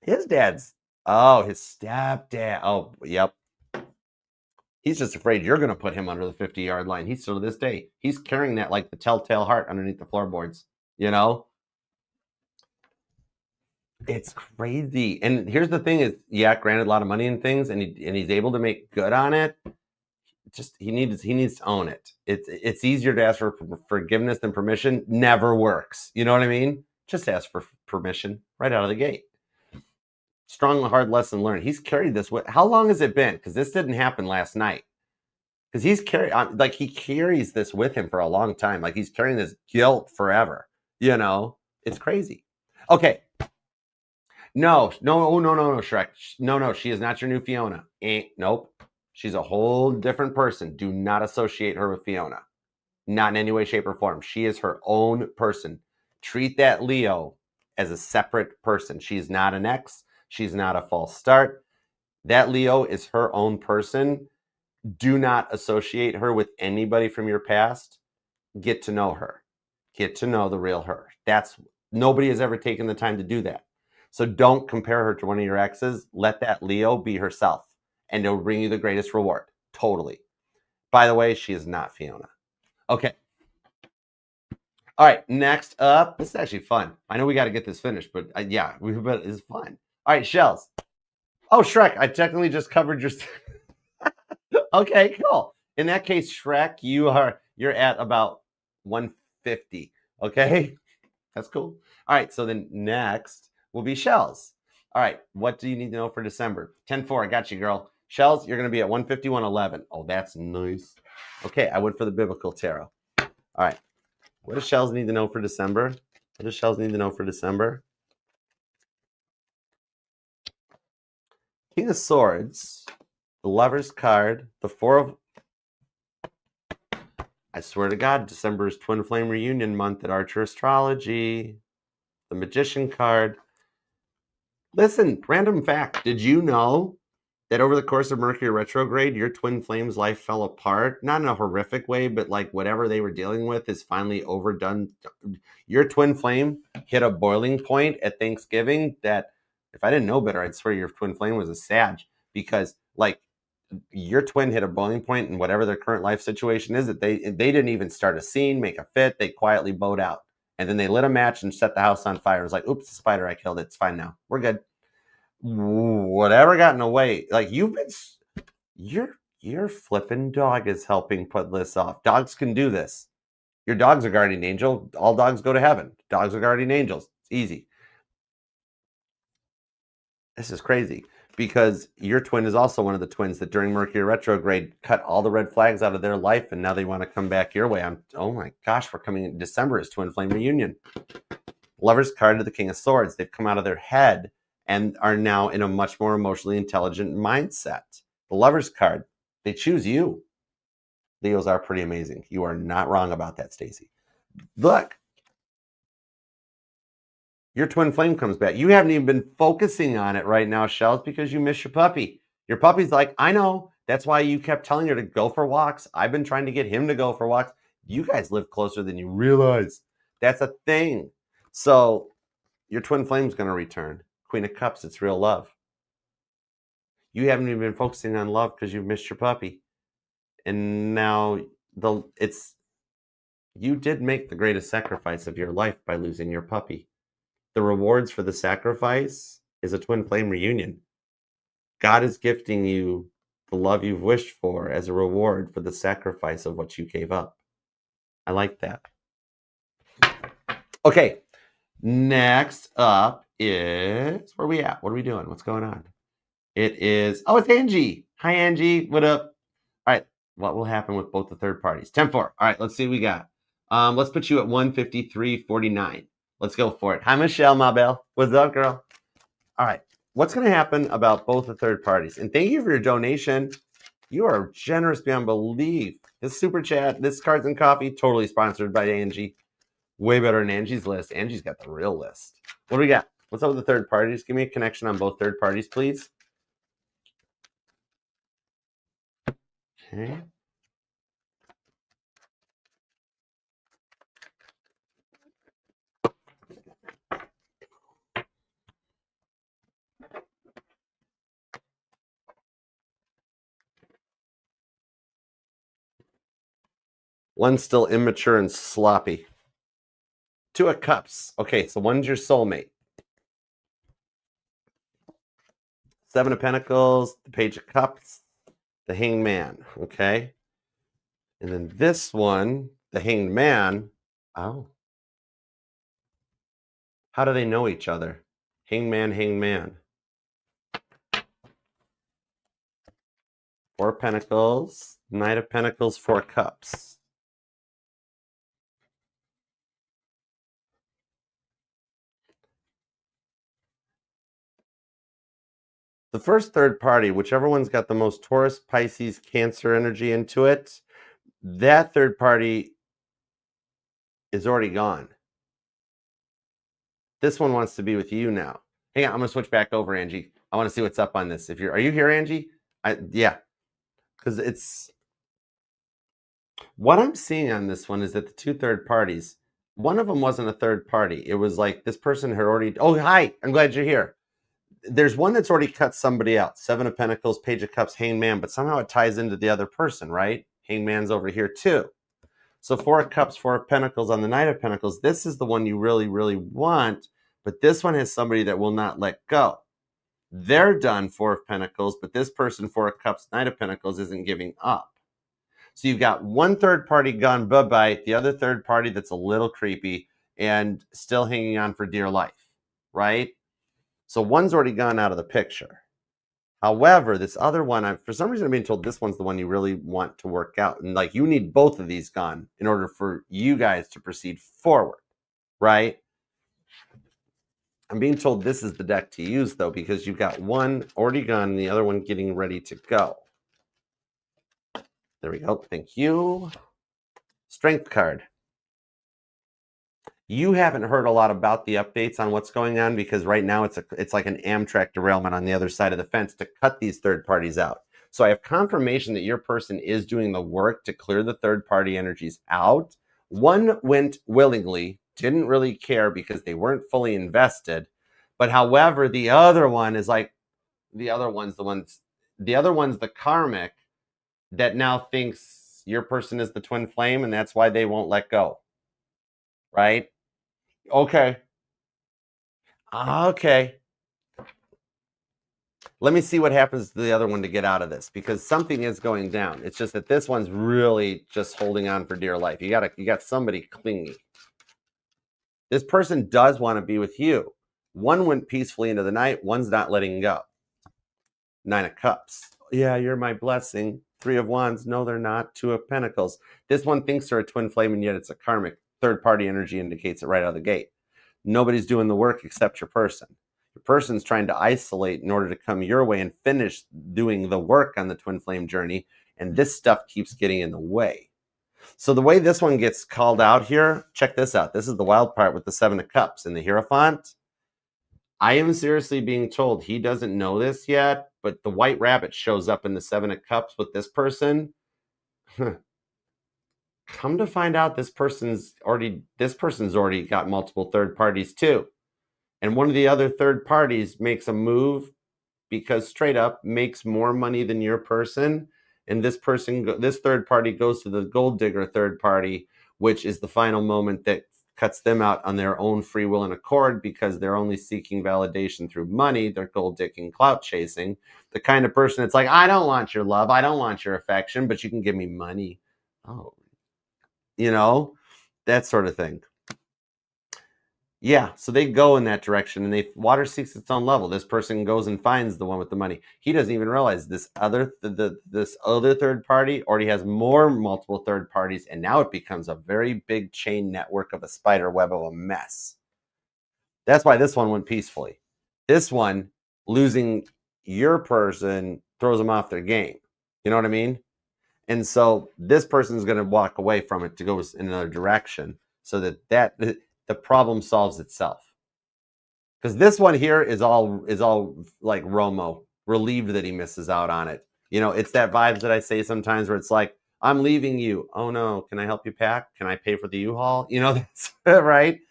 His dad's, his stepdad. Oh, yep. He's just afraid you're going to put him under the 50-yard line. He's still to this day. He's carrying that like the telltale heart underneath the floorboards, It's crazy. And here's the thing is, yeah, granted a lot of money and things, and he's able to make good on it. Just he needs to own it. It's easier to ask for forgiveness than permission. Never works. You know what I mean? Just ask for permission right out of the gate. Strong, hard lesson learned. He's carried this with. How long has it been? Because this didn't happen last night. Because he carries this with him for a long time. Like he's carrying this guilt forever. You know, it's crazy. Okay. No, Shrek. No, she is not your new Fiona. Nope. She's a whole different person. Do not associate her with Fiona. Not in any way, shape, or form. She is her own person. Treat that Leo as a separate person. She's not an ex. She's not a false start. That Leo is her own person. Do not associate her with anybody from your past. Get to know her. Get to know the real her. Nobody has ever taken the time to do that. So don't compare her to one of your exes. Let that Leo be herself, and it'll bring you the greatest reward. Totally. By the way, she is not Fiona. Okay. All right. Next up, this is actually fun. I know we got to get this finished, but yeah, it's fun. All right, Shells. Oh, Shrek, I technically just covered your. Okay, cool. In that case, Shrek, you're at about 150. Okay, that's cool. All right, so then next will be Shells. All right, what do you need to know for December? 10-4, I got you, girl. Shells, you're going to be at 151.11. Oh, that's nice. Okay, I went for the biblical tarot. All right, what does Shells need to know for December? What does Shells need to know for December? King of Swords, the Lover's card, the Four of... I swear to God, December is Twin Flame Reunion month at Archer Astrology. The Magician card. Listen, random fact. Did you know that over the course of Mercury retrograde, your twin flame's life fell apart? Not in a horrific way, but like whatever they were dealing with is finally overdone. Your twin flame hit a boiling point at Thanksgiving that if I didn't know better, I'd swear your twin flame was a Sag, because like your twin hit a boiling point in whatever their current life situation is, that they didn't even start a scene, make a fit. They quietly bowed out. And then they lit a match and set the house on fire. It was like, oops, the spider, I killed it. It's fine now. We're good. Whatever got in the way. Like your flipping dog is helping put this off. Dogs can do this. Your dog's a guardian angel. All dogs go to heaven. Dogs are guardian angels. It's easy. This is crazy because your twin is also one of the twins that during Mercury retrograde cut all the red flags out of their life, and now they want to come back your way. Oh my gosh, we're coming in December is Twin Flame Reunion. Lover's card to the King of Swords. They've come out of their head and are now in a much more emotionally intelligent mindset. The Lover's card, they choose you. Leos are pretty amazing. You are not wrong about that, Stacy. Look, your twin flame comes back. You haven't even been focusing on it right now, Shells, because you miss your puppy. Your puppy's like, I know. That's why you kept telling her to go for walks. I've been trying to get him to go for walks. You guys live closer than you realize. That's a thing. So your twin flame's going to return. Queen of Cups, it's real love. You haven't even been focusing on love because you've missed your puppy. And now you did make the greatest sacrifice of your life by losing your puppy. The rewards for the sacrifice is a twin flame reunion. God is gifting you the love you've wished for as a reward for the sacrifice of what you gave up. I like that. Okay, next up is, where are we at? What are we doing? What's going on? It is, it's Angie. Hi, Angie. What up? All right, what will happen with both the third parties? 10-4. All right, let's see what we got. Let's put you at 153.49. Let's go for it. Hi, Michelle, my belle. What's up, girl? All right. What's going to happen about both the third parties? And thank you for your donation. You are generous beyond belief. This super chat, this Cards and Coffee, totally sponsored by Angie. Way better than Angie's list. Angie's got the real list. What do we got? What's up with the third parties? Give me a connection on both third parties, please. Okay. One's still immature and sloppy. Two of Cups. Okay, so one's your soulmate. Seven of Pentacles, the Page of Cups, the Hanged Man, okay? And then this one, the Hanged Man, oh. How do they know each other? Hanged Man, Hanged Man. Four of Pentacles, Knight of Pentacles, Four Cups. The first third party, whichever one's got the most Taurus, Pisces, Cancer energy into it, that third party is already gone. This one wants to be with you now. Hang on, I'm gonna switch back over, Angie. I want to see what's up on this. Are you here, Angie? Yeah, because it's what I'm seeing on this one is that the two third parties, one of them wasn't a third party. It was like this person had already. Oh, hi! I'm glad you're here. There's one that's already cut somebody out. Seven of Pentacles, Page of Cups, Hanged Man, but somehow it ties into the other person, right? Hanged Man's over here too. So Four of Cups, Four of Pentacles on the Knight of Pentacles. This is the one you really, really want, but this one has somebody that will not let go. They're done, Four of Pentacles, but this person, Four of Cups, Knight of Pentacles, isn't giving up. So you've got one third party gone bye-bye, the other third party that's a little creepy and still hanging on for dear life, right? So one's already gone out of the picture. However, this other one, for some reason I'm being told this one's the one you really want to work out. And like you need both of these gone in order for you guys to proceed forward, right? I'm being told this is the deck to use though, because you've got one already gone and the other one getting ready to go. There we go. Thank you. Strength card. You haven't heard a lot about the updates on what's going on because right now it's like an Amtrak derailment on the other side of the fence to cut these third parties out. So I have confirmation that your person is doing the work to clear the third party energies out. One went willingly, didn't really care because they weren't fully invested. But however, the other one is like the other one's the karmic that now thinks your person is the twin flame and that's why they won't let go. Right? Okay. Let me see what happens to the other one to get out of this because something is going down. It's just that this one's really just holding on for dear life. You got somebody clingy. This person does want to be with you. One went peacefully into the night. One's not letting go. Nine of Cups. Yeah, you're my blessing. Three of Wands. No, they're not. Two of Pentacles. This one thinks they're a twin flame, and yet it's a karmic. Third party energy indicates it right out of the gate. Nobody's doing the work except your person. Your person's trying to isolate in order to come your way and finish doing the work on the twin flame journey, and this stuff keeps getting in the way. So the way this one gets called out here, check this out. This is the wild part with the Seven of Cups and the Hierophant. I am seriously being told he doesn't know this yet, but the white rabbit shows up in the Seven of Cups with this person. Come to find out this person's already got multiple third parties too. And one of the other third parties makes a move because straight up makes more money than your person. And this third party goes to the gold digger third party, which is the final moment that cuts them out on their own free will and accord because they're only seeking validation through money. They're gold digging, clout chasing. The kind of person that's like, I don't want your love. I don't want your affection, but you can give me money. Oh, that sort of thing. Yeah, so they go in that direction and water seeks its own level. This person goes and finds the one with the money. He doesn't even realize this other third party already has multiple third parties, and now it becomes a very big chain network of a spider web of a mess. That's why this one went peacefully. This one, losing your person throws them off their game. You know what I mean? And so this person is going to walk away from it to go in another direction so that the problem solves itself. Because this one here is all like Romo, relieved that he misses out on it. It's that vibes that I say sometimes where it's like, I'm leaving you. Oh no, can I help you pack? Can I pay for the U-Haul? That's right.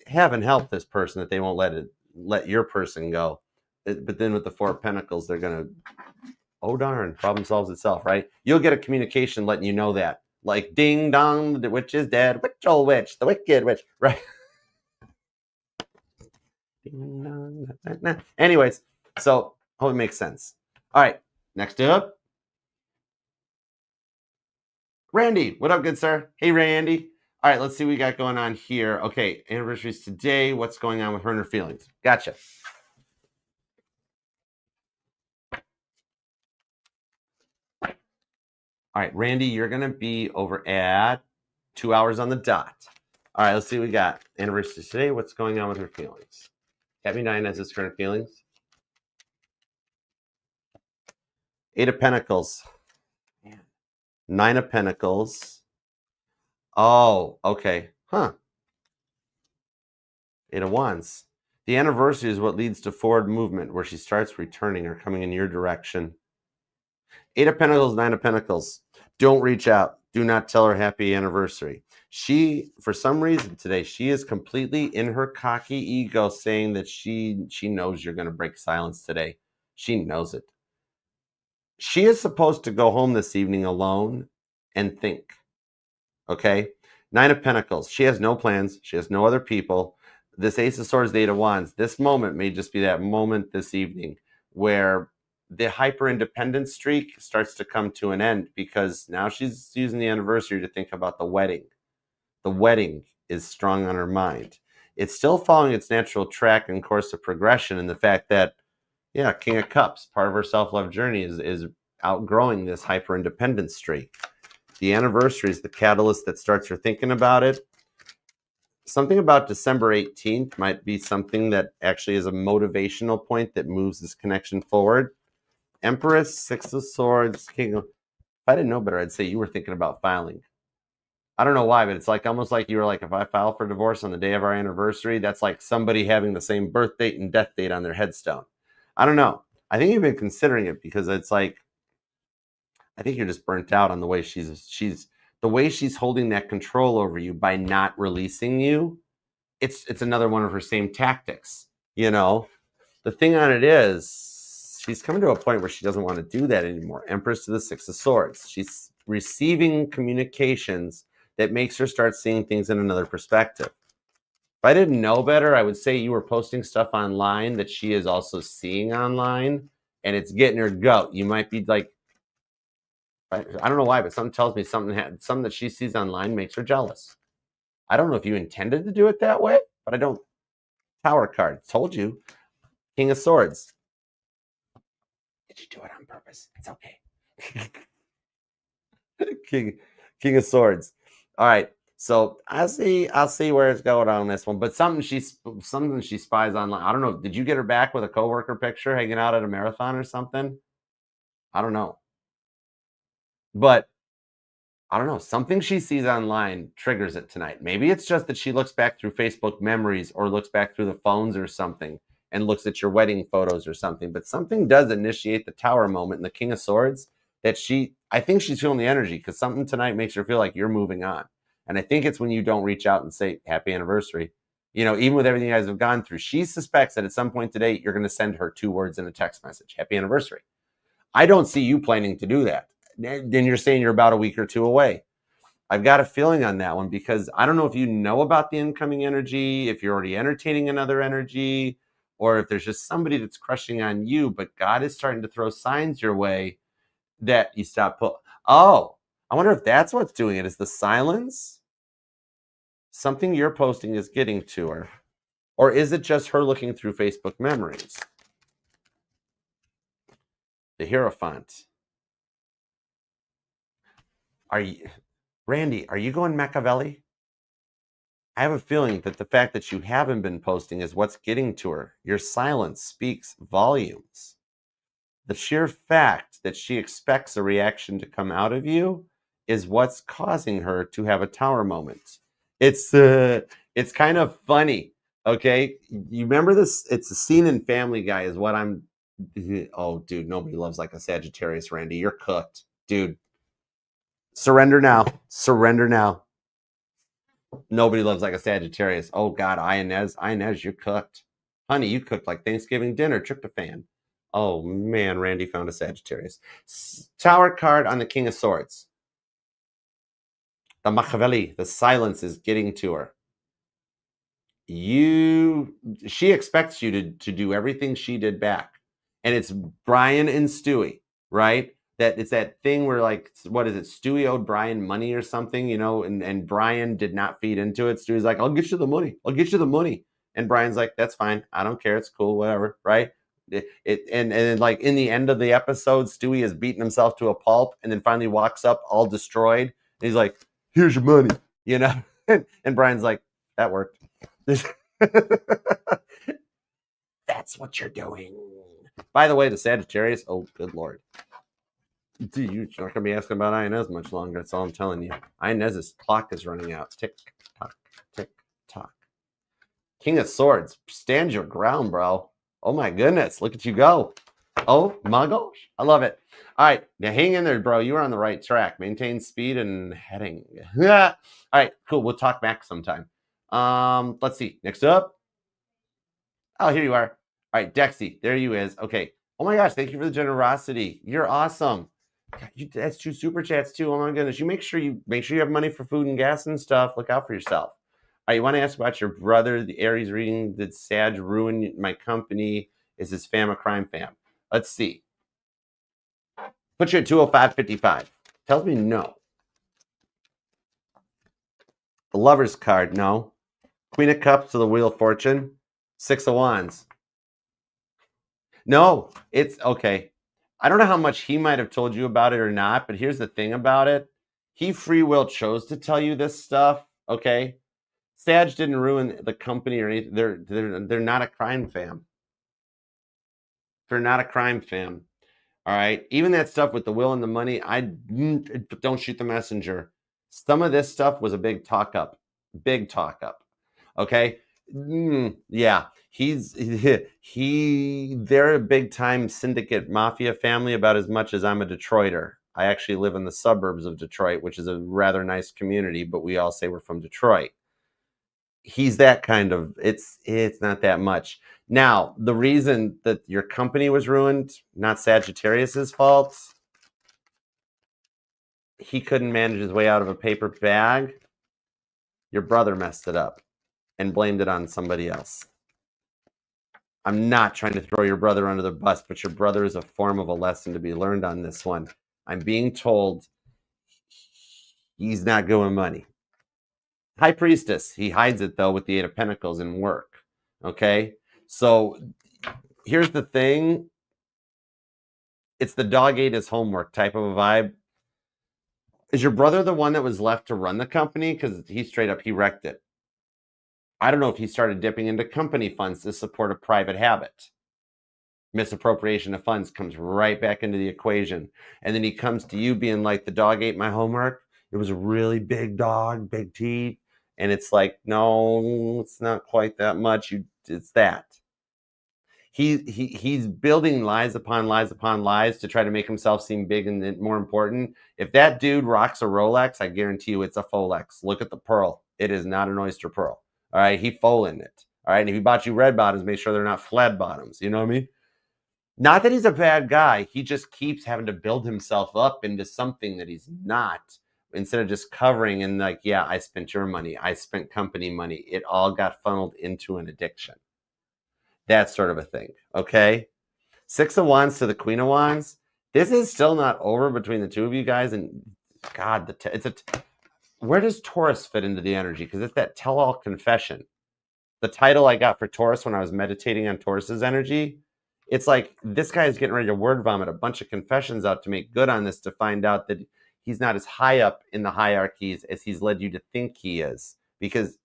Heaven help this person that they won't let your person go. But then with the Four of Pentacles, they're going to, oh darn, problem solves itself, right? You'll get a communication letting you know that. Like, ding dong, the witch is dead. Witch old witch, the wicked witch, right? Ding dong. Anyways, so Oh, it makes sense. All right, next up, Randy. What up, good sir? Hey, Randy. All right, let's see what we got going on here. Okay, anniversaries today. What's going on with her and her feelings? Gotcha. All right, Randy, you're going to be over at 2 hours on the dot. All right, let's see what we got. Anniversary today. What's going on with her feelings? Tabby 9 has his current feelings. 8 of Pentacles. 9 of Pentacles. Oh, okay. Huh. 8 of Wands. The anniversary is what leads to forward movement, where she starts returning or coming in your direction. 8 of Pentacles, 9 of Pentacles. Don't reach out. Do not tell her happy anniversary. She, for some reason today, she is completely in her cocky ego saying that she knows you're going to break silence today. She knows it. She is supposed to go home this evening alone and think. Okay? 9 of Pentacles. She has no plans. She has no other people. This Ace of Swords, the 8 of Wands. This moment may just be that moment this evening where the hyper-independent streak starts to come to an end, because now she's using the anniversary to think about the wedding. The wedding is strong on her mind. It's still following its natural track and course of progression, and the fact that, yeah, King of Cups, part of her self-love journey is outgrowing this hyper-independent streak. The anniversary is the catalyst that starts her thinking about it. Something about December 18th might be something that actually is a motivational point that moves this connection forward. Empress, 6 of Swords, King of... If I didn't know better, I'd say you were thinking about filing. I don't know why, but it's like almost like you were like, if I file for divorce on the day of our anniversary, that's like somebody having the same birth date and death date on their headstone. I don't know. I think you've been considering it because it's like, I think you're just burnt out on the way she's the way she's holding that control over you by not releasing you. It's another one of her same tactics. You know, the thing on it is she's coming to a point where she doesn't want to do that anymore. Empress to the 6 of Swords. She's receiving communications that makes her start seeing things in another perspective. If I didn't know better, I would say you were posting stuff online that she is also seeing online, and it's getting her goat. You might be like, I don't know why, but something tells me something that she sees online makes her jealous. I don't know if you intended to do it that way, but I don't. Tower card. Told you. King of Swords. Did you do it on purpose? It's okay. King of Swords. All right. So I'll see where it's going on this one. But something she spies online. I don't know. Did you get her back with a coworker picture hanging out at a marathon or something? I don't know. But I don't know. Something she sees online triggers it tonight. Maybe it's just that she looks back through Facebook memories or looks back through the phones or something and looks at your wedding photos or something. But something does initiate the Tower moment in the King of Swords that I think she's feeling the energy, because something tonight makes her feel like you're moving on. And I think it's when you don't reach out and say happy anniversary. You know, even with everything you guys have gone through, she suspects that at some point today, you're going to send her 2 words in a text message. Happy anniversary. I don't see you planning to do that. Then you're saying you're about a week or 2 away. I've got a feeling on that one, because I don't know if you know about the incoming energy, if you're already entertaining another energy, or if there's just somebody that's crushing on you, but God is starting to throw signs your way that you stop. Oh, I wonder if that's what's doing it. Is the silence something you're posting is getting to her? Or is it just her looking through Facebook memories? The Hierophant. Randy, are you going Machiavelli? I have a feeling that the fact that you haven't been posting is what's getting to her. Your silence speaks volumes. The sheer fact that she expects a reaction to come out of you is what's causing her to have a Tower moment. It's kind of funny, okay? You remember this? It's a scene in Family Guy is what I'm... Oh, dude, nobody loves like a Sagittarius, Randy. You're cooked. Dude, surrender now. Surrender now. Nobody loves like a Sagittarius. Oh, God, Inez, you're cooked. Honey, you cooked like Thanksgiving dinner, tryptophan. Oh, man, Randy found a Sagittarius. Tower card on the King of Swords. The Machiavelli, the silence is getting to her. She expects you to do everything she did back. and it's Brian and Stewie, right? That it's that thing where, like, what is it? Stewie owed Brian money or something, you know, and Brian did not feed into it. Stewie's like, I'll get you the money. I'll get you the money. And Brian's like, that's fine. I don't care. It's cool. Whatever. Right. And like in the end of the episode, Stewie has beaten himself to a pulp and then finally walks up all destroyed. And he's like, here's your money, you know? And Brian's like, that worked. That's what you're doing. By the way, the Sagittarius, oh, good Lord. Dude, you're not going to be asking about Inez much longer. That's all I'm telling you. Inez's clock is running out. Tick, tock, tick, tock. King of Swords, stand your ground, bro. Oh, my goodness. Look at you go. Oh, my gosh. I love it. All right. Now, hang in there, bro. You are on the right track. Maintain speed and heading. All right. Cool. We'll talk back sometime. Let's see. Next up. Oh, here you are. All right, Dexy. There you is. Okay. Oh, my gosh. Thank you for the generosity. You're awesome. God, that's 2 super chats too. Oh my goodness! You make sure you have money for food and gas and stuff. Look out for yourself. All right, you want to ask about your brother, the Aries reading? Did Sag ruin my company? Is his fam a crime fam? Let's see. Put you at 205.55. Tells me no. The Lover's card, no. Queen of Cups to the Wheel of Fortune. 6 of Wands. No, it's okay. I don't know how much he might have told you about it or not, but here's the thing about it. He free will chose to tell you this stuff, okay? Sag didn't ruin the company or anything. They're not a crime fam. They're not a crime fam. All right? Even that stuff with the will and the money, I don't shoot the messenger. Some of this stuff was a big talk up. Big talk up. Okay? Yeah. They're a big time syndicate mafia family about as much as I'm a Detroiter. I actually live in the suburbs of Detroit, which is a rather nice community, but we all say we're from Detroit. He's that kind of, it's not that much. Now, the reason that your company was ruined, not Sagittarius's fault. He couldn't manage his way out of a paper bag. Your brother messed it up and blamed it on somebody else. I'm not trying to throw your brother under the bus, but your brother is a form of a lesson to be learned on this one. I'm being told he's not going money. High Priestess, he hides it, though, with the 8 of Pentacles in work. Okay? So here's the thing. It's the dog ate his homework type of a vibe. Is your brother the one that was left to run the company? Because he straight up, he wrecked it. I don't know if he started dipping into company funds to support a private habit. Misappropriation of funds comes right back into the equation. And then he comes to you being like, the dog ate my homework. It was a really big dog, big teeth. And it's like, no, it's not quite that much. It's that. He's building lies upon lies upon lies to try to make himself seem big and more important. If that dude rocks a Rolex, I guarantee you it's a Folex. Look at the pearl. It is not an oyster pearl. All right, he fole in it. All right, and if he bought you red bottoms, make sure they're not flat bottoms. You know what I mean? Not that he's a bad guy. He just keeps having to build himself up into something that he's not, instead of just covering and like, yeah, I spent your money. I spent company money. It all got funneled into an addiction. That sort of a thing, okay? 6 of Wands to the Queen of Wands. This is still not over between the two of you guys. And God, where does Taurus fit into the energy? Because it's that tell-all confession. The title I got for Taurus when I was meditating on Taurus's energy, it's like this guy is getting ready to word vomit a bunch of confessions out to make good on this, to find out that he's not as high up in the hierarchies as he's led you to think he is. Because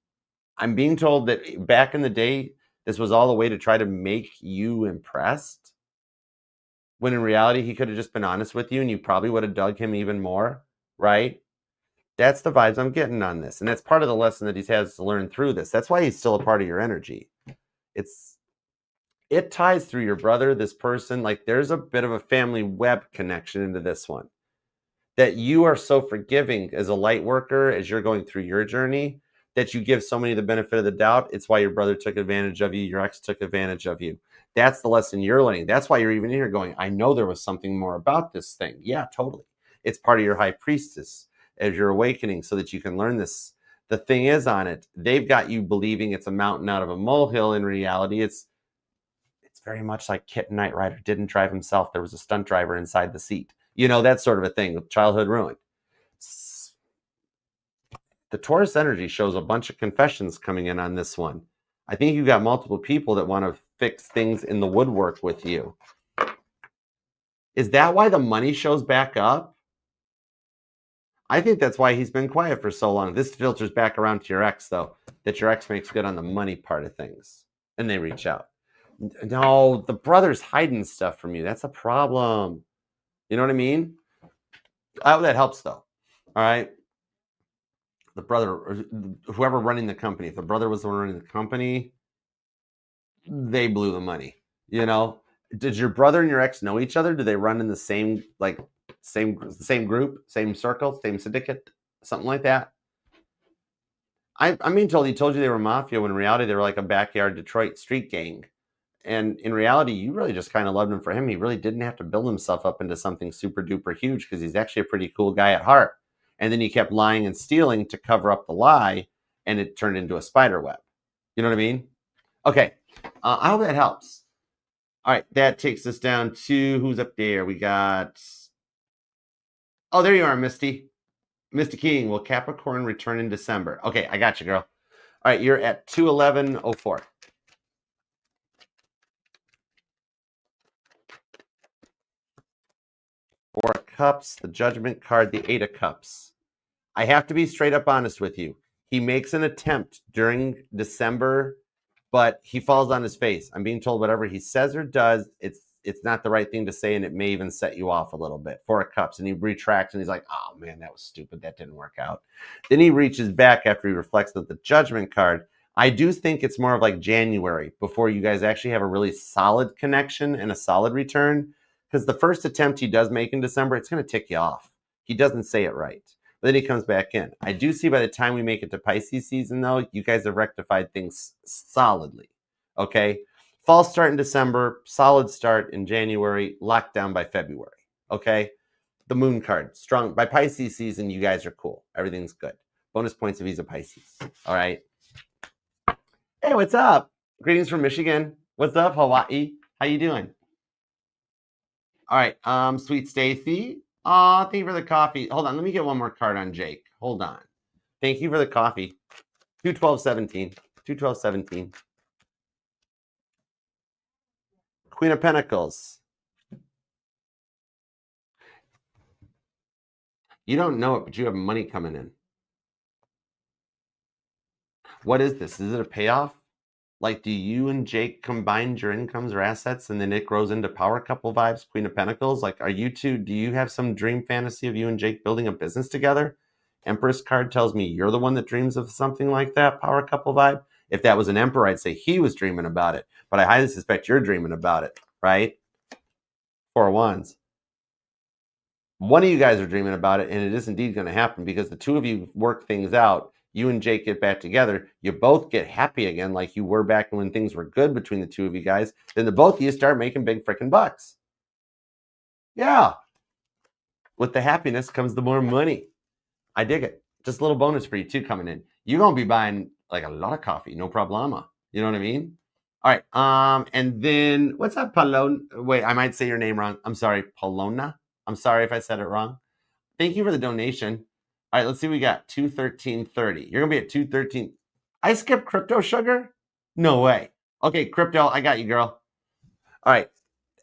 I'm being told that back in the day, this was all a way to try to make you impressed, when in reality, he could have just been honest with you and you probably would have dug him even more, right? That's the vibes I'm getting on this. And that's part of the lesson that he has to learn through this. That's why he's still a part of your energy. It ties through your brother, this person. Like there's a bit of a family web connection into this one. That you are so forgiving as a light worker, as you're going through your journey, that you give so many the benefit of the doubt. It's why your brother took advantage of you. Your ex took advantage of you. That's the lesson you're learning. That's why you're even here going, I know there was something more about this thing. Yeah, totally. It's part of your High Priestess as you're awakening so that you can learn this. The thing is on it, they've got you believing it's a mountain out of a molehill. In reality, it's very much like Kit Knight Rider didn't drive himself. There was a stunt driver inside the seat. You know, that sort of a thing with childhood ruin. The Taurus energy shows a bunch of confessions coming in on this one. I think you've got multiple people that want to fix things in the woodwork with you. Is that why the money shows back up? I think that's why he's been quiet for so long. This filters back around to your ex, though, that your ex makes good on the money part of things. And they reach out. No, the brother's hiding stuff from you. That's a problem. You know what I mean? Oh, that helps, though. All right. The brother, whoever running the company, if the brother was the one running the company, they blew the money. You know, did your brother and your ex know each other? Do they run in the same group, same circle, same syndicate, something like that? I'm being told he told you they were mafia when in reality they were like a backyard Detroit street gang. And in reality, you really just kind of loved him for him. He really didn't have to build himself up into something super duper huge because he's actually a pretty cool guy at heart. And then he kept lying and stealing to cover up the lie, and it turned into a spider web. You know what I mean? Okay. I hope that helps. All right. That takes us down to who's up there. We got... Oh, there you are, Misty. Misty King. Will Capricorn return in December? Okay, I got you, girl. All right, you're at 211.04. Four of Cups, the Judgment card, the Eight of Cups. I have to be straight up honest with you. He makes an attempt during December, but he falls on his face. I'm being told whatever he says or does, it's not the right thing to say, and it may even set you off a little bit. Four of Cups, and he retracts, and he's like, oh, man, that was stupid. That didn't work out. Then he reaches back after he reflects with the Judgment card. I do think it's more of like January before you guys actually have a really solid connection and a solid return, because the first attempt he does make in December, it's going to tick you off. He doesn't say it right. But then he comes back in. I do see by the time we make it to Pisces season, though, you guys have rectified things solidly. Okay? False start in December, solid start in January, lockdown by February. Okay? The Moon card, strong. By Pisces season, you guys are cool. Everything's good. Bonus points if he's a Pisces. All right? Hey, what's up? Greetings from Michigan. What's up, Hawaii? How you doing? All right, Sweet Stacy. Aw, thank you for the coffee. Hold on, let me get one more card on Jake. Hold on. Thank you for the coffee. 212.17. 212.17. Queen of Pentacles. You don't know it, but you have money coming in. What is this? Is it a payoff? Like, do you and Jake combine your incomes or assets and then it grows into power couple vibes, Queen of Pentacles? Like, are you two, do you have some dream fantasy of you and Jake building a business together? Empress card tells me you're the one that dreams of something like that, power couple vibe. If that was an emperor, I'd say he was dreaming about it. But I highly suspect you're dreaming about it, right? Four of Wands. One of you guys are dreaming about it, and it is indeed going to happen because the two of you work things out. You and Jake get back together. You both get happy again like you were back when things were good between the two of you guys. Then the both of you start making big freaking bucks. Yeah. With the happiness comes the more money. I dig it. Just a little bonus for you too coming in. You're going to be buying like a lot of coffee. No problema. You know what I mean? All right. And then what's up, Palona? Wait, I might say your name wrong. I'm sorry. Palona? I'm sorry if I said it wrong. Thank you for the donation. All right, let's see. We got 213.30. You're going to be at 213. I skipped crypto, sugar? No way. Okay, crypto, I got you, girl. All right,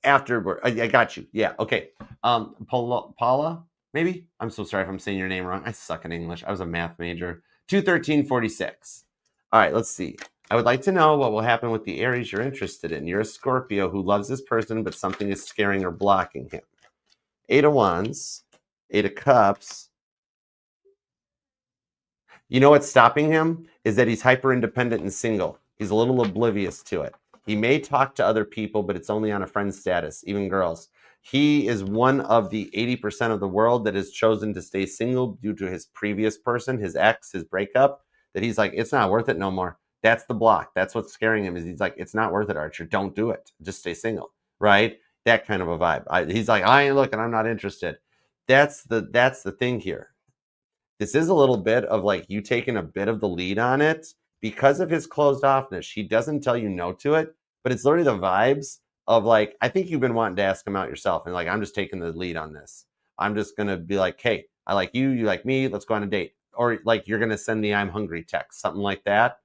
afterward. I got you. Yeah, okay. Paula, maybe? I'm so sorry if I'm saying your name wrong. I suck in English. I was a math major. 213.46. All right, let's see. I would like to know what will happen with the Aries you're interested in. You're a Scorpio who loves this person, but something is scaring or blocking him. 8 of Wands, 8 of Cups. You know what's stopping him is that he's hyper independent and single. He's a little oblivious to it. He may talk to other people, but it's only on a friend status, even girls. He is one of the 80% of the world that has chosen to stay single due to his previous person, his ex, his breakup, that he's like, it's not worth it no more. That's the block. That's what's scaring him is he's like, it's not worth it, Archer. Don't do it. Just stay single, right? That kind of a vibe. He's like, I ain't looking. I'm not interested. That's the thing here. This is a little bit of like you taking a bit of the lead on it because of his closed offness. He doesn't tell you no to it, but it's literally the vibes of like, I think you've been wanting to ask him out yourself. And like, I'm just taking the lead on this. I'm just going to be like, hey, I like you. You like me. Let's go on a date. Or like, you're going to send the I'm hungry text, something like that.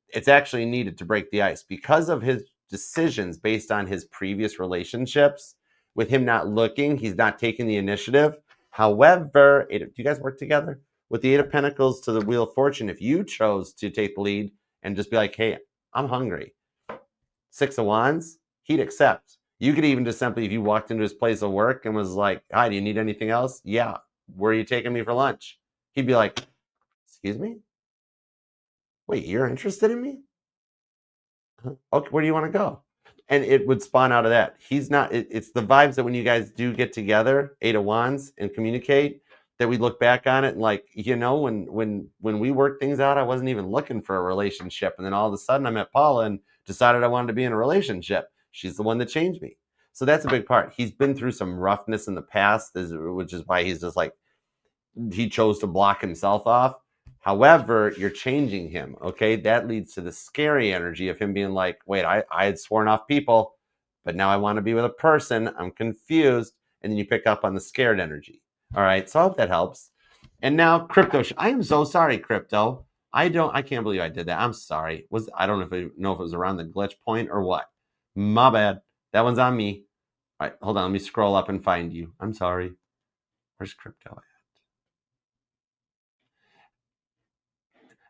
It's actually needed to break the ice because of his decisions based on his previous relationships. With him not looking, he's not taking the initiative. However, do you guys work together? With the Eight of Pentacles to the Wheel of Fortune, if you chose to take the lead and just be like, hey, I'm hungry. Six of Wands, he'd accept. You could even just simply, if you walked into his place of work and was like, hi, do you need anything else? Yeah. Where are you taking me for lunch? He'd be like, excuse me? Wait, you're interested in me? Okay, where do you want to go? And it would spawn out of that. He's not, it's the vibes that when you guys do get together, Eight of Wands, and communicate, that we look back on it and like, you know, when we worked things out, I wasn't even looking for a relationship. And then all of a sudden I met Paula and decided I wanted to be in a relationship. She's the one that changed me. So that's a big part. He's been through some roughness in the past, which is why he's just like, he chose to block himself off. However, you're changing him, okay? That leads to the scary energy of him being like, wait, I had sworn off people, but now I want to be with a person. I'm confused. And then you pick up on the scared energy. All right, so I hope that helps. And now crypto. I am so sorry, crypto. I can't believe I did that. I'm sorry. I don't know if it was around the glitch point or what. My bad. That one's on me. All right, hold on. Let me scroll up and find you. I'm sorry. Where's crypto at?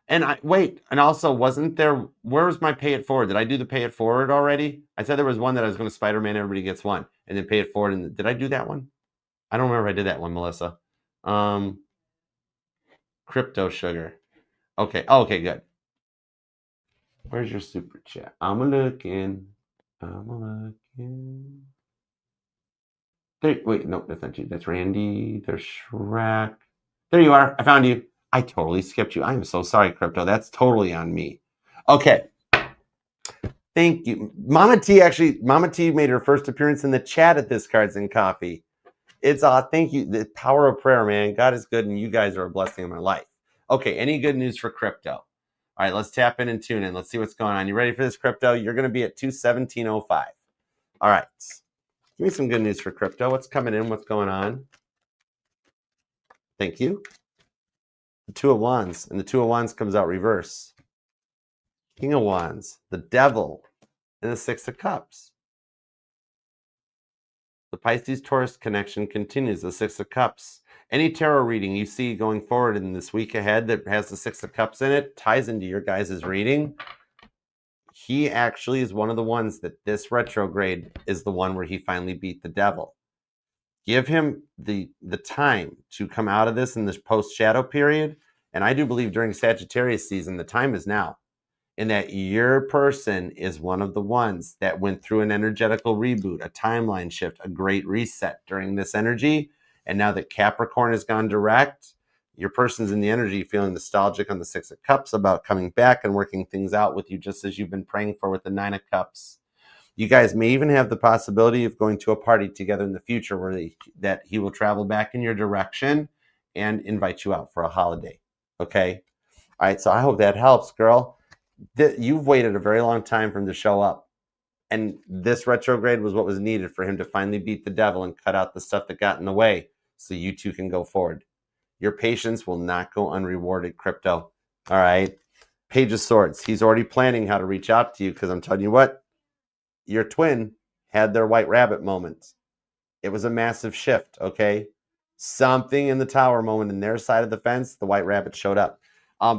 And also, wasn't there, where was my pay it forward? Did I do the pay it forward already? I said there was one that I was going to Spider-Man, everybody gets one, and then pay it forward. And did I do that one? I don't remember if I did that one, Melissa. Crypto sugar. Okay. Oh, okay, good. Where's your super chat? I'm looking. Wait, no, that's not you. That's Randy. There's Shrek. There you are. I found you. I totally skipped you. I am so sorry, crypto. That's totally on me. Okay. Thank you. Mama T made her first appearance in the chat at This Cards and Coffee. It's thank you. The power of prayer, man. God is good, and you guys are a blessing in my life. Okay, any good news for crypto? All right, let's tap in and tune in. Let's see what's going on. You ready for this, crypto? You're going to be at 217.05. All right. Give me some good news for crypto. What's coming in? What's going on? Thank you. The Two of Wands, and the Two of Wands comes out reverse. King of Wands, the Devil, and the Six of Cups. The Pisces-Taurus connection continues, the Six of Cups. Any tarot reading you see going forward in this week ahead that has the Six of Cups in it ties into your guys' reading. He actually is one of the ones that this retrograde is the one where he finally beat the devil. Give him the time to come out of this in this post-shadow period. And I do believe during Sagittarius season, the time is now. And that your person is one of the ones that went through an energetical reboot, a timeline shift, a great reset during this energy. And now that Capricorn has gone direct, your person's in the energy feeling nostalgic on the Six of Cups about coming back and working things out with you, just as you've been praying for with the Nine of Cups. You guys may even have the possibility of going to a party together in the future where that he will travel back in your direction and invite you out for a holiday. Okay? All right, so I hope that helps, girl. You've waited a very long time for him to show up. And this retrograde was what was needed for him to finally beat the devil and cut out the stuff that got in the way so you two can go forward. Your patience will not go unrewarded, crypto. All right? Page of Swords. He's already planning how to reach out to you because I'm telling you what, your twin had their white rabbit moment. It was a massive shift, okay? Something in the tower moment in their side of the fence, the white rabbit showed up.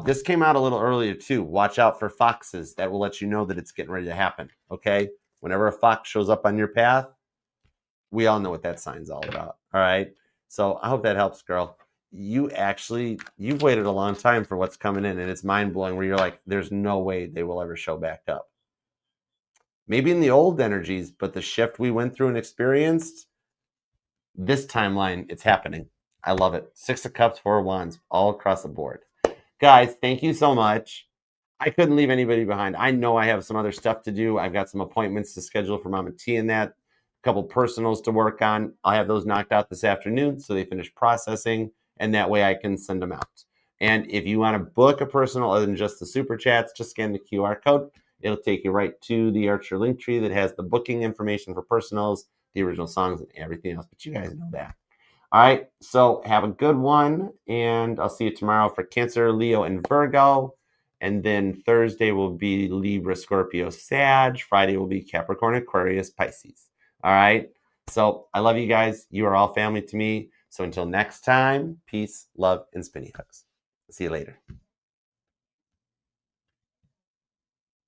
This came out a little earlier too. Watch out for foxes. That will let you know that it's getting ready to happen, okay? Whenever a fox shows up on your path, we all know what that sign's all about, all right? So I hope that helps, girl. You've waited a long time for what's coming in, and it's mind-blowing where you're like, there's no way they will ever show back up. Maybe in the old energies, but the shift we went through and experienced, this timeline, it's happening. I love it. Six of Cups, Four of Wands, all across the board. Guys, thank you so much. I couldn't leave anybody behind. I know I have some other stuff to do. I've got some appointments to schedule for Mama T and that. A couple personals to work on. I'll have those knocked out this afternoon so they finish processing, and that way I can send them out. And if you want to book a personal other than just the super chats, just scan the QR code It'll take you right to the Archer link tree that has the booking information for personals, the original songs, and everything else. But you guys know that. All right, so have a good one, and I'll see you tomorrow for Cancer, Leo, and Virgo. And then Thursday will be Libra, Scorpio, Sag. Friday will be Capricorn, Aquarius, Pisces. All right, so I love you guys. You are all family to me. So until next time, peace, love, and spinny hugs. See you later.